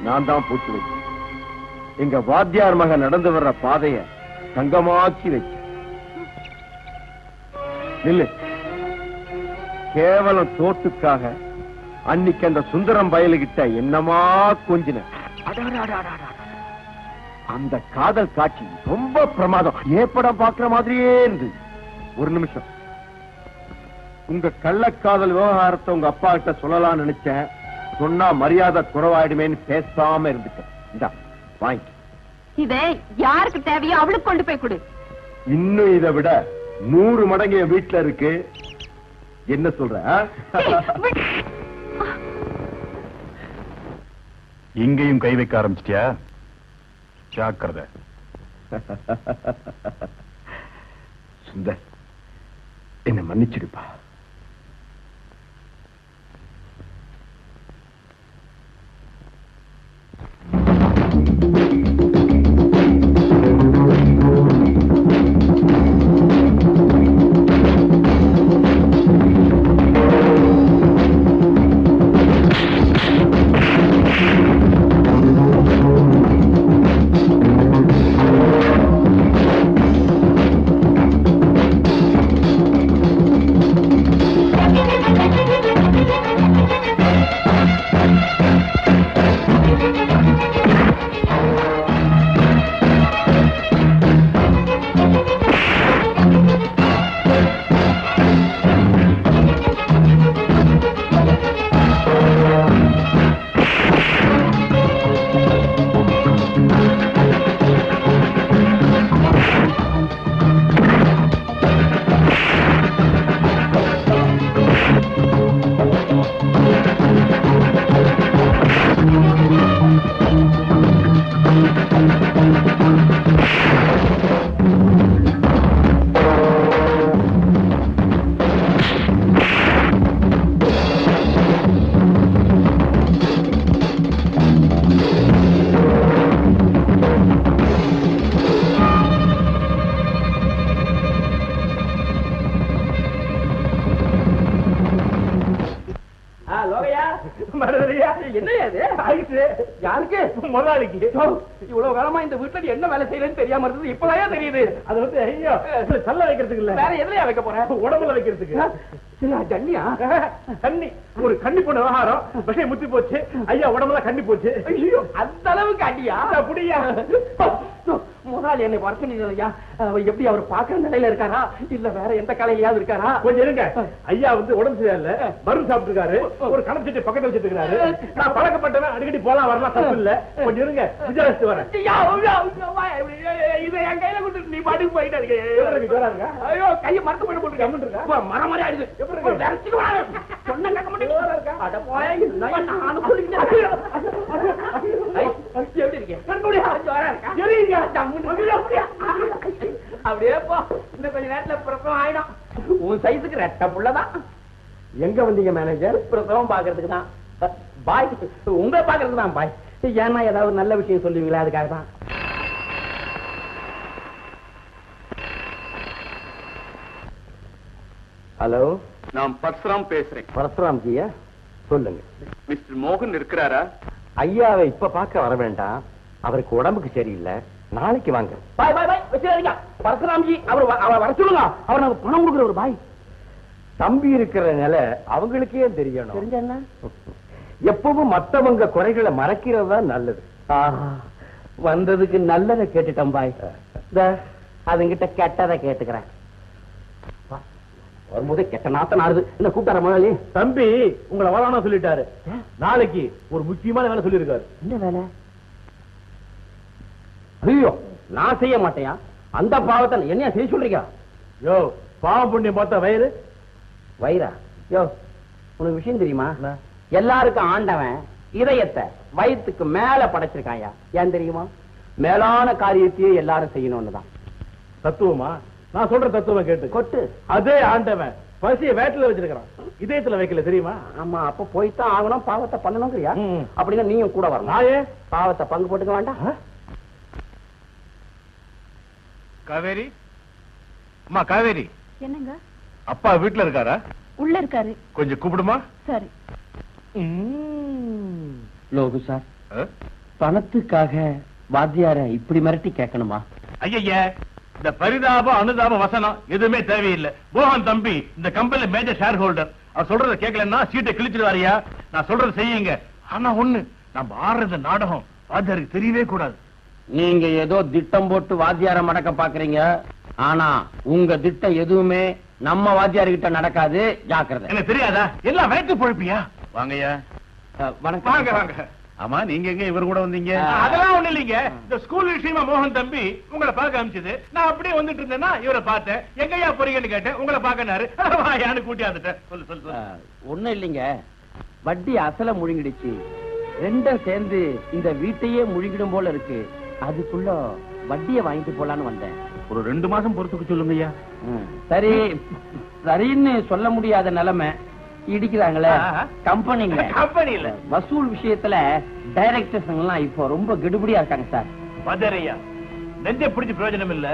Speaker 1: நான் தான் போட்டு வைக்கிறேன். எங்க வாத்தியார் மகன் நடந்து வர்ற பாதைய தங்கமாக்கி வைக்க. நில்லு. கேவலம் தோட்டுக்காக அன்னைக்கு அந்த சுந்தரம் பயலுகிட்ட என்னமா கொஞ்சின. அந்த காதல் காட்சி ரொம்ப பிரமாதம். ஏப்படம் பாக்குற மாதிரியே இருந்து. ஒரு நிமிஷம். உங்க கள்ளக்காதல் விவகாரத்தை உங்க அப்பா கிட்ட சொல்லலாம்னு நினைச்சேன். சொன்னா மரியாதை குறைவாயிடுமேன்னு பேசாம இருந்துட்டேன். இந்தா வாங்கி.
Speaker 6: இதை யாருக்கு தேவையோ அவளுக்கு கொண்டு போய் கொடு.
Speaker 1: இன்னும் இதை விட 100 மடங்கு என் வீட்டுல இருக்கு. என்ன சொல்ற?
Speaker 7: இங்கேயும் கை வைக்க ஆரம்பிச்சிட்டியா? ஜாக்கிரதை.
Speaker 1: சுந்தர், என்ன மன்னிச்சிடுப்பா.
Speaker 3: யாருக்கு? முதலாளிக்கு. இவ்வளவு காலமா இந்த வீட்டுல என்ன வேலை செய்யலன்னு தெரியாம இருந்தது இப்பதான் தெரியுது. அது வந்து ஐயோ தள்ள வைக்கிறதுக்கு இல்ல, வேற எதுலயா வைக்க போறேன்? உடம்புல வைக்கிறதுக்கு. தண்ணியா? தண்ணி. ஒரு கண்ணி போன விவகாரம் விஷயம் முத்தி போச்சு. ஐயா உடம்புல கண்ணி போச்சு. ஐயோ அந்த அளவுக்கு அடியா? அப்படியா? முதலாளி என்னை வரச்சா எப்படி அவர் பாக்குற நிலையில இருக்காரா இல்ல வேற எந்த கலையிலயாவது இருக்காரா? கொஞ்சம் இருங்க. ஐயா வந்து உடம்பு சரியில்ல, மருந்து சாப்பிட்டு இருக்காரு. ஒரு கணம் சட்டி பக்கத்துல வச்சிட்டு இருக்காரு. நான் பழக்கப்பட்டவன், அடிக்கடி போலாம் வரலாம், தப்பு இல்ல. கொஞ்சம் இருங்க, விசாரிச்சு வரேன். இதை என் கையில கொடுத்து நீ பாட்டுக்கு போயிட்டு இருக்க. ஐயோ கையை மரத்து போயிட்டு போட்டுருக்க. மரம் மாதிரி ஆயிடுது. சொன்ன கேட்க மாட்டேங்க. அட போய் நானும் சொல்லிக்கிட்டேன். எப்படி இருக்கேன்? அப்படியே போ. இந்த கொஞ்ச நேரத்துல பிரசவம் ஆயிடும். உன் சைஸுக்கு ரெட்ட புள்ளதான். எங்க வந்தீங்க மேனேஜர்? பிரசவம் பாக்குறதுக்கு தான். பாய், உங்களை பாக்குறதுக்கு தான் பாய். ஏன்னா ஏதாவது நல்ல விஷயம் சொல்லுவீங்களா, அதுக்காக தான். ஹலோ,
Speaker 5: நான் பரசுராம் பேசுறேன்.
Speaker 3: பரசுராம் ஜியா, சொல்லுங்க.
Speaker 5: மிஸ்டர் மோகன் இருக்கிறாரா?
Speaker 3: ஐயாவை இப்ப பார்க்க வர வேண்டாம், அவருக்கு உடம்புக்கு சரியில்லை, நாளைக்கு வாங்க. பாய் பாய் பாய் வச்சிருக்கீங்க. பரசுராம்ஜி அவர் வர சொல்லுங்க. அவர் நமக்கு பணம் கொடுக்குற ஒரு பாய். தம்பி இருக்கிற நிலை அவங்களுக்கே தெரியணும். தெரிஞ்ச என்ன? எப்பவும் மத்தவங்க குறைகளை மறைக்கிறது தான் நல்லது. வந்ததுக்கு நல்லதை கேட்டுட்டேன் பாய். அதுங்கிட்ட கெட்டதை கேட்டுக்கிறேன். வரும்போது கெட்ட நாத்த நாடுது. என்ன கூப்பிட்டார முதலாளி? தம்பி உங்களை வரணும் சொல்லிட்டாரு. நாளைக்கு ஒரு முக்கியமான வேலை சொல்லிருக்காரு. என்ன வேலை? ஐயோ நான் செய்ய மாட்டேயா? அந்த பாவத்தை என்ன செய்ய சொல்றீங்க? யோ பாவம் புண்ணியம் பார்த்தா வயிறு வயிறா? யோ உனக்கு விஷயம் தெரியுமா? எல்லாருக்கும் ஆண்டவன் இதயத்தை வயிற்றுக்கு மேல படைச்சிருக்காயா. ஏன் தெரியுமா? மேலான காரியத்தையே எல்லாரும் செய்யணும்னுதான். தத்துவமா? நான் சொல்ற தத்துவம் கேட்டு கொட்டு. அதே ஆண்டவன் பசிய வேட்டில வச்சிருக்கான், இதயத்துல வைக்கல தெரியுமா? ஆமா, அப்ப போய்தான் ஆகணும், பாவத்தை பண்ணணுங்கிறியா? அப்படின்னா நீயும் கூட வரணும். நாயே பாவத்தை பங்கு போட்டுக்க வேண்டாம்.
Speaker 7: காவேரி, அம்மா காவேரி.
Speaker 6: என்னங்க?
Speaker 7: அப்பா வீட்டுல இருக்காரா?
Speaker 6: உள்ள இருக்காரு.
Speaker 7: கொஞ்சம் கூப்பிடுமா?
Speaker 6: சரி.
Speaker 10: லோகு சார், பணத்துக்காக வாத்தியார இப்படி மிரட்டி கேட்கணுமா?
Speaker 7: ஐயா, இந்த பரிதாப அனுதாப வசனம் எதுவுமே தேவையில்லை. மோகன் தம்பி இந்த கம்பெனில மேஜர் ஷேர் ஹோல்டர். அவர் சொல்றத கேட்கலன்னா சீட்டை கிழிச்சிருவாரியா. நான் சொல்றத செய்யுங்க. ஆனா ஒண்ணு, நம்ம ஆடுறது நாடகம் வாத்தியாருக்கு தெரியவே கூடாது.
Speaker 10: நீங்க ஏதோ திட்டம் போட்டு வாத்தியார மடக்க பாக்குறீங்க. ஆனா உங்க திட்டம் எதுவுமே நம்ம வாத்தியார்கிட்ட நடக்காது, ஜாக்கிரதை.
Speaker 3: எனக்கு தெரியாதா? எல்லாம் வயிற்று பொழப்பியா?
Speaker 5: வாங்கய்யா.
Speaker 10: வணக்கம்.
Speaker 3: வாங்க வாங்க.
Speaker 5: ஆமா, நீங்க எங்க இவர் கூட வந்தீங்க?
Speaker 3: அதெல்லாம் ஒண்ணு இல்லைங்க. இந்த ஸ்கூல் விஷயமா மோகன் தம்பி உங்களை பார்க்க அனுப்பிச்சது. நான் அப்படியே வந்துட்டு இருந்தேன்னா இவரை பார்த்தேன். எங்கயா போறீங்கன்னு கேட்டேன். உங்களை பார்க்கனாரு. யானு கூட்டி வந்துட்டேன். சொல்லு சொல்லு சொல்லு.
Speaker 10: ஒண்ணும் இல்லைங்க, வட்டி அசல முழுங்கிடுச்சு. ரெண்டும் சேர்ந்து இந்த வீட்டையே முழுங்கிடும் போல இருக்கு. அதுக்குள்ள வட்டியை வாங்கிட்டு போலான்னு வந்தேன்.
Speaker 5: ஒரு 2 மாசம் பொறுத்துக்கு சொல்லுங்கய்யா.
Speaker 10: சரி, சரின்னு சொல்ல முடியாத நிலைமை. இடிக்கிறாங்களே கம்பெனிங்க.
Speaker 3: கம்பெனில
Speaker 10: வசூல் விஷயத்துல டைரக்டர்ஸ் எல்லாம் இப்போ ரொம்ப கெடுபடியா இருக்காங்க சார்.
Speaker 3: பதறையா நெஞ்ச பிடிச்ச பிரயோஜனம் இல்ல.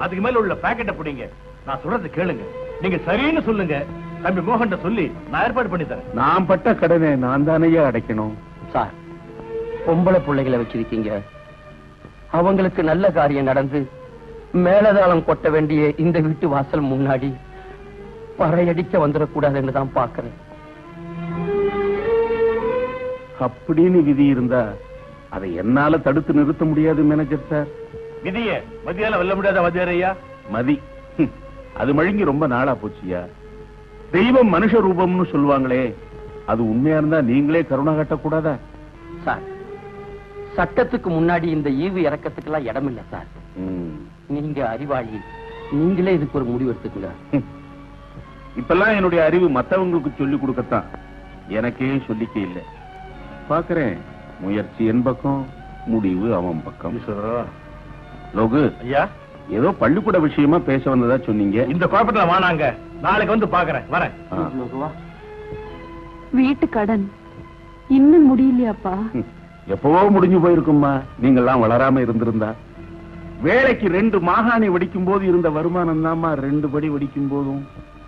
Speaker 3: அதுக்கு மேல உள்ள பாக்கெட்டை பிடிங்க. நான் சொல்றது கேளுங்க. நீங்க சரின்னு சொல்லுங்க. தம்பி மோகன் சொல்லி நான் ஏற்பாடு பண்ணி தரேன்.
Speaker 5: நான் பட்ட கடனை நான் தானையா அடைக்கணும்.
Speaker 10: சார், பொம்பளை பிள்ளைகளை வச்சிருக்கீங்க. அவங்களுக்கு நல்ல காரியம் நடந்து மேலதாளம் கொட்ட வேண்டிய இந்த வீட்டு வாசல் முன்னாடி பறையடிக்க வந்துடக்கூடாதுன்னு தான் பாக்குறேன்.
Speaker 5: அப்படின்னு விதி இருந்தா அதை என்னால தடுத்து நிறுத்த முடியாது மேனேஜர் சார்.
Speaker 3: விதிய மதியால வெல்ல முடியாத வாத்தியாரையா?
Speaker 5: மதி அது மழுங்கி ரொம்ப நாளா போச்சியா. தெய்வம் மனுஷ ரூபம்னு சொல்லுவாங்களே, அது உண்மையா இருந்தா நீங்களே கருணா காட்டக்கூடாதா?
Speaker 10: சார், சட்டத்துக்கு முன்னாடி இந்த ஈவு இறக்கத்துக்கெல்லாம் இடம் இல்ல சார். நீங்க அறிவாளி, நீங்களே இதுக்கு ஒரு முடிவு எடுத்துக்கங்க.
Speaker 5: இப்பெல்லாம் என்னுடைய அறிவு மத்தவங்களுக்கு சொல்லி கொடுக்கத்தான், எனக்கே சொல்லிக்க இல்லை. பாக்குறேன், முயற்சி என் பக்கம், முடிவு அவன் பக்கம். லோகு
Speaker 3: ஐயா,
Speaker 5: ஏதோ பள்ளிக்கூட விஷயமா பேச வந்ததா சொன்னீங்க.
Speaker 3: இந்த குழப்பத்துல வானாங்க. நாளைக்கு வந்து பாக்குறேன். வரேன்.
Speaker 4: வீட்டு கடன் இன்னும் முடியலையாப்பா?
Speaker 5: எப்பவோ முடிஞ்சு போயிருக்கும்மா, நீங்கெல்லாம் வளராம இருந்திருந்தா. வேலைக்கு 2 மாகாணி வடிக்கும் போது இருந்த வருமானம் தான்மா 2 படி வடிக்கும் போதும்.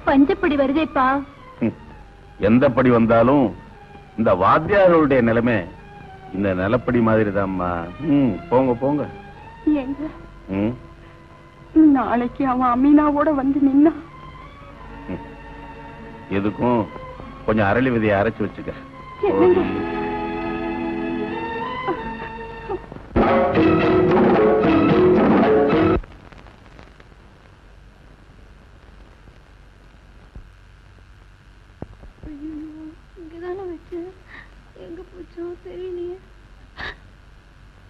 Speaker 6: பஞ்சப்படி வருதேப்பா.
Speaker 5: எந்த படி வந்தாலும் இந்த வாத்தியார்களுடைய நிலைமை இந்த நிலப்படி மாதிரி தான்மா. போங்க போங்க.
Speaker 9: எங்க நாளைக்கு அவன் அமீனாவோட வந்து நின்னா
Speaker 5: எதுக்கும் கொஞ்சம் அரளி விதையை அரைச்சு வச்சுக்க.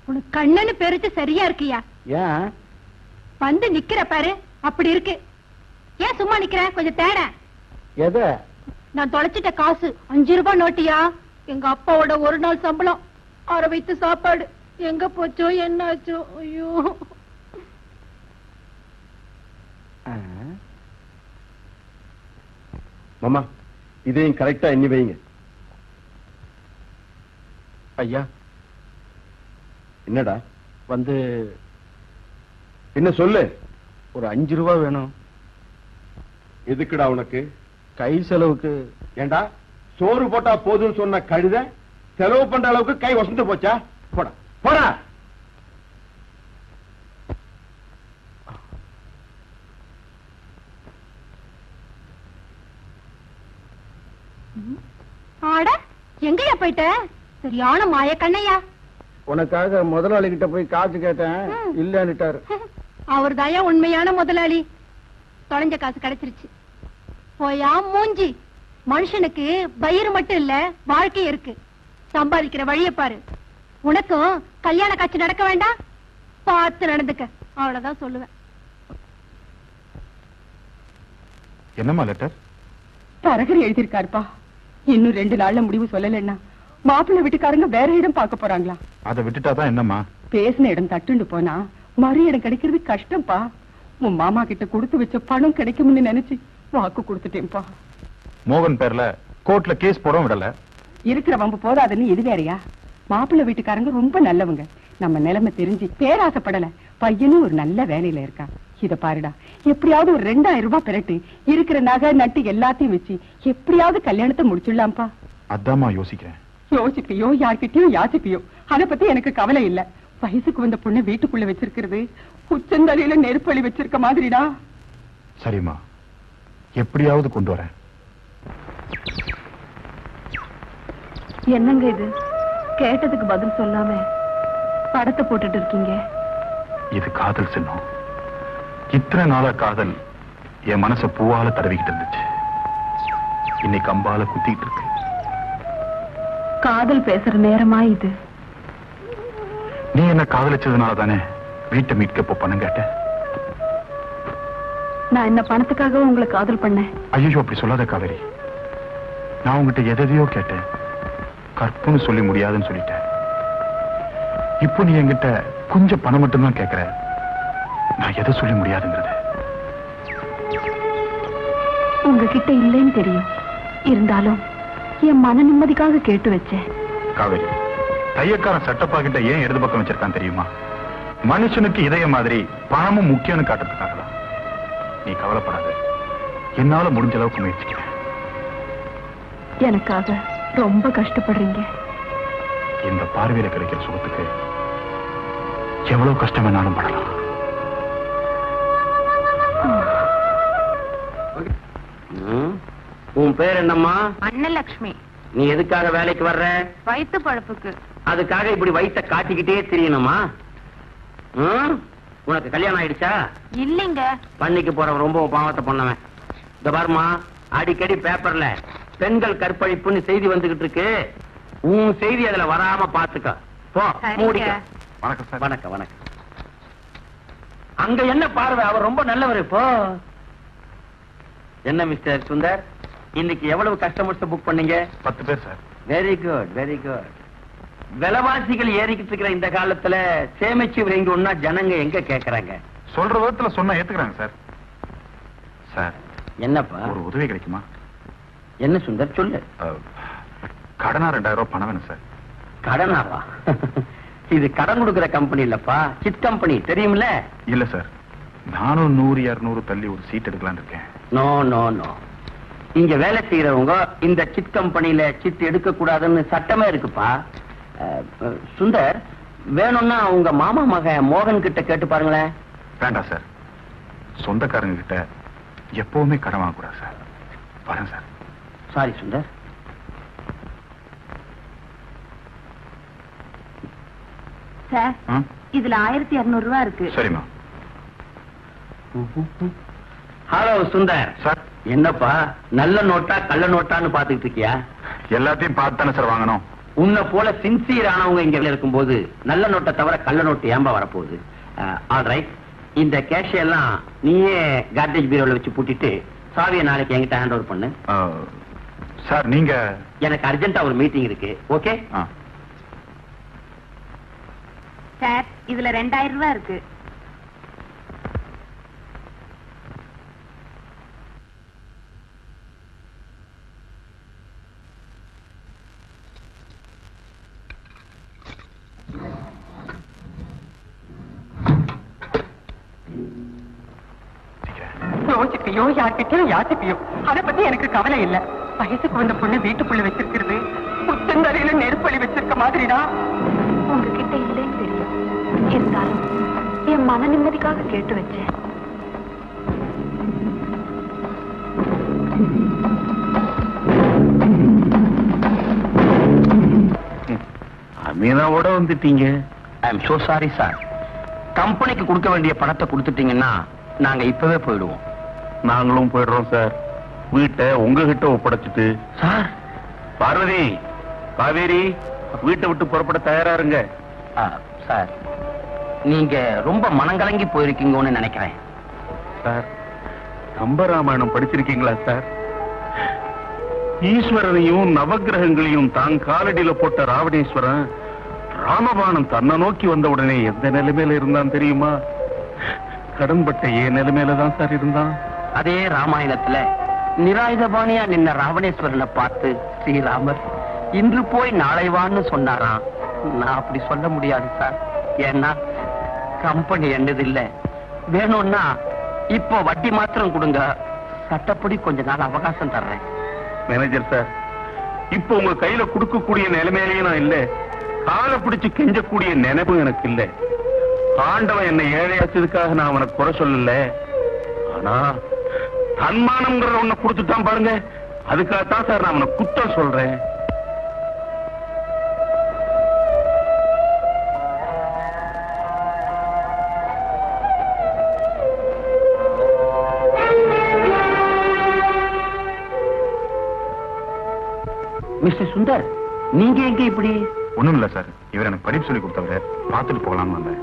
Speaker 6: உனக்கு கண்ணனு பெருச்சு சரியா இருக்கியா?
Speaker 10: ஏன்
Speaker 6: வந்து நிக்கிற பாரு, அப்படி இருக்கு. ஏன் சும்மா நிக்கிற? கொஞ்சம் தேட.
Speaker 10: எத?
Speaker 6: நான் தொலைச்சிட்ட காசு 5 ரூபாய் நோட்டியா? எங்க அப்பாவோட ஒரு நாள் சம்பளம், 6 வைத்து சாப்பாடு எங்க போச்சோ என்னாச்சோ? ஐயோ.
Speaker 1: மாமா, இதையும் கரெக்டா எண்ணி வைங்க.
Speaker 8: ஐயா,
Speaker 1: என்னடா
Speaker 8: வந்து
Speaker 1: என்ன சொல்லு?
Speaker 8: ஒரு 5 ரூபாய் வேணும்.
Speaker 1: எதுக்குடா உனக்கு?
Speaker 8: கை செலவுக்கு.
Speaker 1: ஏண்டா, சோறு போட்டா போதும் சொன்ன கழுத செலவு பண்ற அளவுக்கு கை வசந்து போச்சா? போடா போடா.
Speaker 6: ஆட, எங்கயா போயிட்ட? சரியான மாய கண்ணையா.
Speaker 8: உனக்காக முதலாளி கிட்ட போய் காசு கேட்டேன், இல்லன்னுட்டாரு.
Speaker 6: அவர் தாயா உண்மையான முதலாளி. தொலைஞ்ச காசு கிடைச்சிருச்சு. போயா மூஞ்சி. மனுஷனுக்கு பயிர் மட்டும் இல்ல, வாழ்க்கை இருக்கு. சம்பாதிக்கிற வழிய பாரு. உனக்கும் கல்யாண காட்சி நடக்க வேண்டாம், பார்த்து நடந்துக்க. அவ்வளவுதான் சொல்லுவேன்.
Speaker 7: என்னம்மா லெட்டர்?
Speaker 9: தரகர் எழுதியிருக்காருப்பா. இன்னும் 2 நாள்ல முடிவு சொல்லலன்னா மாப்பிள்ளை வீட்டுக்காரங்க வேற இடம் பார்க்க போறாங்களா?
Speaker 7: அதை விட்டுட்டாதான் என்னம்மா?
Speaker 9: பேசின இடம் தட்டுண்டு போனா மறு இடம் கிடைக்கிறது கஷ்டம்ப்பா. உன் மாமா கிட்ட கொடுத்து வச்ச பணம் கிடைக்கும்னு நினைச்சு வாக்கு கொடுத்துட்டேன்ப்பா.
Speaker 7: மோகன் பேர்ல கோர்ட்ல கேஸ் போட விடல.
Speaker 9: இருக்கிற வம்பு போதாதுன்னு இது வேறையா? மாப்பிள்ளை வீட்டுக்காரங்க ரொம்ப நல்லவங்க. நம்ம நிலைமை தெரிஞ்சு பேராசப்படல. பையனும் ஒரு நல்ல வேலையில இருக்கா. இத பாருடா, எப்படியாவது ஒரு 2000 ரூபாய் பெரட்டு, இருக்கிற நகை நட்டு எல்லாத்தையும் வச்சு எப்படியாவது கல்யாணத்தை முடிச்சிடலாம்ப்பா.
Speaker 7: அதாம்மா யோசிக்கிறேன்.
Speaker 9: யோசிப்பியோ யார்கிட்டயும் யாசிப்பியோ, அத பத்தி எனக்கு கவலை இல்ல. வயசுக்கு வந்த பொண்ணு வீட்டுக்குள்ள வச்சிருக்கிறது உச்சந்தலையில நெருப்பள்ளி வச்சிருக்க மாதிரிடா.
Speaker 7: சரிம்மா, எப்படியாவது கொண்டு வரேன்.
Speaker 4: என்னங்க இது? கேட்டதுக்கு பதில் சொல்லாம படத்தை போட்டுட்டு இருக்கீங்க.
Speaker 7: இது காதல் சின்னம். இத்தனை நாளா காதல் என் மனச பூவால தடவிக்கிட்டு இருந்துச்சு. இன்னைக்கு அம்பால குத்திக்கிட்டு இருக்கு.
Speaker 4: காதல் பேசுற நேரமா இது?
Speaker 7: நீ என்ன காதலிச்சதுனால தானே வீட்டை மீட்க போ பணம் கேட்ட.
Speaker 4: நான் என்ன பணத்துக்காக உங்களை காதல் பண்ணேன்?
Speaker 7: ஐயோ அப்படி சொல்லாத காவேரி. நான் உங்ககிட்ட எதையோ கேட்டேன். கற்புன்னு சொல்லி முடியாதுன்னு சொல்லிட்டேன். இப்போ நீ என்கிட்ட கொஞ்சம் பணம் மட்டும்தான் கேட்கிற. நான் எதை சொல்லி முடியாதுங்கிறது.
Speaker 4: உங்ககிட்ட இல்லைன்னு தெரியும். இருந்தாலும் என் மன நிம்மதிக்காக கேட்டு வச்சேன்.
Speaker 7: காவேரி, தையக்காரன் சட்டப்பா கிட்ட ஏன் இடது பக்கம் வச்சிருக்கான் தெரியுமா? மனுஷனுக்கு இதய மாதிரி பணமும் முக்கியம்னு காட்டுறதுக்காக தான். நீ கவலைப்படாத, என்னால முடிஞ்ச அளவுக்கு முயற்சிக்கிறேன்.
Speaker 4: எனக்காக ரொம்ப கஷ்டப்படுறீங்க.
Speaker 7: இந்த பார்வையில கிடைக்கிற சுகத்துக்கு எவ்வளவு கஷ்டம் வேணாலும் படலாம்.
Speaker 10: உன் பேர் என்னம்மா?
Speaker 6: அன்னலட்சுமி.
Speaker 10: நீ எதுக்காக வேலைக்கு வர்ற?
Speaker 6: வயிற்று பழப்புக்கு.
Speaker 10: அதுக்காக இப்படி வயிற்ற காட்டிக்கிட்டே தெரியணுமா? உனக்கு கல்யாணம் ஆயிடுச்சா?
Speaker 6: இல்லைங்க.
Speaker 10: பண்ணிக்கு போறவன் ரொம்ப பாவத்தை பண்ணவன். இந்த பாருமா, அடிக்கடி பேப்பர்ல பெண்கள் கற்பழிப்புன்னு செய்தி வந்துகிட்டு இருக்கு. உன் செய்தி அதுல வராம பாத்துக்க. போ, மூடிக்க.
Speaker 7: வணக்கம் சார்.
Speaker 10: வணக்கம் வணக்கம். அங்க என்ன பார்வை, அவர் ரொம்ப நல்லவர். இப்போ என்ன மிஸ்டர் சுந்தர், இன்னைக்கு எவ்வளவு கஸ்டமர்ஸ் புக் பண்ணீங்க?
Speaker 7: 10 பேர் sir.
Speaker 10: Very good very good. விலைவாசிகள் ஏறிக்கிட்டு இருக்கிற இந்த காலத்துல சேமிச்சு வைங்க ஒன்னா ஜனங்க எங்க கேக்குறாங்க?
Speaker 7: சொல்ற விதத்துல சொன்னா ஏத்துக்கிறாங்க சார். சார்,
Speaker 10: என்னப்பா?
Speaker 7: ஒரு உதவி கிடைக்குமா?
Speaker 10: என்ன சுந்தர், சொல்லு.
Speaker 7: கடனா 2000 ரூபாய் பணம் வேணும் சார்.
Speaker 10: கடனாவா? இது கடன் கொடுக்கிற கம்பெனி இல்லப்பா, சிட் கம்பெனி, தெரியுமில்ல?
Speaker 7: இல்ல சார், நானும் 100-200 தள்ளி ஒரு சீட் எடுக்கலான்னு இருக்கேன்.
Speaker 10: No no no. இங்க வேலை செய்யறவங்க இந்த சிட் கம்பெனில சிட் எடுக்க கூடாதுன்னு சட்டமே இருக்குப்பா. சுந்தர், வேணும்னா உங்க மாமா மகன் மோகன் கிட்ட கேட்டு பாருங்களேன்.
Speaker 7: வேண்டாம் சார், சொந்தக்காரங்க கிட்ட எப்பவுமே கடன் வாங்கக்கூடாது சார். வரேன் சார்.
Speaker 10: சாரி சுந்தர்.
Speaker 4: சார், இதுல 1200 ரூபாய் இருக்கு.
Speaker 7: சரிம்மா.
Speaker 10: ஹலோ சுந்தர்.
Speaker 7: சார்.
Speaker 10: என்னப்பா, நல்ல நோட்டா கள்ள நோட்டான்னு பாத்துக்கிட்டு இருக்கியா?
Speaker 7: எல்லாத்தையும் பார்த்து தானே சார் வாங்கணும்.
Speaker 10: உன்னை போல சின்சியர் ஆனவங்க இங்க இருக்கும்போது நல்ல நோட்டை தவிர கள்ள நோட்டு ஏம்பா வரப்போகுது? ஆல் ரைட், இந்த கேஷ் எல்லாம் நீயே கார்டேஜ் பீரோல வச்சு பூட்டிட்டு சாவியை நாளைக்கு என்கிட்ட ஹேண்ட் ஓவர் பண்ணு.
Speaker 7: சார், நீங்க?
Speaker 10: எனக்கு அர்ஜென்ட்டா ஒரு மீட்டிங் இருக்கு. ஓகே
Speaker 6: சார், இதுல 2000 ரூபாய் இருக்கு.
Speaker 9: யோசிப்பியோ யார்கிட்டயும் யாசிப்பியோ, அதை பத்தி எனக்கு கவலை இல்ல. வயசுக்கு வந்த பொண்ணு வீட்டுக்குள்ள வச்சிருக்கிறது புத்தந்தரையில நெருப்பலி வச்சிருக்க மாதிரிதான்.
Speaker 4: உங்ககிட்ட இல்லைன்னு தெரியும். இருந்தாலும் என் மன நிம்மதிக்காக கேட்டு வச்சேன்.
Speaker 10: அமீனாவோட வந்துட்டீங்க. I am so sorry sir. கம்பெனிக்கு கொடுக்க வேண்டிய பணத்தை கொடுத்துட்டீங்கன்னா நாங்க இப்பவே போயிடுவோம்.
Speaker 5: நாங்களும் போயிடுறோம் சார். வீட்டை உங்ககிட்ட ஒப்படைச்சிட்டு.
Speaker 10: சார்.
Speaker 5: பார்வதி, காவேரி, வீட்டை விட்டு புறப்பட தயாரா இருங்க.
Speaker 10: சார், நீங்க ரொம்ப மனங்கலங்கி போயிருக்கீங்கன்னு நினைக்கிறேன்.
Speaker 5: சார், கம்பராமாயணம் படிச்சிருக்கீங்களா சார்? ஈஸ்வரனையும் நவகிரகங்களையும் தான் காலடியில போட்ட ராவணேஸ்வரன் ராமபாணம் தன்னை நோக்கி வந்த உடனே எந்த நிலைமையில இருந்தான் தெரியுமா? கடன்பட்ட ஏன் நிலைமையில தான் சார் இருந்தான்.
Speaker 10: அதே ராமாயணத்துல நிராயுதபாணியா நின்ன ராவணேஸ்வரனை பார்த்து ஸ்ரீராமர் இன்று போய் நாளை வான்னு சொன்னாராம். நான் அப்படி சொல்ல முடியாது சார். ஏன்னா கம்பெனி என்னது இல்ல. வேணும்னா இப்போ வட்டி மாத்திரம் கொடுங்க, சட்டப்படி கொஞ்ச நாள் அவகாசம் தர்றேன்.
Speaker 5: மேனேஜர் சார், இப்போ உங்க கையில கொடுக்கக்கூடிய நிலைமையிலேயே நான் இல்ல. காலை பிடிச்சு கெஞ்சக்கூடிய நினைப்பு எனக்கு இல்ல. ஆண்டவன் என்னை ஏழையாச்சதுக்காக நான் அவனுக்கு குறை சொல்லல. ஆனா தன்மானம்ங்கிற ஒண்ணு கொடுத்துட்டான் பாருங்க, அதுக்காகத்தான் சார் நான் அவனை குத்தம் சொல்றேன்.
Speaker 10: மிஸ்டர் சுந்தர், நீங்க எங்க இப்படி?
Speaker 7: ஒண்ணும் இல்ல சார், இவர் எனக்கு படிப்பு சொல்லி கொடுத்தவரு, பார்த்துட்டு போகலாம்னு வந்தேன்.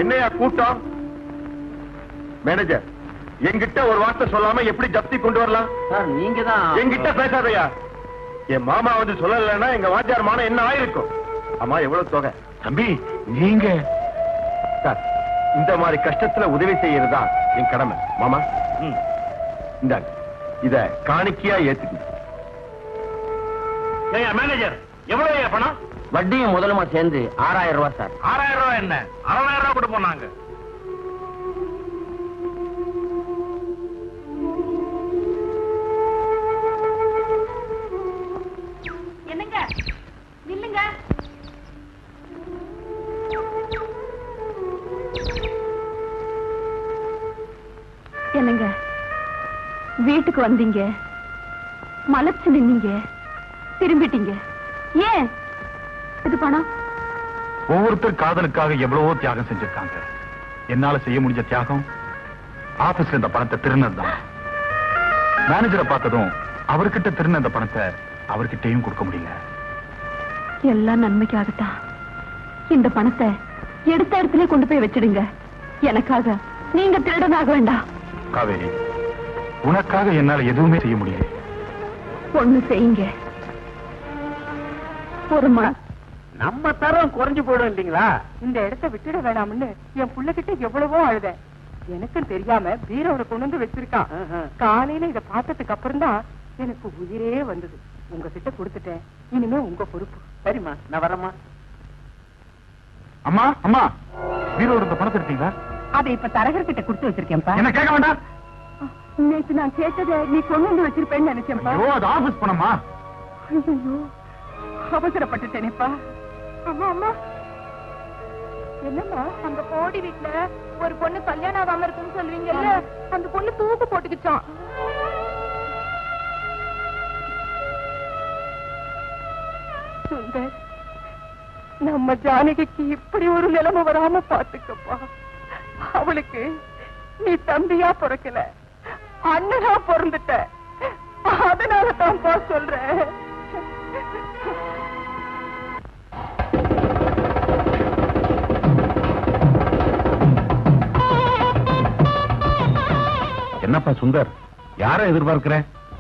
Speaker 1: என்னையா கூட்டம்? மேனேஜர், என்கிட்ட ஒரு வார்த்தை சொல்லாம எப்படி ஜப்தி கொண்டு வரலாம்?
Speaker 10: சார் நீங்க தான்.
Speaker 1: என்கிட்ட பேசாதையா. என் மாமா வந்து சொல்லலைன்னா எங்க வாத்தியார் மானம் என்ன ஆயிருக்கும்? அம்மா எவ்வளவு தொகை?
Speaker 7: தம்பி நீங்க
Speaker 1: சார், இந்த மாதிரி கஷ்டத்துல உதவி செய்யறதா என் கடமை. மாமா இந்தாங்க, இத காணிக்கையா ஏத்துக்கு.
Speaker 3: மேனேஜர், எவ்வளவு பணம்?
Speaker 10: வட்டியும் முதலுமா சேர்ந்து 6000 ரூபாய் சார்.
Speaker 3: 6000 ரூபாய் என்ன, 6000 ரூபாய் கூட போனாங்க.
Speaker 6: என்னங்க நில்லுங்க. என்னங்க வீட்டுக்கு வந்தீங்க, மலைச்சு நின்னீங்க, திரும்பிட்டீங்க. ஏன் இது பணம்?
Speaker 7: ஒவ்வொருத்தர் காதலுக்காக எவ்வளவோ தியாகம் செஞ்சிருக்காங்க. என்னால செய்ய முடிஞ்ச தியாகம் ஆபீஸ்ல இந்த பணத்தை திருநதான். மேனேஜரை பார்த்ததும் அவர்கிட்ட திருந இந்த பணத்தை அவர்கிட்டயும் கொடுக்க முடியல.
Speaker 6: எல்லாம் நன்மைக்காகத்தான். இந்த பணத்தை எடுத்த இடத்துல கொண்டு போய் வச்சிடுங்க. எனக்காக நீங்க திருடனாக வேண்டாம்.
Speaker 7: காவேரி, உனக்காக என்னால எதுவுமே செய்ய முடியல.
Speaker 6: ஒண்ணு செய்யுங்க. ஒரு
Speaker 10: நம்ம தரம் குறைஞ்சு போயிடும் இல்லீங்களா?
Speaker 9: இந்த இடத்தை விட்டுட வேணாம்னு என் புள்ளகிட்ட எவ்வளவோ அழுத. எனக்கும் தெரியாம பீரோவை கொண்டு வந்து வச்சிருக்கான். காலையில இத பார்த்ததுக்கு அப்புறம் தான் எனக்கு உயிரே வந்தது. உங்ககிட்ட கொடுத்துட்டேன், இனிமே உங்க பொறுப்பு.
Speaker 10: சரிம்மா, நான் வரேம்மா.
Speaker 7: அம்மா அம்மா, பீரோல இருந்த பணத்தை எடுத்தீங்களா?
Speaker 9: அதை இப்ப தரகர்கிட்ட கொடுத்து வச்சிருக்கேன்ப்பா.
Speaker 7: என்ன கேட்க வேண்டாம்.
Speaker 9: நேற்று நான் கேட்டதை நீ கொண்டு வந்து வச்சிருப்பேன்னு நினைச்சேன்ப்பா.
Speaker 7: ஐயோ, அது ஆபீஸ் பணமா?
Speaker 9: ஐயோ, அவசரப்பட்டுட்டேனேப்பா. அம்மா அம்மா, என்னம்மா?
Speaker 6: அந்த கோடி வீட்டுல ஒரு பொண்ணு கல்யாணம் ஆகாம இருக்குன்னு சொல்லுவீங்கல்ல, அந்த பொண்ணு தூக்கு போட்டுக்கிச்சான்.
Speaker 9: சுந்தர், நம்ம ஜானகிக்கு இப்படி ஒரு நிலைமை வராம பாத்துக்கப்பா. அவளுக்கு நீ தம்பியா பிறக்கல, அண்ணனா பிறந்துட்ட. அதனால தான்ப்பா சொல்றேன்.
Speaker 7: என்னப்பா சுந்தர், யாரை எதிர்பார்க்கிற?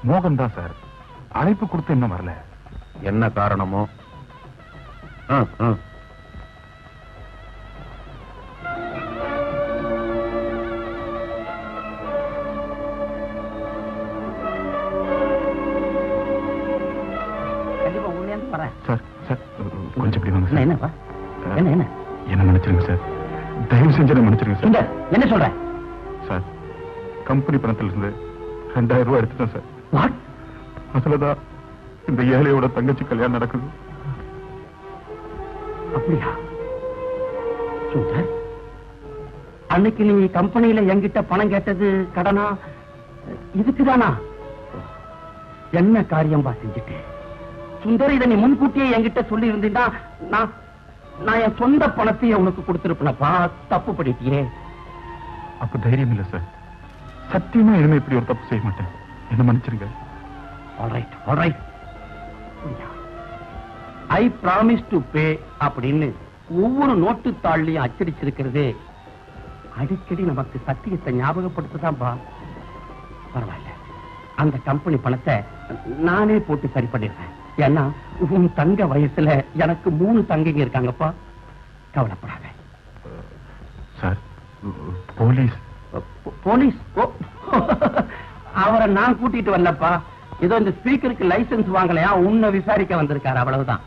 Speaker 7: மோகன் தான் சார். அழைப்பு கொடுத்து இன்னும் வரல. என்ன காரணமோ?
Speaker 10: கண்டிப்பா உண்மையா வரேன்.
Speaker 7: சார் சார், கொஞ்சம் இப்படி வாங்க சார்.
Speaker 10: என்னப்பா? என்ன என்ன
Speaker 7: என்ன மன்னிச்சிருங்க சார், தயவு செஞ்சு என்ன மன்னிச்சிருங்க சார்.
Speaker 10: சுந்தர், என்ன சொல்ற?
Speaker 7: சார், கம்பெனி பணத்துல இருந்து 2000 ரூபாய் எடுத்துட்டேன் சார்.
Speaker 10: வாட்?
Speaker 7: அதுலதான் இந்த ஏழையோட தங்கச்சி கல்யாணம் நடக்குது.
Speaker 10: அப்படியா? சுந்தர், அன்னைக்கு நீ கம்பெனியில என்கிட்ட பணம் கேட்டது கடனா? இதுக்குதானா? என்ன காரியம்பா செஞ்சுட்டேன் சுந்தர்? இதை நீ முன்கூட்டியே என்கிட்ட சொல்லி இருந்தீங்கன்னா நான் என் சொந்த பணத்தையே உனக்கு கொடுத்திருப்பேனப்பா. தப்பு பண்ணிட்டியே.
Speaker 7: அப்ப தைரியம் இல்ல சார். சத்தியமா இனிமே இப்படி ஒரு தப்பு செய்ய மாட்டேன். என்ன மன்னிச்சிருங்க.
Speaker 10: Alright alright. I promise to pay அப்படின்னு ஒவ்வொரு நோட்டு தாள்லையும் அச்சடிச்சிருக்கிறதே அடிக்கடி நமக்கு சத்தியத்தை ஞாபகப்படுத்துதான்பா. பரவாயில்ல, அந்த கம்பெனி பணத்தை நானே போட்டு சரி பண்ணிடுறேன். ஏன்னா உன் தங்க வயசுல எனக்கு 3 தங்கைங்க இருக்காங்கப்பா. கவலைப்படாத.
Speaker 7: சார், போலீஸ்
Speaker 10: போலீஸ் அவரை நான் கூட்டிட்டு வரலப்பா. ஏதோ இந்த ஸ்பீக்கருக்கு லைசன்ஸ் வாங்கலையா, உன்னை விசாரிக்க வந்திருக்காரு, அவ்வளவுதான்.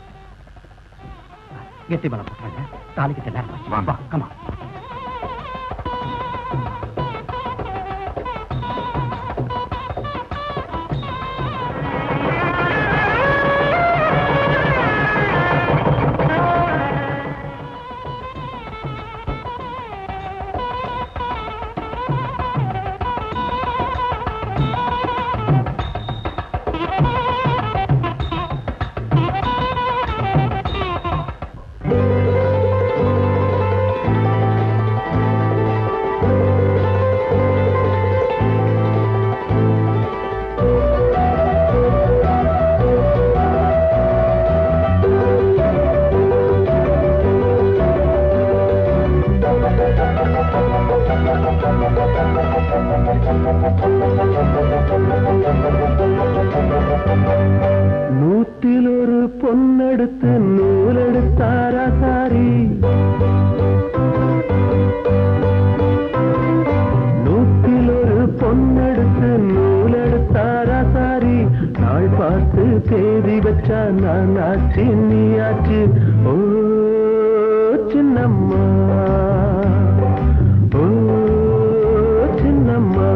Speaker 10: கெட்டி மேல போட்டாங்க. தாலிக்கிட்ட நேரம் வா, கமா.
Speaker 2: பொன்னெடுத்து நூலெடுத்தாரா சாரி 100 பொன்னெடுத்து நூலெடுத்தாரா சாரி நாள் பார்த்து தேதி வச்சா நான் ஆச்சு நீ ஆச்சு ஓ சின்னம்மா ஓ சின்னம்மா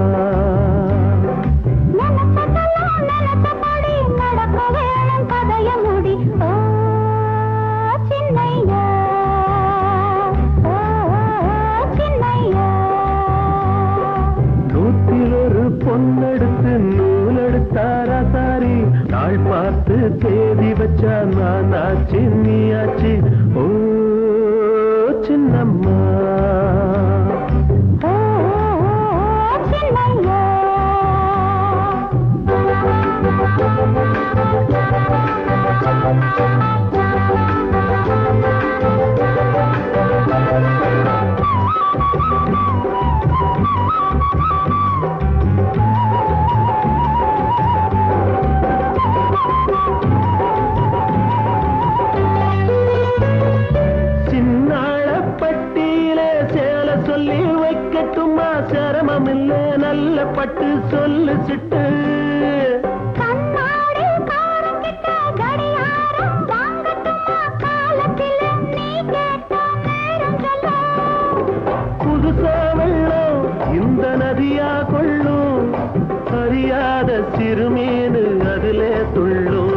Speaker 2: பொன்னெடுத்து நூலெடுத்தாரா சாரி நாள் பார்த்து தேதி வச்சா நான் ஆச்சு நீ ஆச்சு ஓ சின்னம்மா சிரமம் இல்ல நல்ல பட்டு சொல்லு சிட்டு புதுசா வெள்ளம் இந்த நதியா கொள்ளும் அறியாத சிறுமீனு அதிலே துள்ளும்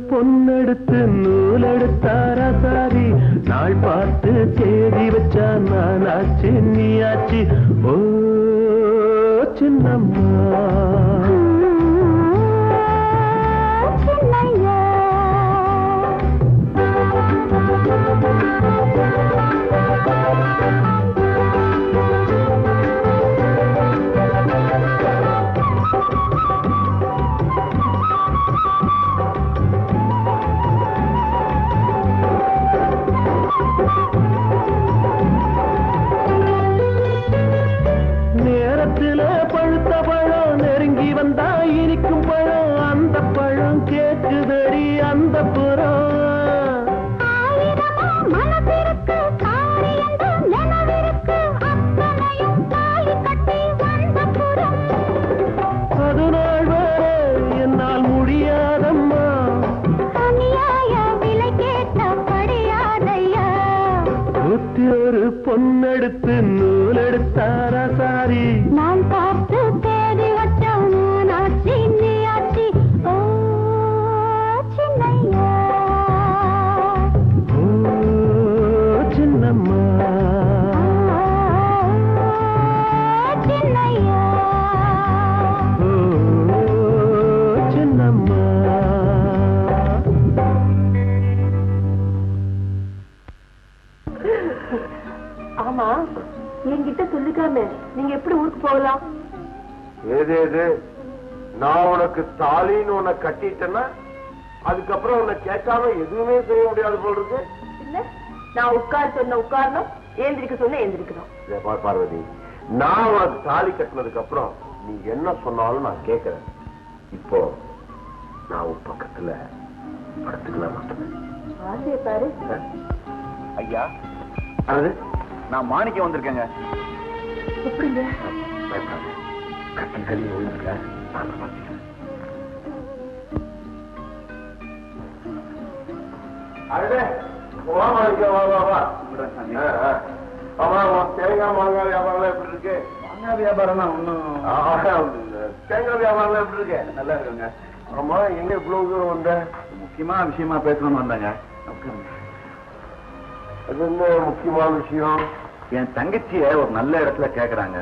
Speaker 2: பொன்னெடுத்து நூலெடுத்தாரா சாரி நாள் பார்த்து தேதி வச்சா நான் ஆச்சு நீ ஆச்சு ஓ சின்னம்மா பொன்னெடுத்து நூலெடுத்தாரா சாரி நான் பார்த்து தேடி வச்சோம் ஆச்சி நீ ஆச்சி ஓ சின்னையா ஓ சின்னம்மா சின்னையா ஓ சின்னம்மா
Speaker 4: ஆமா என்கிட்ட சொல்லிக்காம நீங்க எப்படி ஊருக்கு போகலாம்?
Speaker 1: ஏது நான் உனக்கு தாலின்னு உன்னை கட்டிட்டேன்னா அதுக்கப்புறம் உன்னை கேட்காம எதுவுமே செய்ய முடியாது போல் இருக்கு.
Speaker 4: இல்ல நான் உட்கார் சொன்ன உட்காரணும், ஏந்திரிக்க சொன்ன ஏந்திரிக்கணும்.
Speaker 1: பார்வதி, நான் உனக்கு தாலி கட்டினதுக்கு அப்புறம் நீ என்ன சொன்னாலும் நான் கேட்கிறேன். இப்போ நான் உன் பக்கத்துல படுத்துக்கலாம் மாட்டேன்.
Speaker 4: ஆசையை பாரு.
Speaker 5: ஐயா, நான் மாணிக்கம் வந்திருக்கேங்க.
Speaker 4: எப்படிங்க?
Speaker 1: கட்டம் கல்வி ஒழுங்க தேங்காய் மாங்காய் வியாபாரம் எப்படி இருக்கு?
Speaker 5: மாங்காய் வியாபாரம் ஒன்னும்
Speaker 1: தேங்காய் வியாபாரம் எப்படி இருக்கு? நல்லா இருக்குங்க. ஆமா, எங்க இவ்வளவு தூரம் வந்த?
Speaker 5: முக்கியமான விஷயமா பேசணும்னு வந்தாங்க.
Speaker 1: அது என்ன முக்கியமான விஷயம்?
Speaker 5: என் தங்கச்சிய ஒரு நல்ல இடத்துல கேக்குறாங்க.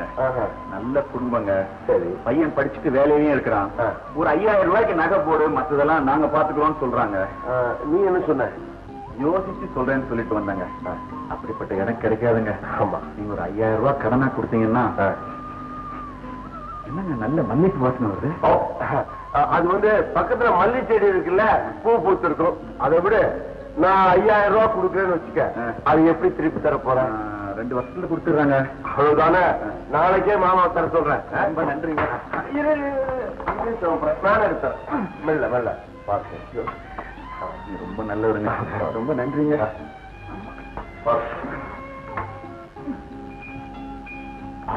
Speaker 5: நல்ல குடும்பங்க. சரி, பையன் படிச்சுட்டு வேலையிலயும் இருக்கிறான். ஒரு 5000 ரூபாய்க்கு நகை போடு, மற்றதெல்லாம் நாங்க பாத்துக்கிறோம்னு சொல்றாங்க.
Speaker 1: நீ என்ன சொன்ன?
Speaker 5: யோசிச்சு சொல்றேன்னு சொல்லிட்டு வந்தாங்க. அப்படிப்பட்ட இடம் கிடைக்காதுங்க.
Speaker 1: ஆமா,
Speaker 5: நீங்க ஒரு 5000 ரூபாய் கடனா கொடுத்தீங்கன்னா என்னங்க நல்ல மல்லிகை வாசனை வருது.
Speaker 1: அது வந்து பக்கத்துல மல்லி செடி இருக்குல்ல, பூ பூத்து இருக்கும். அதை விட நான் 5000 ரூபாய் கொடுக்குறேன்னு வச்சுக்க, அது எப்படி திருப்பி தர போறேன்?
Speaker 5: 2 வருஷத்துல கொடுத்துடுறாங்க.
Speaker 1: அவ்வளவுதானே? நாளைக்கே மாமா தர சொல்றேன்.
Speaker 5: ரொம்ப நன்றிங்க.
Speaker 1: நானே எடுத்தேன். மெல்ல மெல்ல பார்த்து.
Speaker 5: ரொம்ப நல்லவருங்க. ரொம்ப நன்றிங்க.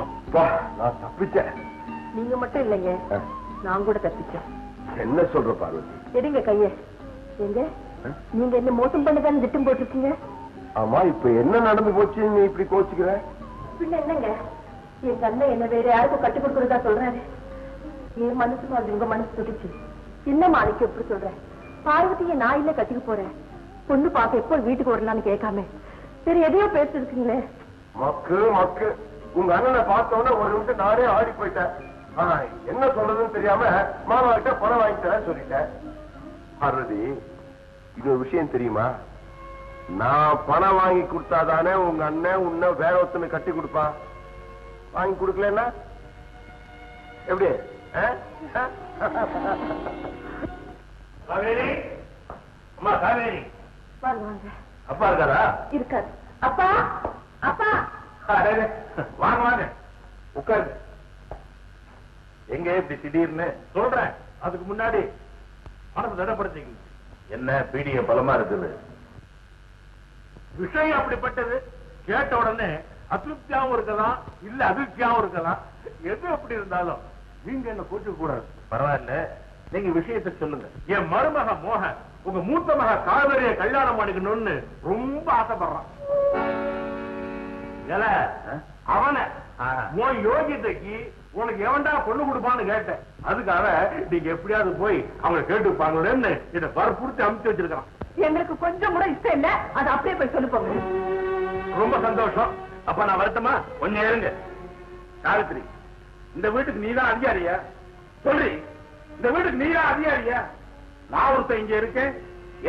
Speaker 1: அப்பா, நான் தப்பிச்சேன்.
Speaker 4: நீங்க மட்டும் இல்லைங்க, நான் கூட தப்பிச்சேன்.
Speaker 1: என்ன சொல்ற பார்வதி?
Speaker 4: எடுங்க கைய. எங்க நீங்க என்ன மோசம் பண்ணதான் திட்டம் போட்டிருக்கீங்க?
Speaker 1: ஆமா, இப்ப என்ன நடந்து போச்சு நீ இப்படி கோச்சுக்கிற?
Speaker 4: பின்ன என்னங்க, என் கண்ணை என்ன வேற யாருக்கும் கட்டி கொடுக்கறதா சொல்றாரு. என் மனசு மாதிரி உங்க மனசு துடிச்சு. என்ன மாணிக்கு எப்படி சொல்றேன்? பார்வதியை நான் இல்ல கட்டிக்க போறேன். பொண்ணு பார்க்க எப்போ வீட்டுக்கு வரலான்னு கேட்காம வேற எதையோ பேசிட்டு இருக்கீங்களே.
Speaker 1: மக்கு மக்கு, உங்க அண்ணனை பார்த்தோன்னே ஒரு நிமிஷம் நானே ஆடி போயிட்டேன். ஆனா என்ன சொல்றதுன்னு தெரியாம மாமா கிட்ட பணம் வாங்கி தர சொல்லிட்டேன். பார்வதி, இது ஒரு விஷயம் தெரியுமா? நான் பணம் வாங்கி கொடுத்தாதானே உங்க அண்ணன் உன்னை வேற ஒருத்தனை கட்டி கொடுப்பான். வாங்கி கொடுக்கலன்னா எப்படி? காவேரி, அம்மா காவேரி.
Speaker 4: வாங்க.
Speaker 1: அப்பா இருக்காரா?
Speaker 4: இருக்காரு. அப்பா அப்பா.
Speaker 1: வாங்க வாங்க, உட்காருங்க. எங்க இப்படி திடீர்னு? சொல்றேன், அதுக்கு முன்னாடி மனசு தடப்படுத்திங்க. என்ன பீடிய பலமா இருக்குது? விஷயம் அப்படிப்பட்டது. கேட்ட உடனே அதிருப்தியாவும் இருக்கலாம், இல்ல அதிர்ச்சியாவும் இருக்கலாம். எது எப்படி இருந்தாலும் நீங்க என்ன கூட்டு கூடாது. பரவாயில்ல, நீங்க விஷயத்தை சொல்லுங்க. என் மருமக மோகன் உங்க மூத்த மக காவேரிய கல்யாணம் பண்ணிக்கணும்னு ரொம்ப ஆசைப்படுறான். அவனை உன் யோகியத்தைக்கு உனக்கு எவன்டா பொண்ணு கொடுப்பான்னு கேட்டேன். அதுக்காக நீங்க எப்படியாவது போய் அவங்க கேட்டுப்பாங்களேன்னு இதை வற்புறுத்தி அமுச்சு வச்சிருக்கான்.
Speaker 4: எங்களுக்கு கொஞ்சம் கூட இஷ்டம் இல்ல, அது அப்படியே போய் சொல்லு போங்க.
Speaker 1: ரொம்ப சந்தோஷம். அப்ப நான் வருத்தமா? கொஞ்சம் இருங்க. சாவித்ரி, இந்த வீட்டுக்கு நீதான் அதிகாரியா? சொல்லி, இந்த வீட்டுக்கு நீதான் அதிகாரியா? நான் ஒருத்தன் இங்க இருக்கேன்,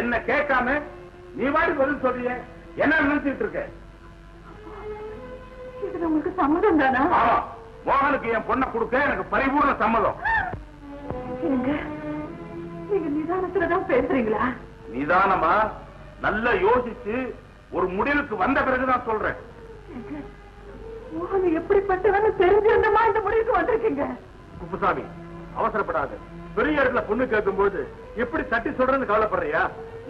Speaker 1: என்ன கேட்காம நீ மாதிரி பதில் சொல்றிய, என்ன நினைச்சிட்டு இருக்க?
Speaker 4: இது உங்களுக்கு சம்மதம் தானா?
Speaker 1: ஆமா, மோகனுக்கு என் பொண்ணை கொடுக்க எனக்கு பரிபூர்ண சம்மதம்.
Speaker 4: நீங்க நிதானத்துலதான் பேசுறீங்களா?
Speaker 1: நிதானமா நல்லா யோசிச்சு ஒரு முடிவுக்கு வந்த பிறகுதான் சொல்றேன்.
Speaker 4: மோகன் எப்படிப்பட்டவன்னு தெரிஞ்சிருந்தமா இந்த முடிவுக்கு வந்திருக்கீங்க?
Speaker 1: குப்புசாமி, அவசரப்படாது. பெரிய இடத்துல பொண்ணு கேட்கும் போது எப்படி தட்டி சொல்றேன்னு கவலைப்படுறியா?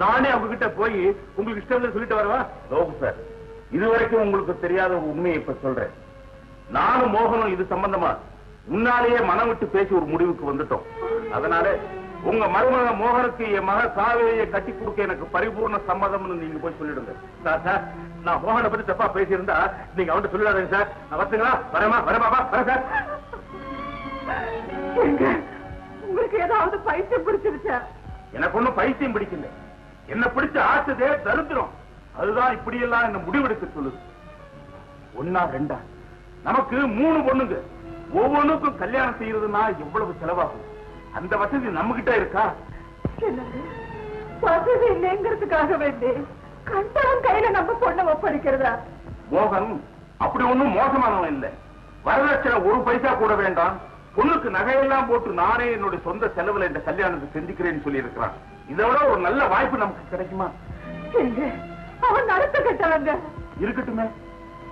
Speaker 1: நானே அவங்க கிட்ட போய் உங்களுக்கு இஷ்டம் சொல்லிட்டு வரவா? லோகு சார், இதுவரைக்கும் உங்களுக்கு தெரியாத ஒரு உண்மையை இப்ப சொல்றேன். நானும் மோகனும் இது சம்பந்தமா முன்னாலேயே மனம் விட்டு பேசி ஒரு முடிவுக்கு வந்துட்டோம். அதனால உங்க மருமக மோகனுக்கு என் மக காவேரியை கட்டி கொடுக்க எனக்கு பரிபூர்ண சம்மதம்னு நீங்க போய் சொல்லிடுங்க. சார், நான் மோகனை பத்தி தப்பா பேசியிருந்தா நீங்க அவன்கிட்ட சொல்லிடாதீங்க சார். நான் வரட்டுங்களா? வரேமா? வரேமாப்பா? வரேன் சார்.
Speaker 4: உங்களுக்கு ஏதாவது பைத்தியம் பிடிச்சிருச்சா?
Speaker 1: எனக்கு ஒண்ணும் பைத்தியம் பிடிக்கல. என்ன பிடிச்ச ஆச்சதே தரித்திரம். அதுதான் இப்படி எல்லாம் என்ன முடிவெடுக்க சொல்லுது. 1 2 நமக்கு 3 பொண்ணுங்க. ஒவ்வொன்றுக்கும் கல்யாணம் செய்யறதுன்னா எவ்வளவு செலவாகும்? அந்த வசதி நம்ம கிட்ட இருக்கா?
Speaker 4: வசதி இல்லைங்கிறதுக்காக வேண்டி கண்டவன் கையில நம்ம பொண்ணை ஒப்படைக்கிறதா?
Speaker 1: மோகன் அப்படி ஒண்ணும் மோசமானவன் இல்லை. வரதட்சணை 1 பைசா கூட வேண்டாம். பொண்ணுக்கு நகையெல்லாம் போட்டு நானே என்னுடைய சொந்த செலவுல இந்த கல்யாணத்தை செஞ்சுக்கிறேன்னு சொல்லி இருக்கிறான். இதை விட ஒரு நல்ல வாய்ப்பு நமக்கு கிடைக்குமா?
Speaker 4: அவன் நடத்த கட்டவங்க.
Speaker 1: இருக்கட்டுமே,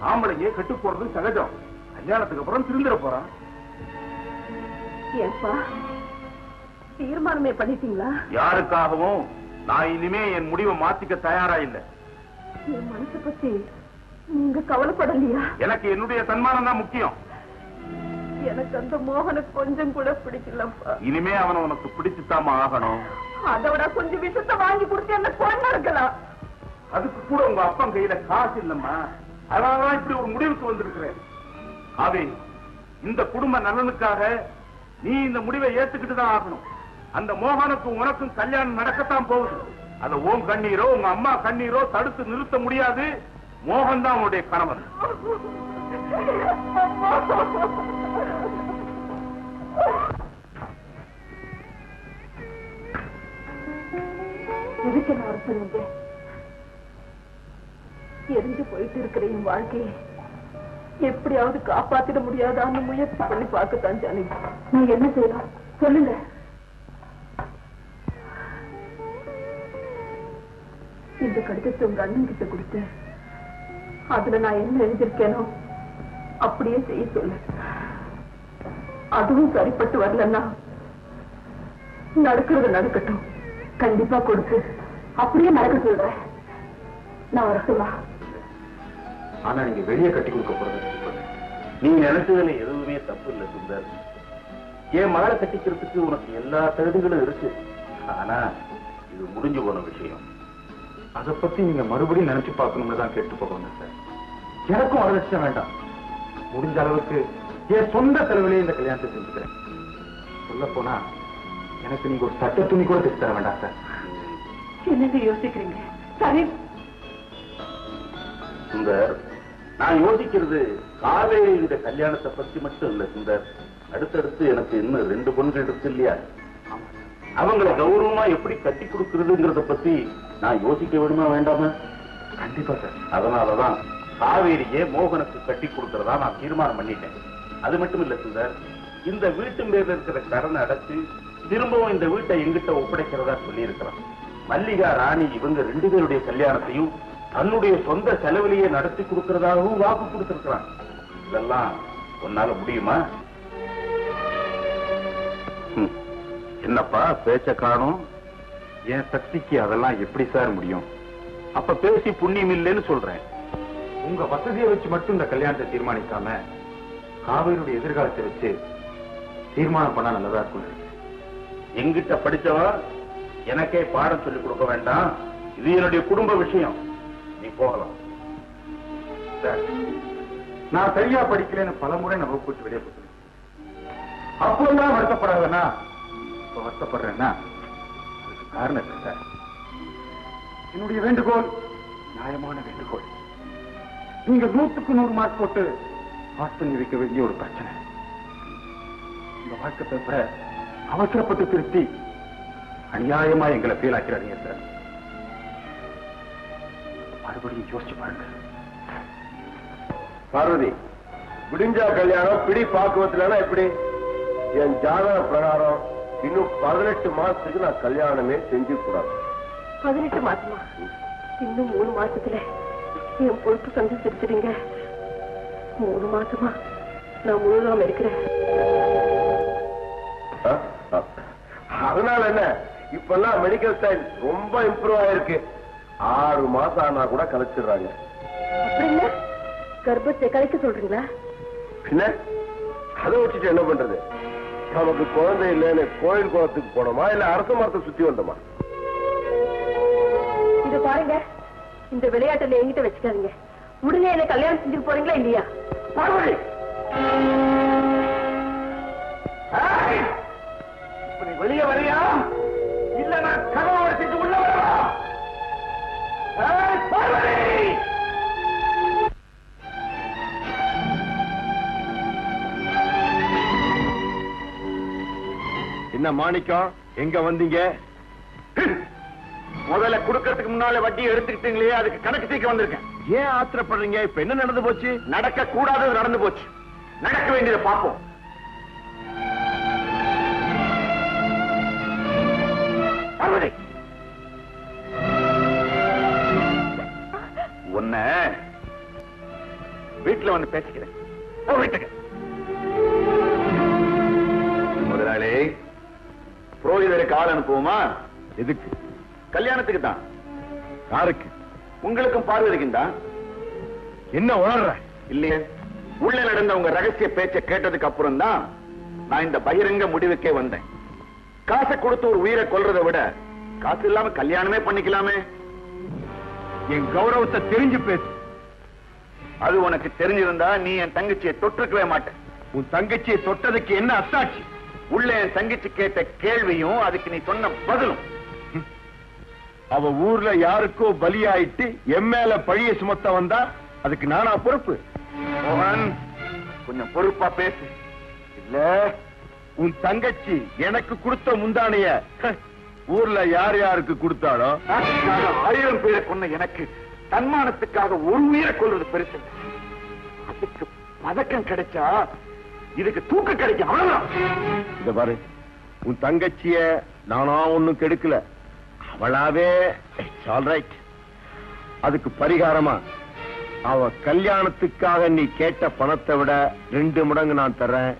Speaker 1: ஆம்பளைங்க கெட்டு போறது சகஜம். கல்யாணத்துக்கு அப்புறம் திருந்திர போறான்.
Speaker 4: ஏப்பா, தீர்மானமே பண்ணிட்டீங்களா?
Speaker 1: யாருக்காகவும் நான் இனிமே என் முடிவை மாத்திக்க தயாரா இல்லை.
Speaker 4: என் மனசை பத்தி நீங்க கவலைப்படலையா?
Speaker 1: எனக்கு என்னுடைய தன்மானம் தான் முக்கியம்.
Speaker 4: எனக்கு அந்த மோகனை கொஞ்சம் கூட பிடிக்கலப்பா.
Speaker 5: இனிமே அவனை உனக்கு பிடிச்சுத்தாம ஆகணும்.
Speaker 4: அதோட கொஞ்சம் விஷத்தை வாங்கி கொடுத்து என்ன கொண்டு இருக்கலாம்.
Speaker 5: அதுக்கு கூட உங்க அப்பா கையில காசு இல்லம்மா. அதனாலதான் இப்படி ஒரு முடிவுக்கு வந்திருக்கிறேன். ஆவே இந்த குடும்ப நலனுக்காக நீ இந்த முடிவை ஏத்துக்கிட்டு தான் ஆகணும். அந்த மோகனுக்கும் உனக்கும் கல்யாணம் நடக்கத்தான் போகுது. அத ஓம் கண்ணீரோ உங்க அம்மா கண்ணீரோ தடுத்து நிறுத்த முடியாது. மோகன் தான் உன்னுடைய கணவன்.
Speaker 4: எதுக்கு என்ன வர சொன்னீங்க? எரிஞ்சு போயிட்டு இருக்கிற என் வாழ்க்கையை எப்படியாவது காப்பாத்திட முடியாதான்னு முயற்சி பண்ணி பார்க்கத்தான் ஜானகி. நான் என்ன செய்யலாம் சொல்லுங்க. இந்த கடிதத்தை உங்க அண்ணன் கிட்ட கொடுத்து அதுல நான் என்ன எழுதியிருக்கேனோ அப்படியே செய்ய சொல்லு. அதுவும் சரிப்பட்டு வரலன்னா நடக்கிறது நடக்கட்டும், கண்டிப்பா கொடுத்து அப்படியே நடக்க சொல்றேன். நான் வர சொல்லா.
Speaker 5: ஆனா நீங்க வெளியே கட்டி கொடுக்க போறது நீங்க நினைச்சதுல எதுவுமே தப்பு இல்லை சுந்தர். என் மகளை கட்டிக்கிறதுக்கு உனக்கு எல்லா தகுதிகளும் இருக்கு. ஆனா இது முடிஞ்சு போன விஷயம். அதை பத்தி நீங்க மறுபடியும் நினைச்சு பார்க்கணும்னு தான் கேட்டு போகணும் சார். எனக்கும் வரலட்சம் வேண்டாம். முடிஞ்ச அளவுக்கு என் சொந்த செலவிலேயே இந்த கல்யாணத்தை செஞ்சுக்கிறேன். சொல்ல போனா எனக்கு நீங்க ஒரு சட்ட துணி கூட தைச்சு தர வேண்டாம் சார்.
Speaker 4: என்னங்க யோசிக்கிறீங்க? சரி
Speaker 5: சுந்தர், நான் யோசிக்கிறது காவேரி இந்த கல்யாணத்தை பத்தி மட்டும் இல்ல சுந்தர். அடுத்தடுத்து எனக்கு இன்னும் 2 பொண்கள் இருக்கு இல்லையா? அவங்களை கௌரவமா எப்படி கட்டி கொடுக்கறதுங்கிறத பத்தி நான் யோசிக்க வேணுமா வேண்டாமா? கண்டிப்பா சார். அதனாலதான் காவேரியே மோகனுக்கு கட்டி கொடுக்கறதா நான் தீர்மானம் பண்ணிட்டேன். அது மட்டும் இல்ல சுந்தர், இந்த வீட்டு மேல இருக்கிற கடனை அடைச்சு திரும்பவும் இந்த வீட்டை எங்கிட்ட ஒப்படைக்கிறதா சொல்லி இருக்கிறான். மல்லிகா ராணி இவங்க 2 பேருடைய கல்யாணத்தையும் தன்னுடைய சொந்த செலவிலேயே நடத்தி கொடுக்கறதாகவும் வாக்கு கொடுத்திருக்கிறான். இதெல்லாம் உன்னால முடியுமா? என்னப்பா பேச்ச காணும்? என் சக்திக்கு அதெல்லாம் எப்படி சார் முடியும்? அப்ப பேசி புண்ணியம் இல்லைன்னு சொல்றேன். உங்க வசதியை வச்சு மட்டும் இந்த கல்யாணத்தை தீர்மானிக்காம காவிரியுடைய எதிர்காலத்தை வச்சு தீர்மானம் பண்ணா நல்லதா இருக்கும். எங்கிட்ட படிச்சவன் எனக்கே பாடம் சொல்லிக் கொடுக்க வேண்டாம். இது என்னுடைய குடும்ப விஷயம். நீ போகலாம். நான் சரியா படிக்கலன்னு பல முறை நம்ம கூட்டு வெளியே போட்டு அப்பெல்லாம் வருத்தப்படாதனா இப்ப வருத்தப்படுறேன்னா அதுக்கு காரணம் இல்லை சார். என்னுடைய வேண்டுகோள் நியாயமான வேண்டுகோள். நீங்க 100க்கு 100 மார்க் போட்டு பாஸ் பண்ணி வைக்க வேண்டிய ஒரு பிரச்சனை. உங்க வாழ்க்கை பேப்பரை அவசரப்பட்டு திருத்தி அநியாயமா எங்களை ஃபீல் ஆக்கிறாதீங்க சார். மறுபடியும் யோசிச்சு பாருங்க.
Speaker 1: பார்வதி, விடிஞ்சா கல்யாணம் பிடி பாக்குவதுலன்னா எப்படி? என் ஜாதக பிரகாரம் இன்னும் 18 மாசத்துக்கு நான் கல்யாணமே செஞ்சு கூடாது.
Speaker 4: 18 மாசமா? இன்னும் 3 மாசத்துல என் பொறுப்பு சந்திச்சிருக்கிறீங்க. 3 மாசமா நான் முழுகாம இருக்கிறேன்.
Speaker 1: அதனால என்ன, இப்பெல்லாம் மெடிக்கல் சயின்ஸ் ரொம்ப இம்ப்ரூவ் ஆயிருக்கு. 6 மாசம் ஆனா கூட கலைச்சிடுறாங்க.
Speaker 4: அப்படின்னா கர்ப்பத்தை கலைக்க சொல்றீங்களா?
Speaker 1: பின்ன அதை வச்சுட்டு என்ன பண்றது? நமக்கு குழந்தை இல்லைன்னு கோயில் குளத்துக்கு போனோமா இல்ல அரச மரத்தை சுத்தி வந்தோமா?
Speaker 4: இத பாருங்க, இந்த விளையாட்டுல என்கிட்ட வச்சுக்காதீங்க. உடனே என்ன கல்யாணம் செஞ்சுட்டு போறீங்களா இல்லையா?
Speaker 1: பார்வதி, நீ வெளியே வரியா இல்ல நான் கதவை உடைச்சிட்டு உள்ள வரவா? பார்வதி, என்ன மாணிக்கம், எங்க வந்தீங்க? முதல்ல குடுக்கறதுக்கு முன்னால வட்டி எடுத்துக்கிட்டீங்களே, அதுக்கு கணக்கு தீர்க்க வந்திருக்கேன். ஏன் ஆத்திரப்படுறீங்க? இப்ப என்ன நடந்து போச்சு? நடக்க கூடாதது நடந்து போச்சு. நடக்க வேண்டியதை பார்ப்போம். பார்வதி, உன்னை வீட்டுல வந்து பேசிக்கிறேன். வீட்டுக்கு முதலாளி, புரோகிதருக்கு ஆள் அனுப்புவோமா? எதுக்கு? கல்யாணத்துக்கு தான். யாருக்கு? உங்களுக்கும் பார்வதிக்கும் தான். என்ன உணர்ற? இல்லையே,
Speaker 5: உள்ள நடந்த உங்க ரகசிய பேச்சை கேட்டதுக்கு அப்புறம் தான் நான் இந்த பகிரங்க முடிவுக்கே வந்தேன். காசை கொடுத்து ஒரு உயிரை கொல்றதை விட காசு இல்லாம கல்யாணமே பண்ணிக்கலாமே.
Speaker 1: என் கௌரவத்தை தெரிஞ்சு பேசு.
Speaker 5: அது உனக்கு தெரிஞ்சிருந்தா நீ என் தங்கச்சியை தொட்டிருக்கவே மாட்டேன்.
Speaker 1: உன் தங்கச்சியை தொட்டதுக்கு என்ன அத்தாட்சி?
Speaker 5: உள்ள என் தங்கச்சி கேட்ட கேள்வியும் அதுக்கு நீ சொன்ன பதிலும்.
Speaker 1: அவ ஊர்ல யாருக்கோ பலியாயிட்டு என் மேல பழிய சுமத்த வந்தா அதுக்கு நானா பொறுப்பு?
Speaker 5: மோகன், கொஞ்சம் பொறுப்பா பேசு.
Speaker 1: இல்ல, உன் தங்கச்சி எனக்கு கொடுத்த முந்தானைய ஊர்ல யார் யாருக்கு கொடுத்தாளோ
Speaker 5: 1000 பேரை கொன்ன எனக்கு தன்மானத்துக்காக ஒரு உயிரை கொள்றது பெருசு. அதுக்கு பதக்கம் கிடைச்சா இதுக்கு தூக்கம் கிடைக்கும். அவ்வளவுதான்.
Speaker 1: இத பாரு, உன் தங்கச்சிய நானா ஒண்ணும் கெடுக்கல. அவளாவே ஆல்ரைட். அதுக்கு பரிகாரமா அவ கல்யாணத்துக்காக நீ கேட்ட பணத்தை விட 2 மடங்கு நான் தர்றேன்.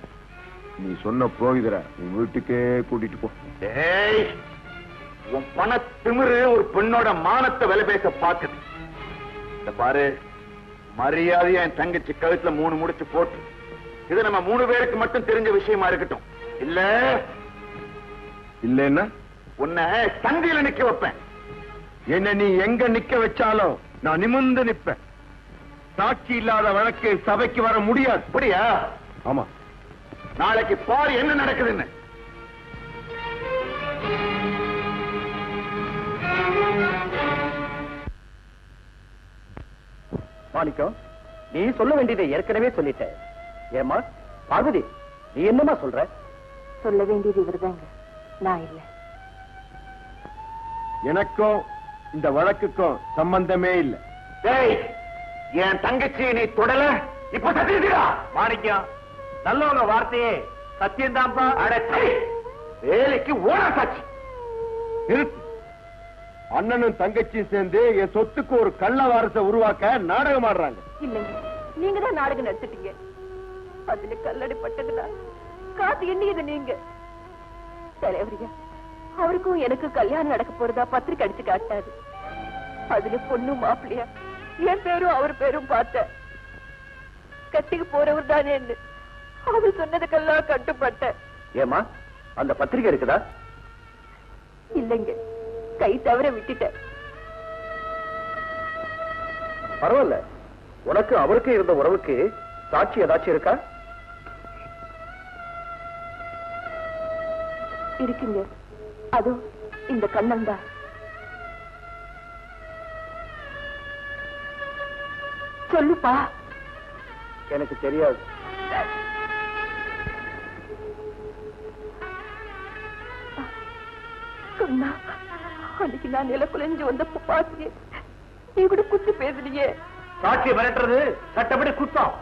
Speaker 1: நீ சொன்ன புரோகிதரை உன் வீட்டுக்கே கூட்டிட்டு போ.
Speaker 5: ஏய், உன் பண திமிரு ஒரு பெண்ணோட மானத்தை விலை பேச பாக்குது. இந்த பாரு, மரியாதையா என் தங்கச்சி கழுத்துல 3 முடிச்சு போட்டு இது நம்ம 3 பேருக்கு மட்டும் தெரிஞ்ச விஷயமா இருக்கட்டும். இல்ல
Speaker 1: இல்லன்னா
Speaker 5: உன்னை சந்தியில நிக்க வைப்பேன்.
Speaker 1: என்ன நீ எங்க நிக்க வச்சாலும் நான் நிமிர்ந்து நிப்பேன். சாட்சி இல்லாத வழக்கு சபைக்கு வர முடியாது.
Speaker 5: அப்படியா?
Speaker 1: ஆமா.
Speaker 5: நாளைக்கு பாரு என்ன நடக்குதுன்னு.
Speaker 3: மாணிக்கம், நீ சொல்ல வேண்டியதை ஏற்கனவே சொல்லிட்ட. ஏமா பார்வதி, நீ என்னமா சொல்ற?
Speaker 4: சொல்ல வேண்டியது இவர்தாங்க, நான் இல்ல.
Speaker 1: எனக்கும் இந்த வழக்குக்கும் சம்பந்தமே இல்லை.
Speaker 5: டேய், என் தங்கச்சி நீ தொடல, இப்ப சத்தியதா?
Speaker 3: மாணிக்கம், நல்லவங்க வார்த்தையே சத்தியம்தான்ப்பா.
Speaker 5: அடச்சை, வேலைக்கு ஓட சாட்சி.
Speaker 1: நிறுத்து. அண்ணனும் தங்கச்சியும் சேர்ந்து என் சொத்துக்கு ஒரு கள்ள வாரத்தை உருவாக்க நாடகம் ஆடுறாங்க.
Speaker 4: இல்லைங்க, நீங்க தான் நாடகம் நடத்திட்டீங்க. அதுல கல்லடி பட்டதுன்னா காத்து எண்ணியது நீங்க. தலைவரியா, அவருக்கும் எனக்கு கல்யாணம் நடக்க போறதா பத்திரிக்கை அடிச்சு காட்டாரு. அதுல பொண்ணு மாப்பிள்ளையா என் பேரும் அவர் பேரும் பார்த்த கட்டிக்கு போறவர் தானே. அவர் சொன்னதுக்கெல்லாம் கட்டுப்பட்டேன்.
Speaker 3: ஏமா, அந்த பத்திரிகை இருக்குதா?
Speaker 4: இல்லைங்க, கை தவற விட்டுட்டேன்.
Speaker 3: பரவாயில்ல, உனக்கு அவருக்கு இருந்த உறவுக்கு சாட்சி ஏதாச்சும் இருக்கா?
Speaker 4: இருக்குங்க, அதோ இந்த கண்ணன் தான். சொல்லுப்பா.
Speaker 3: எனக்கு தெரியாது.
Speaker 4: கண்ணா, அன்னைக்கு நான் நில குலைஞ்சு வந்தப்ப பாத்து நீ கூட குத்தி பேசுறீங்க.
Speaker 3: சாட்சியை மிரட்டுறது சட்டப்படி குத்தம்.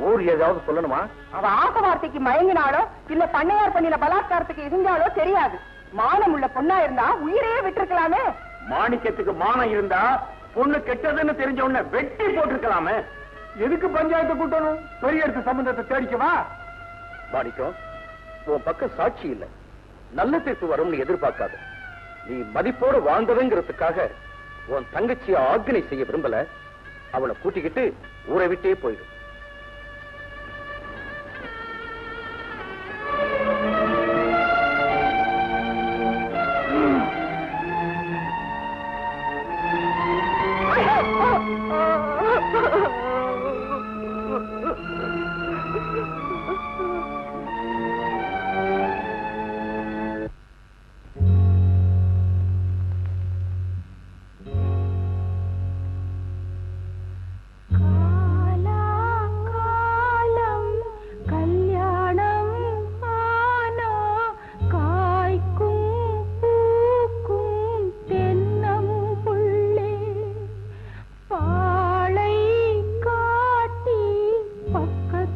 Speaker 3: ஊர் ஏதாவது சொல்லணுமா?
Speaker 9: அவ ஆசை வார்த்தைக்கு மயங்கினாலோ இல்ல பண்ணையார் பண்ணின பலாத்காரத்துக்கு இருந்தாலோ தெரியாது. மானம் உள்ள பொண்ணா இருந்தா உயிரையே விட்டுருக்கலாமே.
Speaker 3: மாணிக்கத்துக்கு மானம் இருந்தா பொண்ணு கெட்டதுன்னு தெரிஞ்ச உடனே வெட்டி போட்டிருக்கலாமே.
Speaker 2: எதுக்கு பஞ்சாயத்து கூட்டணும்? பெரிய இடத்து சம்பந்தத்தை தேடிக்கவா?
Speaker 3: மாணிக்கம், உன் பக்கம் சாட்சி இல்ல, நல்ல தீர்ப்பு வரும்னு எதிர்பார்க்காத. நீ மதிப்போடு வாழ்ந்ததுங்கிறதுக்காக உன் தங்கச்சியை ஆக்னை செய்ய விரும்பல. அவளை கூட்டிக்கிட்டு ஊரை விட்டே போயிடும்.
Speaker 6: பக்கத்தில்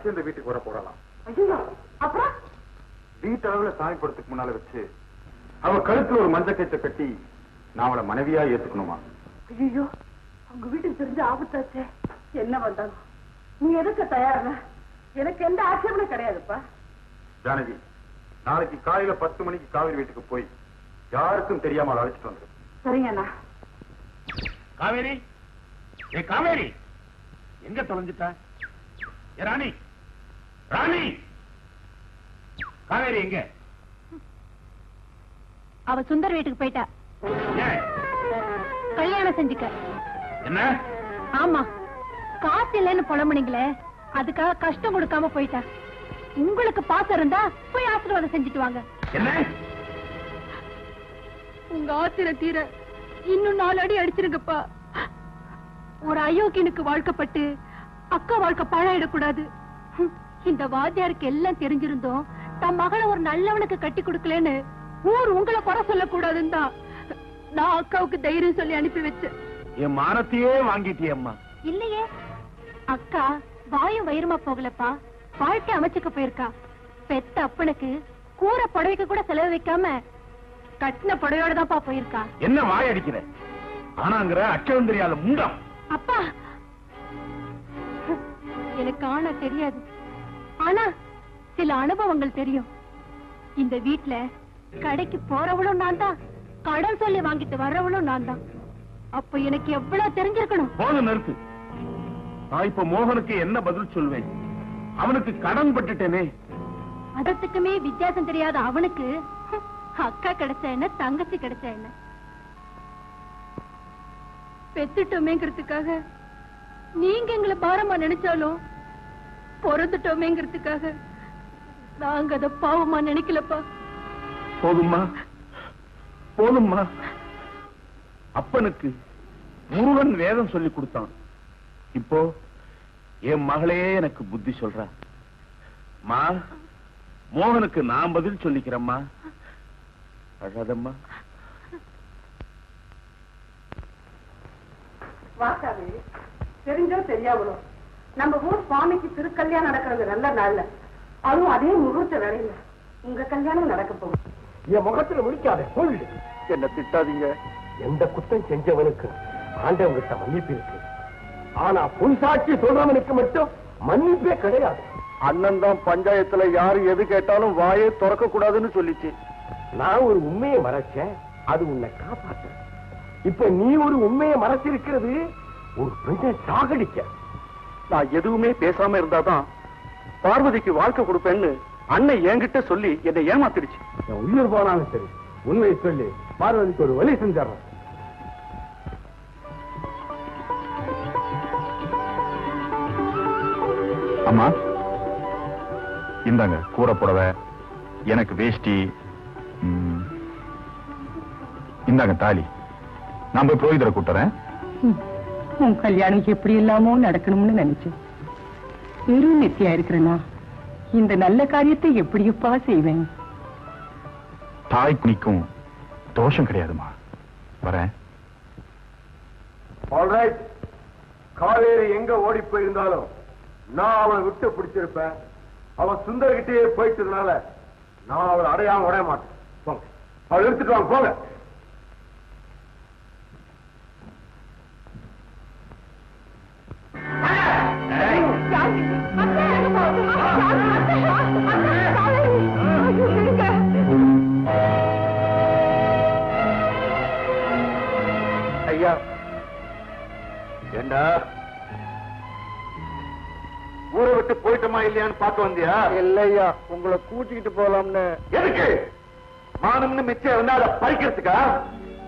Speaker 7: நாளைக்கு இந்த வீட்டுக்கு வர போறலாம்.
Speaker 4: ஐயோ, அப்புறம்
Speaker 7: வீட்டளவுல சாமி படத்துக்கு முன்னால வச்சு அவ கழுத்துல ஒரு மஞ்சள் கயிற்றை கட்டி நான் அவளை மனைவியா ஏத்துக்கணுமா?
Speaker 4: ஐயோ, உங்க வீட்டுக்கு தெரிஞ்ச ஆபத்தாச்சே. என்ன வந்தாலும் நீ எதுக்கு தயாரா? எனக்கு எந்த ஆட்சேபனும் கிடையாதுப்பா.
Speaker 7: ஜானகி, நாளைக்கு காலையில 10 மணிக்கு காவிரி வீட்டுக்கு போய் யாருக்கும் தெரியாம அழைச்சிட்டு வந்துரு.
Speaker 4: சரிங்கண்ணா.
Speaker 3: காவேரி, ஏ காவேரி, எங்க தொலைஞ்சிட்ட? ராணி, ராணி, காவேரி எங்க?
Speaker 6: அவ சுந்தர் வீட்டுக்கு போயிட்டா.
Speaker 3: ஏன்?
Speaker 6: கல்யாணம் செஞ்சுக்க.
Speaker 3: என்ன?
Speaker 6: ஆமா, காசு இல்லைன்னு புலம்புனீங்களே, அதுக்காக கஷ்டம் கொடுக்காம போயிட்டா. உங்களுக்கு பாசம் இருந்தா போய் ஆசீர்வாதம் செஞ்சுட்டு வாங்க.
Speaker 3: என்ன?
Speaker 6: உங்க ஆத்திரம் தீர இன்னும் 4 அடி அடிச்சிருங்கப்பா. ஒரு அயோக்கியனுக்கு வாழ்க்கப்பட்டு அக்கா வாழ்க்கை பாழாயிடக்கூடாது. இந்த வாத்தியாருக்கு எல்லாம் தெரிஞ்சிருந்தோம் தன் மகளை ஒரு நல்லவனுக்கு கட்டி கொடுக்கலன்னு ஊர் உங்களை குறை சொல்லக்கூடாதுன்னு தான் நான் அக்காவுக்கு தைரியம் சொல்லி அனுப்பி வச்சேன்.
Speaker 3: என் மானத்தையே வாங்கிட்டியம்மா.
Speaker 6: இல்லையே, அக்கா வாயும் வயிறுமா போகலப்பா, வாழ்க்கை அமைச்சுக்க போயிருக்கா. பெத்த அப்பனுக்கு கூரை புடவைக்கு கூட செலவு வைக்காம கட்டின புடவையோட தான்ப்பா போயிருக்கா.
Speaker 3: என்ன வாய் அடிக்கிற? ஆனாங்கிற அச்சம் தெரியாத முண்டம்.
Speaker 6: அப்பா, எனக்கு ஆனா தெரியாது, ஆனா சில அனுபவங்கள் தெரியும். இந்த வீட்டுல கடைக்கு போறவளும் நான் தான், கடன் சொல்லி வாங்கிட்டு வர்றவளும் நான் தான். அப்ப எனக்கு எவ்வளவு தெரிஞ்சிருக்கணும்.
Speaker 3: போதும், நிறுத்து. நான் இப்ப மோகனுக்கு என்ன பதில் சொல்வேன்? அவனுக்கு கடன் பட்டுட்டேனே.
Speaker 6: அதற்குமே வித்தியாசம் தெரியாத அவனுக்கு அக்கா கிடைச்சா என்ன, தங்கச்சி கிடைச்சா என்ன? பெத்துட்டோமேங்கிறதுக்காக நீங்க எங்களை பாரமா நினைச்சாலும் பிறந்துட்டோமேங்கிறதுக்காக நாங்க அத பாவமா நினைக்கலப்பா.
Speaker 3: போதும்மா, போதும்மா. அப்பனுக்கு முருகன் வேதம் சொல்லி கொடுத்தான். இப்போ என் மகளே எனக்கு புத்தி சொல்றா. மா, மோகனுக்கு நான் பதில் சொல்லிக்கிறேம்மா. அழாதம்மா.
Speaker 4: வாக்காவே, தெரிஞ்சோ தெரியாமலோ நம்ம ஊர் சுவாமிக்கு திருக்கல்யாணம் நடக்கிறது நல்ல நாள்ல, அதுவும் அதே முகூர்த்த வேலையில உங்க கல்யாணம் நடக்க போகும்.
Speaker 1: என் முகத்துல முடிக்காத சொல்லு.
Speaker 3: என்ன திட்டாதீங்க.
Speaker 1: எந்த குற்றம் செஞ்சவனுக்கு ஆண்டவங்கிட்ட மன்னிப்பு இருக்கு, ஆனா பொய் சாட்சி சொல்றவனுக்கு மட்டும் மன்னிப்பே கிடையாது.
Speaker 3: அண்ணன் தான் பஞ்சாயத்துல யாரு எது கேட்டாலும் வாயே திறக்க கூடாதுன்னு சொல்லிச்சு.
Speaker 1: நான் ஒரு உண்மையை மறைச்சேன், அது உன்னை காப்பாற்ற. இப்ப நீ ஒரு உண்மையை மறைச்சிருக்கிறது ஒரு பெண்ணை சாகடிக்க.
Speaker 3: நான் எதுவுமே பேசாம இருந்தாதான் பார்வதிக்கு வாழ்க்கை கொடுப்பேன்னு அண்ணன் என்கிட்ட சொல்லி என்னை ஏமாத்திடுச்சு.
Speaker 1: என் உயிர் போனாலும் சரி, உண்மையை சொல்லி பார்வதிக்கு ஒரு வழி செஞ்சிடறேன்.
Speaker 7: அம்மா, இந்தாங்க கூரை புடவை, எனக்கு வேஷ்டி, இந்தாங்க தாலி. நான் போய் புரோகிதரை கூட்டுறேன்.
Speaker 9: உன் கல்யாணம் எப்படி இல்லாமோ நடக்கணும்னு நினைச்சேன். வெறும் நெத்தியா இருக்கிறனா இந்த நல்ல காரியத்தை எப்படியப்பா செய்வேன்?
Speaker 7: தாய் குனிக்கும் தோஷம் கிடையாதுமா. வரேன்.
Speaker 1: ஆல்ரைட், காவேரி எங்க ஓடி போயிருந்தாலும் நான் அவளை விட்டு பிடிச்சிருப்பேன். அவன் சுந்தர்கிட்டே போயிட்டதுனால நான் அவளை அடையாம உடைய மாட்டேன். போங்க, அவளை எடுத்துட்டு வாங்க, போங்க.
Speaker 3: ஐயா, ஏண்டா
Speaker 1: ஊரை விட்டு போயிட்டோமா இல்லையான்னு பார்க்க வந்தியா?
Speaker 3: இல்லையா, உங்களை கூட்டிக்கிட்டு போலாம்னு.
Speaker 1: எதுக்கு? மானம்னு மிச்சம் இருந்தா அதை பறிக்கிறதுக்கா?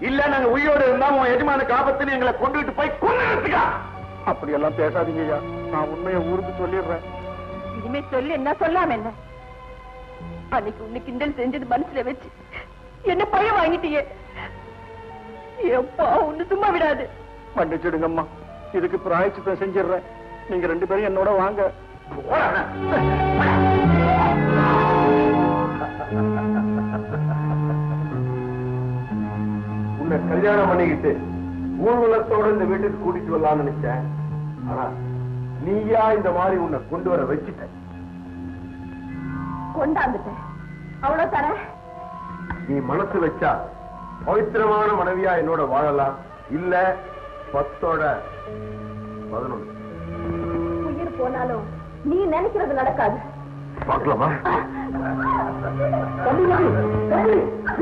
Speaker 1: இல்ல நாங்க உயிரோடு இருந்தா உன் எஜமானுக்கு ஆபத்துன்னு எங்களை கொண்டுகிட்டு போய் கொண்டுறதுக்கா?
Speaker 3: அப்படி எல்லாம் பேசாதீங்க ஐயா. நான் உண்மையை ஊருக்கு சொல்லிடுறேன்.
Speaker 4: இனிமே சொல்லி என்ன சொல்லாம என்ன? அன்னைக்கு உன்னை கிண்டல் செஞ்சது மனசுல வச்சு என்ன பயம் வாங்கிட்டியே. எப்பா உன்னை சும்மா விடாது.
Speaker 3: மன்னிச்சிடுங்கம்மா, இதுக்கு பிராயச்சித்தம் செஞ்சிடுறேன். நீங்க 2 பேரும் என்னோட வாங்க.
Speaker 1: உன்னை கல்யாணம் பண்ணிக்கிட்டு ஊர்வலத்தோட இந்த வீட்டுக்கு கூட்டிட்டு வரலாம்னு நினைச்சேன். ஆனா நீயா இந்த மாதிரி உன்னை கொண்டு வர வச்சுட்ட.
Speaker 4: கொண்டாந்துட்டேன். அவ்வளவு தர.
Speaker 1: நீ மனசு வச்சா பவித்திரமான மனைவியா என்னோட வாழலாம். இல்ல 10-11.
Speaker 4: உயிர் போனாலும் நீ நினைக்கிறது நடக்காது.
Speaker 1: பார்க்கலாமா?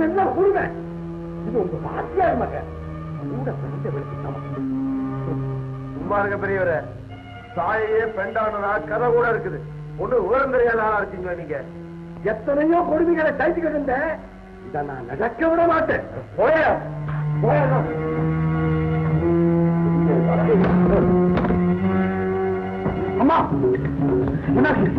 Speaker 3: என்ன கொடுங்க, இது உங்க வாத்தியார் மகன் கூட பிறந்த வெளிச்சம்.
Speaker 1: சும்மா இருக்க பெரியவரை, தாயே பெண்டானதா கதை கூட இருக்குது. ஒண்ணு உயரம் தெரியாத ஆளா இருக்கீங்க நீங்க.
Speaker 3: எத்தனையோ கொடுமைகளை தைச்சுக்கிட்டு இருந்தேன், இதை நான் நடக்க விட மாட்டேன். போய அம்மா, என்னாச்சு?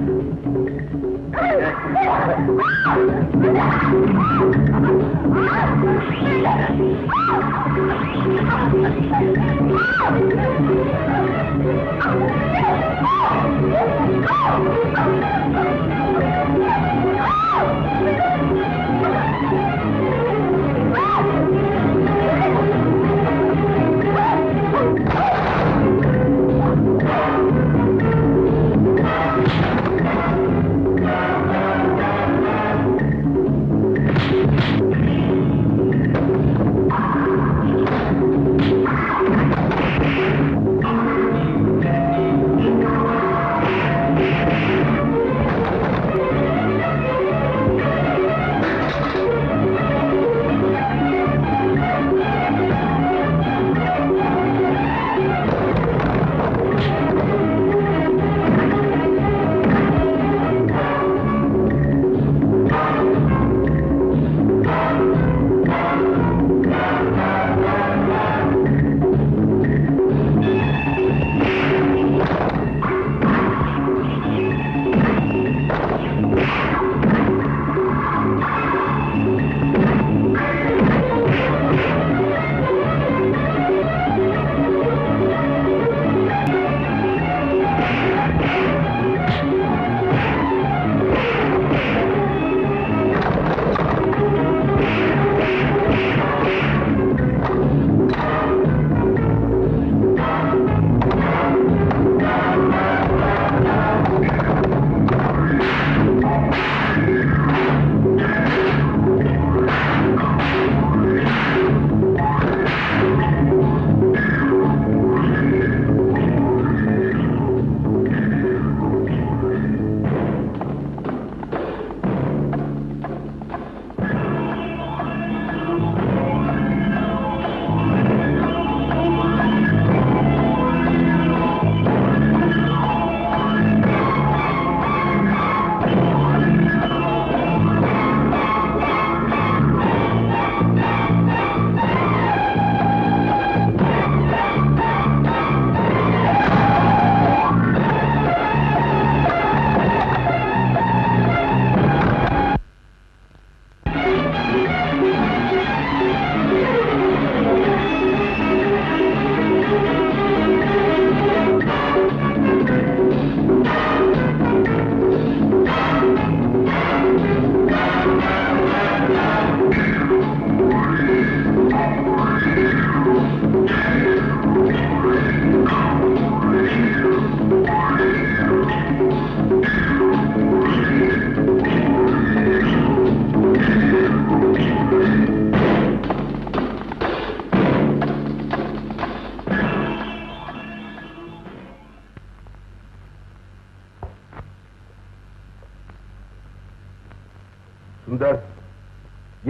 Speaker 1: சுந்தர்,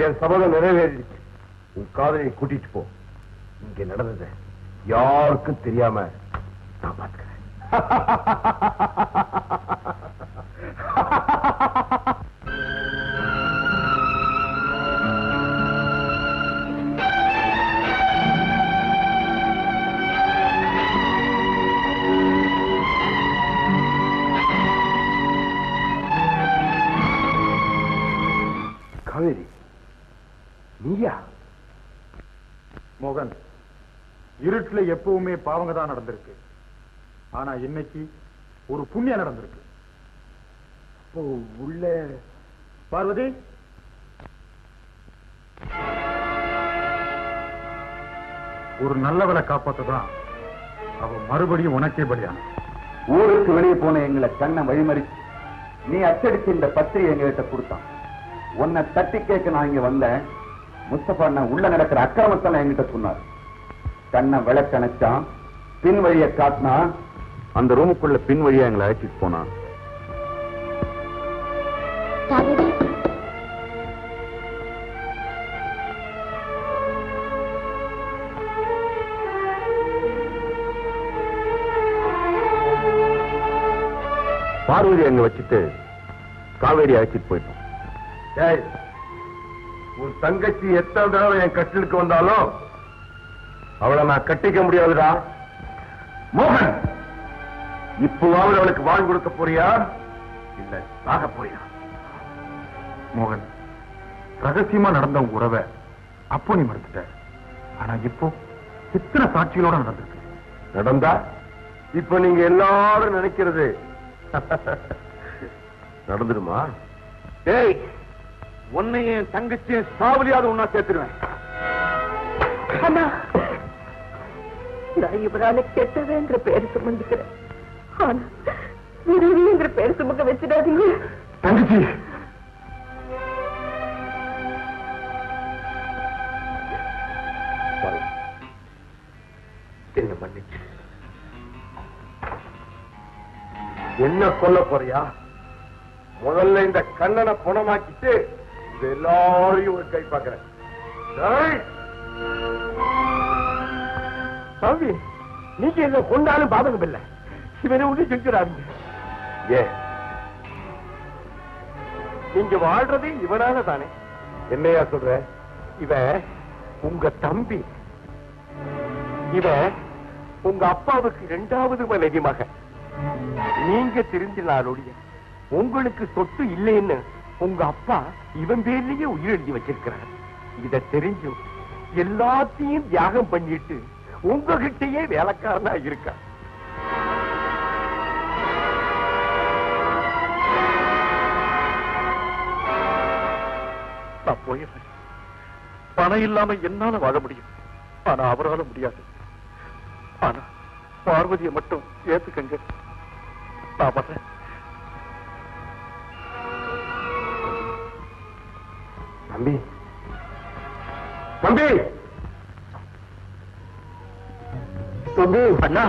Speaker 1: என் சபதம் நிறைவேறிடுச்சு. உன் காதலியை கூட்டிட்டு போ. இங்க நடந்தது யாருக்கும் தெரியாம நான் பாத்துக்கிறேன். காவேரி, நீயா?
Speaker 7: மோகன், இருட்டுல எப்பவுமே பாவங்க தான் நடந்திருக்கு. ஆனா இன்னைக்கு ஒரு புண்ணியம் நடந்திருக்கு.
Speaker 1: உள்ள
Speaker 7: பார்வதி, ஒரு நல்லவளை காப்பாத்ததான் அவ மறுபடியும் உனக்கே பலியான.
Speaker 5: ஊருக்கு வெளியே போன எங்களை கண்ணை வழிமறிச்சு நீ அச்சடிச்சு இந்த பத்திரிகை எங்ககிட்ட கொடுத்தான். உன்னை தட்டி கேட்க நான் இங்க வந்தேன். முஸ்தபா நான் உள்ள நடக்கிற அக்கிரமத்தெல்லாம் என்கிட்ட சொன்னார். கண்ணை விளக்கணைச்சான், பின் வழியை காட்டினா, அந்த ரூமுக்குள்ள பின் வழியா எங்களை அழைச்சிட்டு போனான். பார்வதி அங்க வச்சுட்டு காவேரி அழைச்சிட்டு போயிட்டோம்.
Speaker 1: உன் தங்கச்சி எத்தனை தடவை என் கட்டிலுக்கு வந்தாலும் அவளை நான் கட்டிக்க முடியாதுடா. மோகன், இப்போவாவது அவளுக்கு வாழ் கொடுக்க போறியா இல்ல சாக போறியா?
Speaker 7: மோகன், ரகசியமா நடந்த உங்க உறவை அப்போ நீ மறுத்துட்ட. ஆனா இப்போ இத்தனை சாட்சிகளோட நடந்திருக்கு.
Speaker 1: நடந்தா இப்ப நீங்க எல்லாரும் நினைக்கிறது நடந்துடுமா?
Speaker 3: டேய், உன்னையும் தங்கச்சியும் சாவலியாவது ஒன்னா சேர்த்துருவேன்.
Speaker 4: நான் இவரால கெட்டதுங்கிற பேர் சுமந்துக்கிறேன். ஆனா விருவிங்கிற பேர் சுமக்க வச்சிடாதீங்க.
Speaker 1: தங்கச்சி, என்ன மன்னிச்சு. என்ன கொல்ல போறியா? முதல்ல இந்த கண்ணனை குணமாக்கிட்டு இது எல்லாரையும் ஒரு கை பார்க்கிறேன். சாமி, நீங்க என்ன கொண்டாலும் பாதகம் இல்லை. இவனை ஒண்ணு செஞ்சிடாதீங்க. ஏன் நீங்க வாழ்றது இவனால தானே? என்னையா சொல்ற? இவன் உங்க தம்பி. இவன் உங்க அப்பாவுக்கு 2வது மனைவி மகன். நீங்க தெரிஞ்சினாலோடைய உங்களுக்கு சொத்து இல்லைன்னு உங்க அப்பா இவன் பேர்லயே உயிர் எழுதி வச்சிருக்கிறார். இத தெரிஞ்சும் எல்லாத்தையும் தியாகம் பண்ணிட்டு உங்ககிட்டயே வேலைக்காரனா இருக்க. நான் போயிடுறேன். பணம் இல்லாம என்னால வாழ முடியும், ஆனா அவரால முடியாது. ஆனா பார்வதியை மட்டும் ஏத்துக்கங்க. நான் வர்றேன். தம்பி, தம்பி, தம்பி, அண்ணா,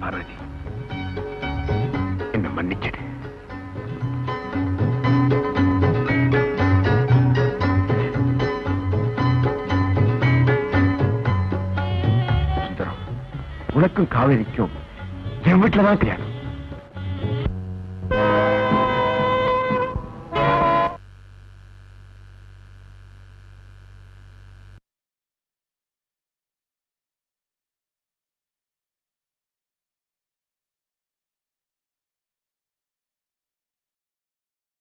Speaker 7: பார்வதி, என்ன மன்னிச்சிடு. உனக்கும் காவேரிக்கும் என் வீட்டுலதான் கல்யாணம்.